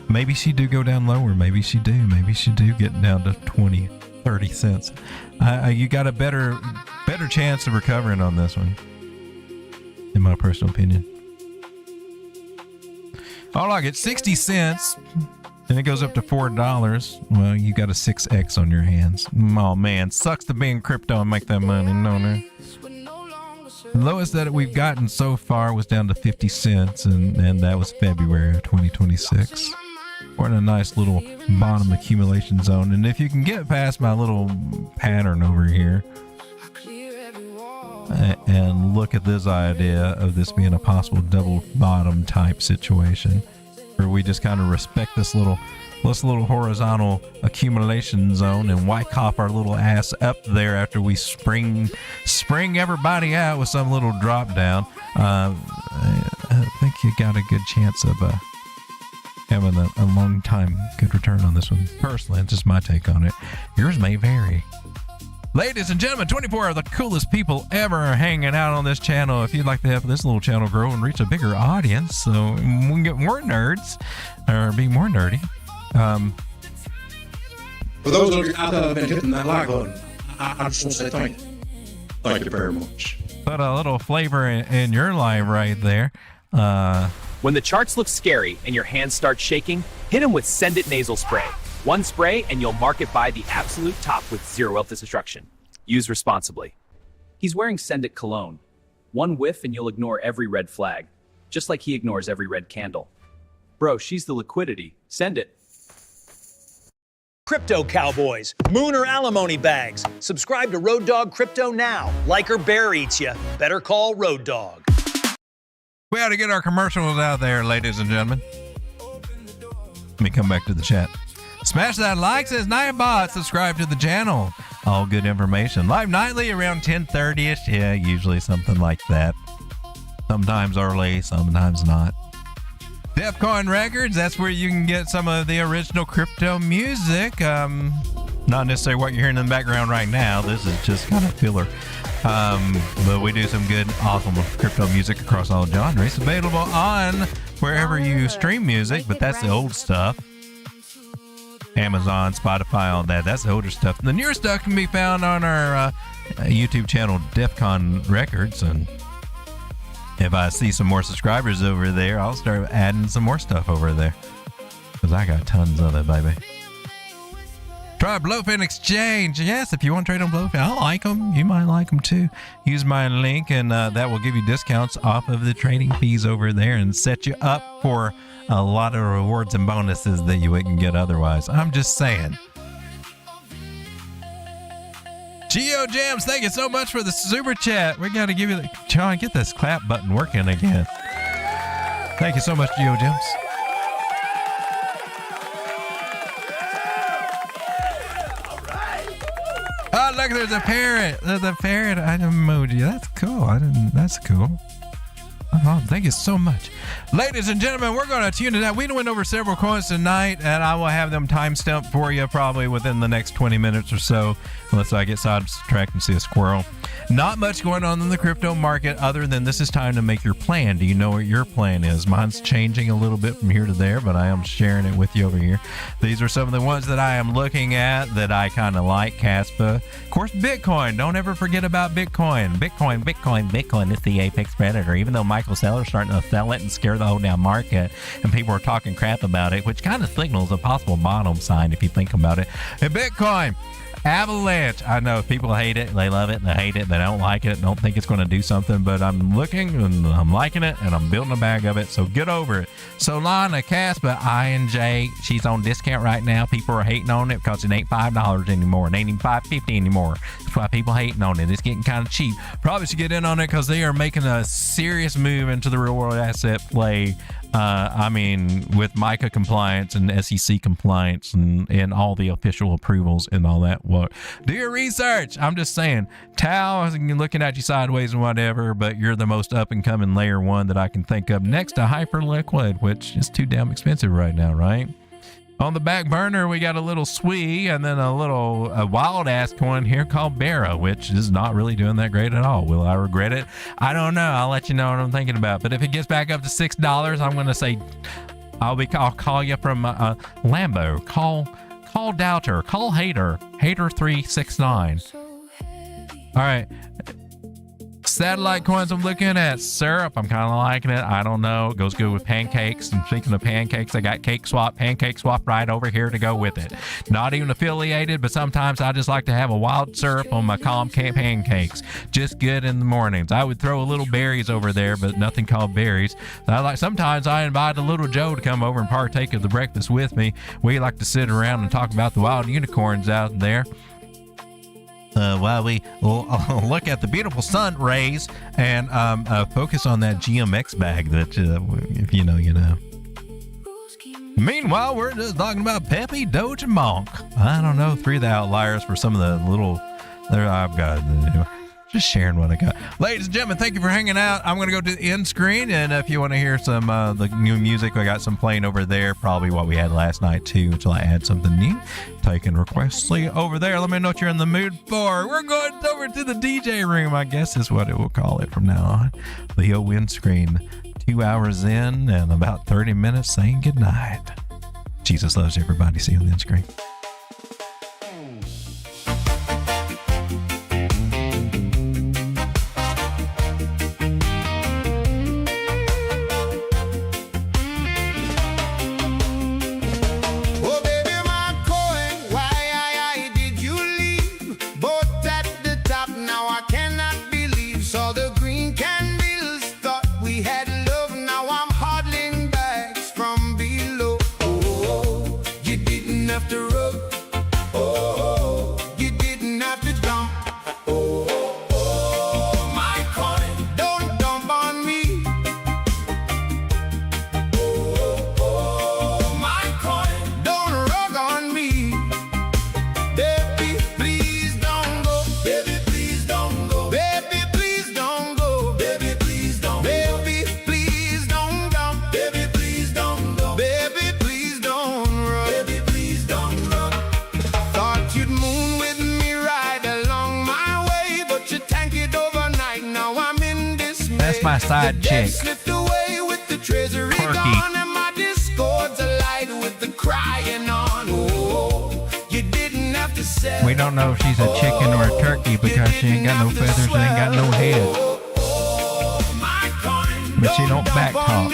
Maybe she do go down lower. Maybe she do. Maybe she do get down to 20, 30 cents. You got a better chance of recovering on this one, in my personal opinion. Oh, look, it's 60 cents. And it goes up to $4. Well, you got a 6x on your hands. Oh man, sucks to be in crypto and make that money. No. The lowest that we've gotten so far was down to 50 cents, and that was February of 2026. We're in a nice little bottom accumulation zone, and if you can get past my little pattern over here and look at this idea of this being a possible double bottom type situation, where we just kind of respect this little horizontal accumulation zone and wyckoff our little ass up there after we spring everybody out with some little drop down. I think you got a good chance of having a long time good return on this one. Personally, it's just my take on it. Yours may vary. Ladies and gentlemen, 24 of the coolest people ever hanging out on this channel. If you'd like to have this little channel grow and reach a bigger audience so we can get more nerds or be more nerdy. For those of you out there who have been hitting that like button, I just want to say thank you. Thank you very much. Put a little flavor in your life right there. When the charts look scary and your hands start shaking, hit them with Send It Nasal Spray. One spray and you'll market by the absolute top with zero wealth destruction. Use responsibly. He's wearing Send It cologne. One whiff and you'll ignore every red flag, just like he ignores every red candle. Bro, she's the liquidity. Send it. Crypto cowboys, moon or alimony bags. Subscribe to Road Dawg Crypto now. Like or bear eats ya. Better call Road Dawg. We ought to get our commercials out there, ladies and gentlemen. Let me come back to the chat. Smash that like, says Nightbot. Subscribe to the channel. All good information. Live nightly around 10:30ish. Yeah, usually something like that. Sometimes early, sometimes not. Defcoin Records, that's where you can get some of the original crypto music. Not necessarily what you're hearing in the background right now. This is just kind of filler. But we do some good, awesome crypto music across all genres. Available on wherever you stream music, but that's the old stuff. Amazon, Spotify, all that. That's the older stuff. The newer stuff can be found on our YouTube channel, Defcon Records. And if I see some more subscribers over there, I'll start adding some more stuff over there. Because I got tons of it, baby. Try Blowfin Exchange. Yes, if you want to trade on Blowfin, I like them. You might like them too. Use my link and that will give you discounts off of the trading fees over there and set you up for a lot of rewards and bonuses that you wouldn't get otherwise. I'm just saying. Geo Jams, thank you so much for the super chat. We got to give you the try and get this clap button working again. Thank you so much, Geo Jams. Oh, look, there's a parrot. There's a parrot emoji. That's cool. That's cool. Oh, thank you so much. Ladies and gentlemen, we're going to tune it out. We went over several coins tonight, and I will have them timestamped for you probably within the next 20 minutes or so, unless I get sidetracked and see a squirrel. Not much going on in the crypto market other than this is time to make your plan. Do you know what your plan is? Mine's changing a little bit from here to there, but I am sharing it with you over here. These are some of the ones that I am looking at that I kind of like. Caspa. Of course, Bitcoin. Don't ever forget about Bitcoin. Bitcoin is the apex predator. Even though Michael Saylor's starting to sell it and scare the whole damn market, and people are talking crap about it, which kind of signals a possible bottom sign if you think about it. And Bitcoin. Avalanche. I know people hate it, they love it, they hate it, they don't like it, don't think it's going to do something, but I'm looking and I'm liking it and I'm building a bag of it, so get over it. Solana, Caspa, INJ, she's on discount right now. People are hating on it because it ain't $5 anymore. It ain't even $5.50 anymore. That's why people hating on it. It's getting kind of cheap. Probably should get in on it because they are making a serious move into the real world asset play. I mean, with MiCA compliance and SEC compliance and all the official approvals and all that. Well, do your research. I'm just saying, Tau is looking at you sideways and whatever, but you're the most up and coming layer one that I can think of next to Hyperliquid, which is too damn expensive right now, right? On the back burner, we got a little SWE and then a wild ass coin here called Barra, which is not really doing that great at all. Will I regret it? I don't know. I'll let you know what I'm thinking about. But if it gets back up to $6, I'm going to say I'll call you from Lambo. Call Doubter. Call Hater. Hater369. All right. Satellite coins I'm looking at. Syrup, I'm kind of liking it. I don't know. It goes good with pancakes. And speaking of pancakes, I got Pancake Swap right over here to go with it. Not even affiliated, but sometimes I just like to have a wild syrup on my calm pancakes. Just good in the mornings. I would throw a little berries over there, but nothing called berries. Sometimes I invite a little Joe to come over and partake of the breakfast with me. We like to sit around and talk about the wild unicorns out there. While we look at the beautiful sun rays and focus on that GMX bag that if you know, you know. Meanwhile, we're just talking about Pepe, Doge, and Monk. I don't know, 3 of the outliers for some of the little. There, I've got Just sharing what I got. Ladies and gentlemen, thank you for hanging out. I'm going to go to the end screen, and if you want to hear some the new music, we got some playing over there, probably what we had last night too, until I add something new. Taking requests over there. Let me know what you're in the mood for. We're going over to the DJ room, I guess is what it will call it from now on. The wind screen. 2 hours in and about 30 minutes saying goodnight. Jesus loves everybody. See you on the end screen. My side chick, Quirky. We don't know if she's a chicken or a turkey because she ain't got no feathers and ain't got no head. But she don't back talk.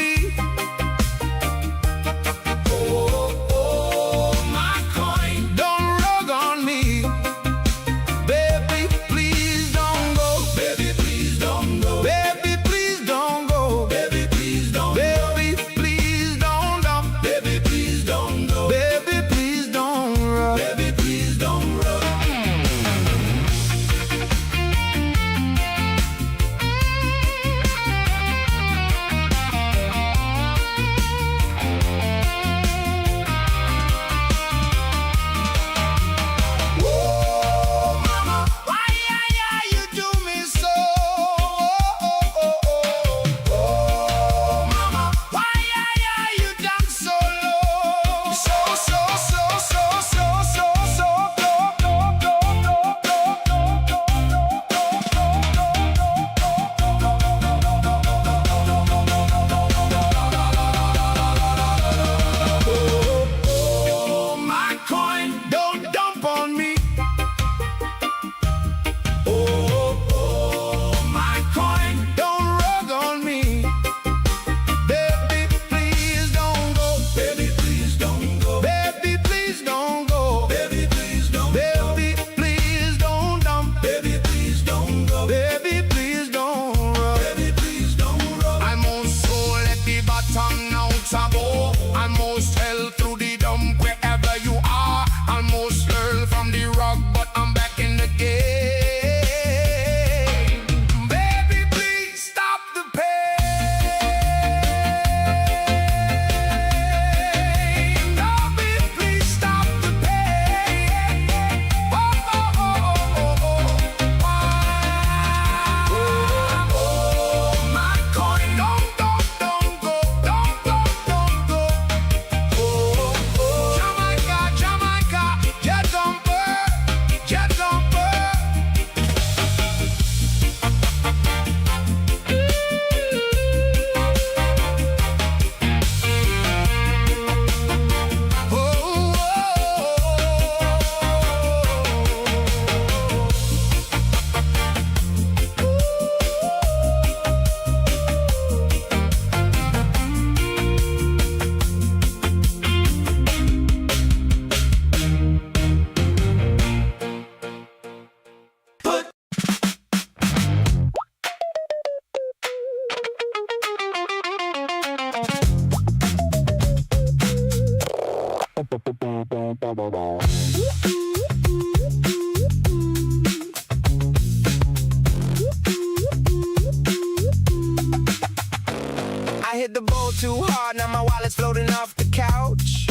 I hit the bowl too hard, now my wallet's floating off the couch.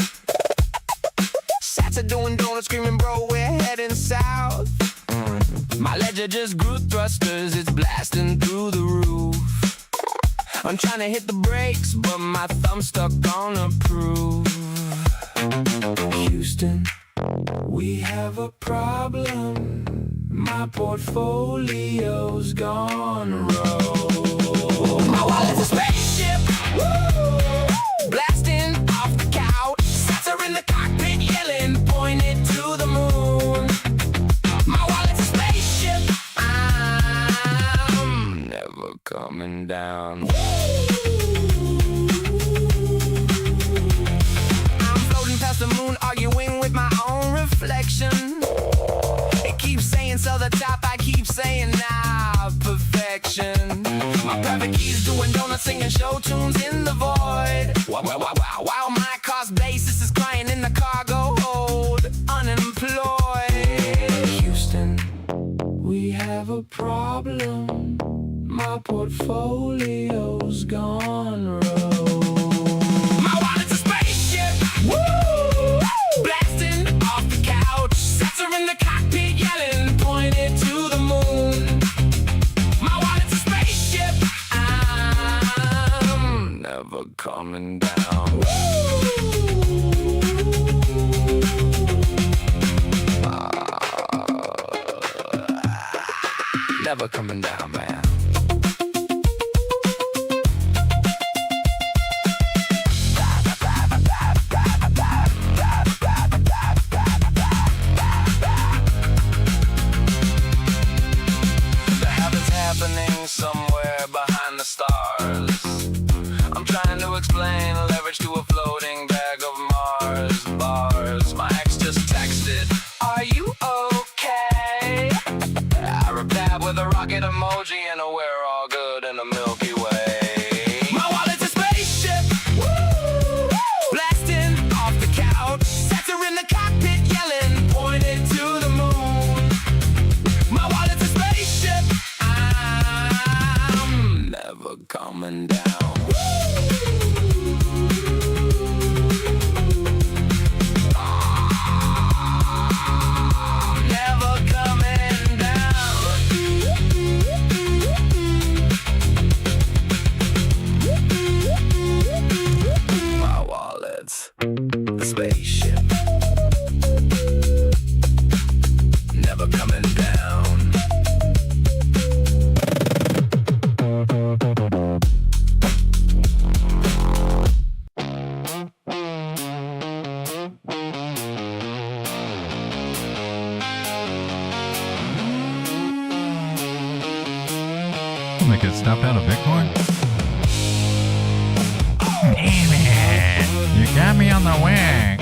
Sats are doing donuts, screaming, bro, we're heading south. My ledger just grew thrusters, it's blasting through the roof. I'm trying to hit the brakes, but my thumb's stuck on approve. Houston, we have a problem. My portfolio's gone rogue. My wallet's a spaceship, woo! Blasting off the couch. Sats are in the cockpit yelling, pointed to the moon. My wallet's a spaceship, I'm never coming down. I'm floating past the moon, arguing with my own reflection. It keeps saying so the top, I keep saying nah, perfection. My private keys doing donuts, singing show tunes in the void. While my cost basis is crying in the cargo hold, unemployed. Houston, we have a problem. My portfolio's gone rogue. My wallet's a spaceship, woo! Blasting off the couch. Sats are in the cockpit yelling, pointed to the moon. My wallet's a spaceship, I'm never coming down. Never coming down, man. Happening somewhere behind the stars. I'm trying to explain leverage to a floating bag of Mars bars. My ex just texted, are you okay? I replied with a rocket emoji and a we're all good in the Milky Way. My wallet's a spaceship, woo! Blasting off the couch. Sats are in the cockpit yelling, pointed to the moon. My wallet's a spaceship, I'm never coming down. Never coming down. My wallet's the spaceship, never coming down. They could stop out of Bitcoin? Damn it! You got me on the wing.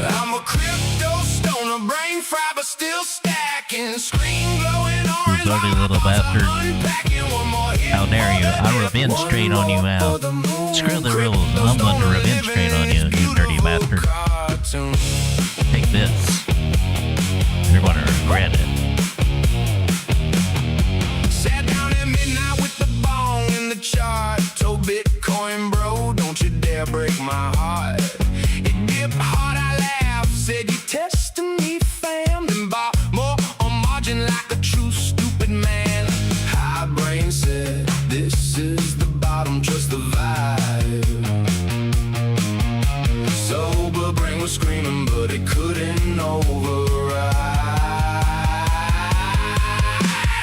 I'm a crypto stoner, brain fried but still stacking. Screen glowing orange. You dirty little bastard. How dare you? I revenge train on you, Al. Screw the rules. I'm going to revenge train on you, you dirty bastard. Take this. You're going to regret it. Sat down at midnight with the bong in the chart. Told Bitcoin, bro, don't you dare break my heart. It dipped hard, I laughed. Said you testing me, fam. Then bought more on margin like a true stupid man. High brain said, this is the bottom, trust the vibe. Sober brain was screaming, but it couldn't override.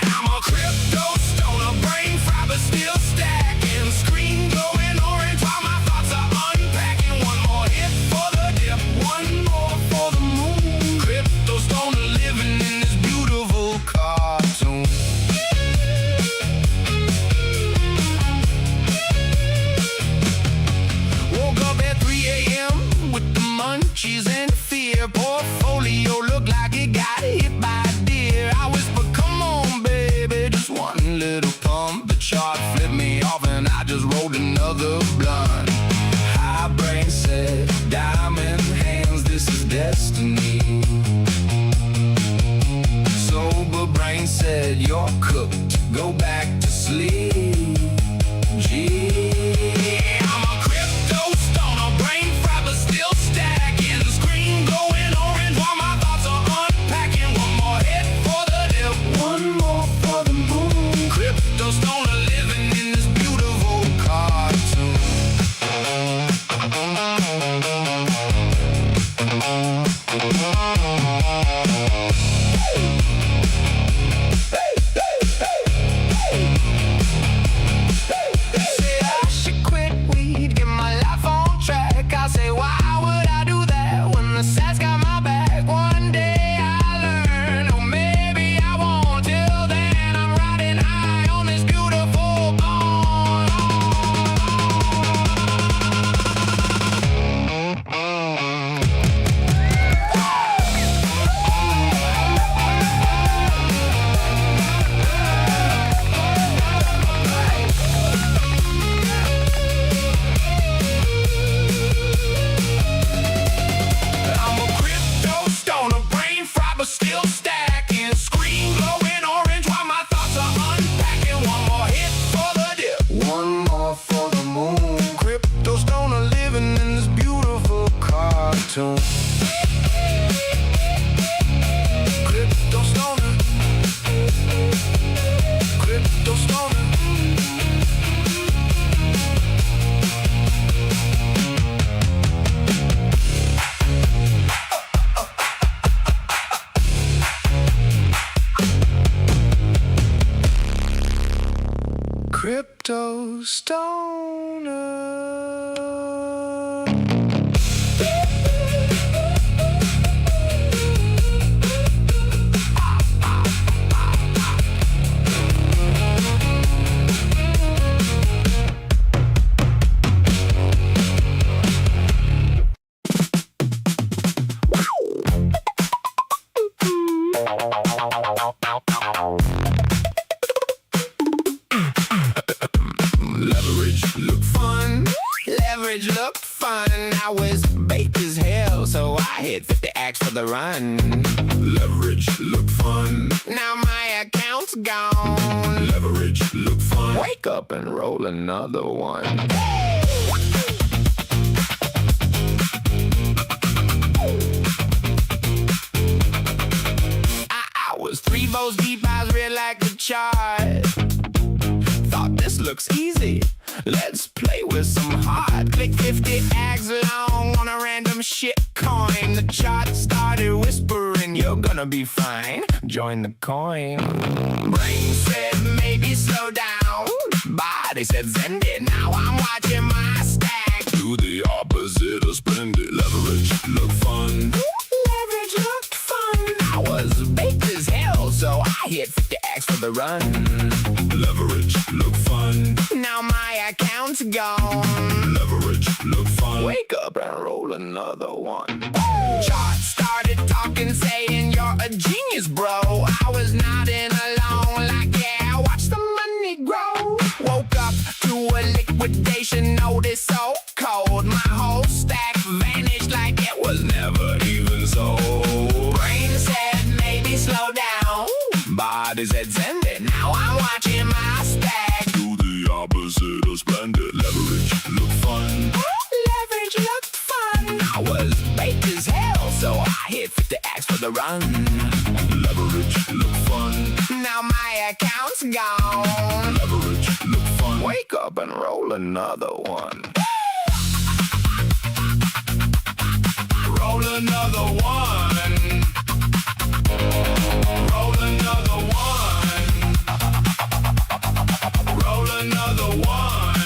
I'm a crypto stoner, brain fried but still stacking. Screen glowing orange while my thoughts are unpacking. One more hit for the dip, one more for the moon. Crypto stoner living in this beautiful cartoon. Woke up at 3 a.m. with the munchies and fear. Portfolio looked like it got hit by a deer. I whispered, come on, baby, just one little pump. The chart flipped me off and I just rolled another blunt. High brain said, diamond hands, this is destiny. Sober brain said, you're cooked, go back to sleep. I'm a crypto stoner, brain fried but still stacking. Screen glowing orange while my thoughts are unpacking. One more hit for the dip, one more for the moon. Crypto stoner living in this beautiful cartoon. Say I should quit weed, get my life on track. I say, why would I do that when the sass got my back? One day I learn, or maybe I won't. Till then, I'm riding high on this beautiful bone. I'm a crypto stoner, brain fried but still stacking. Screen glowing orange while my thoughts are unpacking. One more hit for the dip, one more for the moon. Crypto stoner living in this beautiful cartoon. Crypto stoner, crypto stoner. Crypto stoner. Leverage look fun. Leverage look fun. I was baked as hell, so I hit 50x for the run. Leverage look fun. Now my account's gone. Leverage look fun. Wake up and roll another one. I was 3 volts deep, I was real like the chart. Thought this looks easy, let's play with some heart. Click 50 ags long on a random shit coin. The chart started whispering, you're gonna be fine. Join the coin. Brain said maybe slow down, body said send it. Now I'm watching my stack do the opposite of spend it. Leverage look fun. Leverage looked fun. I was baked as hell, so I hit 50x for the run. Leverage look fun. Now my account's gone. Leverage look fun. Wake up and roll another one. Chart started talking, saying you're a genius, bro. I was nodding along like, yeah, watch the money grow. Woke up to a liquidation notice so cold. My whole stack vanished like it was never even sold. Brain said maybe slow down, body said send it. Now I'm watching my stack do the opposite of splendid. Leverage look fun. Leverage looked fun. I was baked as hell, so I hit 50x for the run. Leverage look fun. Now my account's gone. Leverage look fun. Wake up and roll another one. Roll another one. Roll another one. Roll another one.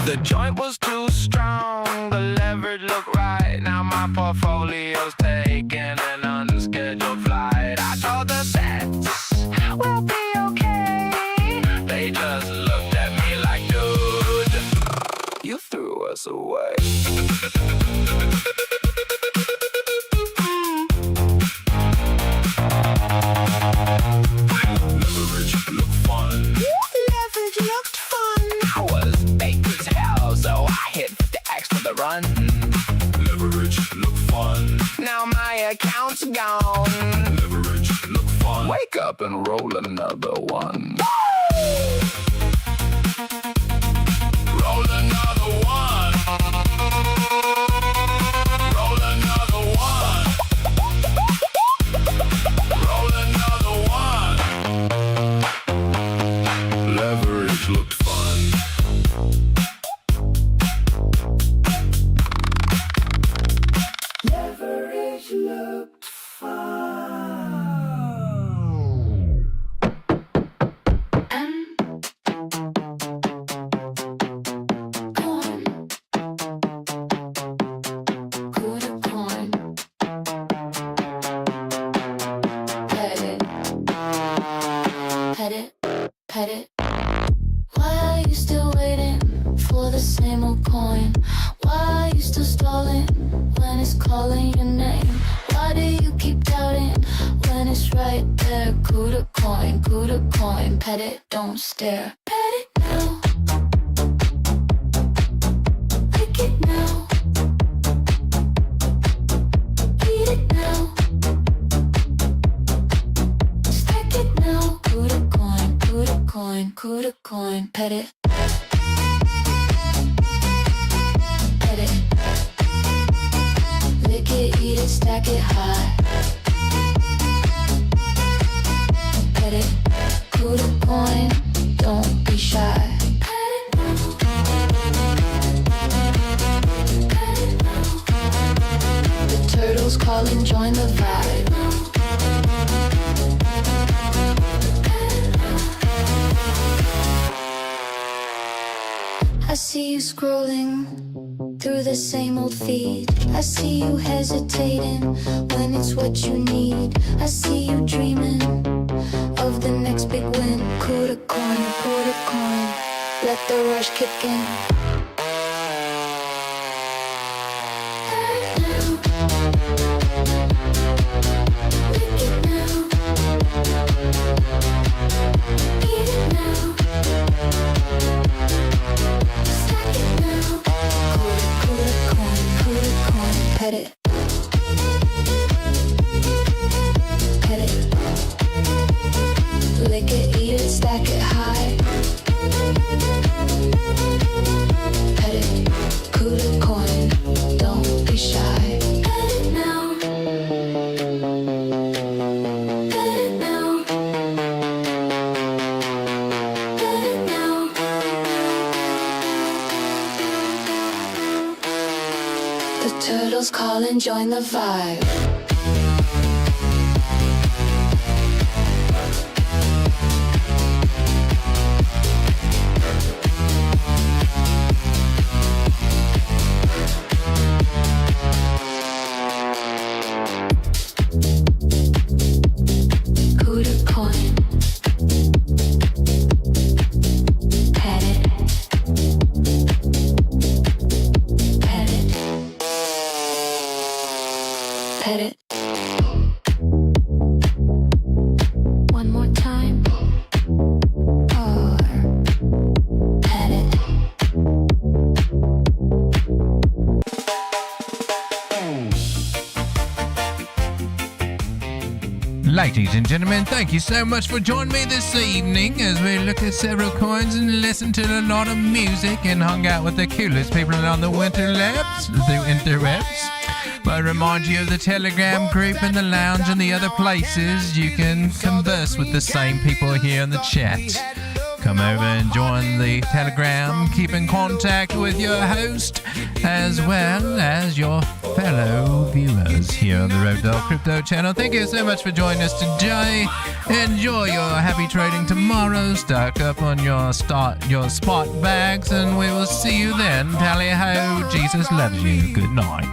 The joint was too strong, the leverage looked right. Now my portfolio's taking an unscheduled flight. I told the bets will be okay. They just looked at me like, dude, you threw us away. Leverage looked fun. Leverage looked fun. I was baked as hell, so I hit 50x for the run. Leverage looked fun. Now my account's gone. Leverage looked fun. Wake up and roll another one. Kuda coin, pet it, don't stare. Pet it now. Lick it now. Eat it now. Stack it now. Kuda coin, pet it. Pet it. Lick it, eat it, stack it high. Pet it. Kuda coin, don't be shy. The turtles calling, join the vibe. I see you scrolling through the same old feed. I see you hesitating when it's what you need. I see you dreaming of the next big win. Kuda coin, let the rush kick in. Pet it. Pet it. Lick it, eat it, stack it high. Pet it. Kuda coin, don't be shy. Pet it now. Pet it now. Pet it now. The turtles call and join the vibe. Kuda coin. Pet it. Pet it. Pet it. One more time. Or pet it. Ladies and gentlemen, thank you so much for joining me this evening as we look at several coins and listen to a lot of music and hung out with the coolest people on the interwebs. I remind you of the Telegram group and the lounge and the other places you can converse with the same people here in the chat. Come over and join the Telegram. Keep in contact with your host as well as your fellow viewers here on the Road Dawg Crypto channel. Thank you so much for joining us today. Enjoy your happy trading tomorrow. Stock up on your spot bags, and we will see you then. Tally ho, Jesus loves you. Good night.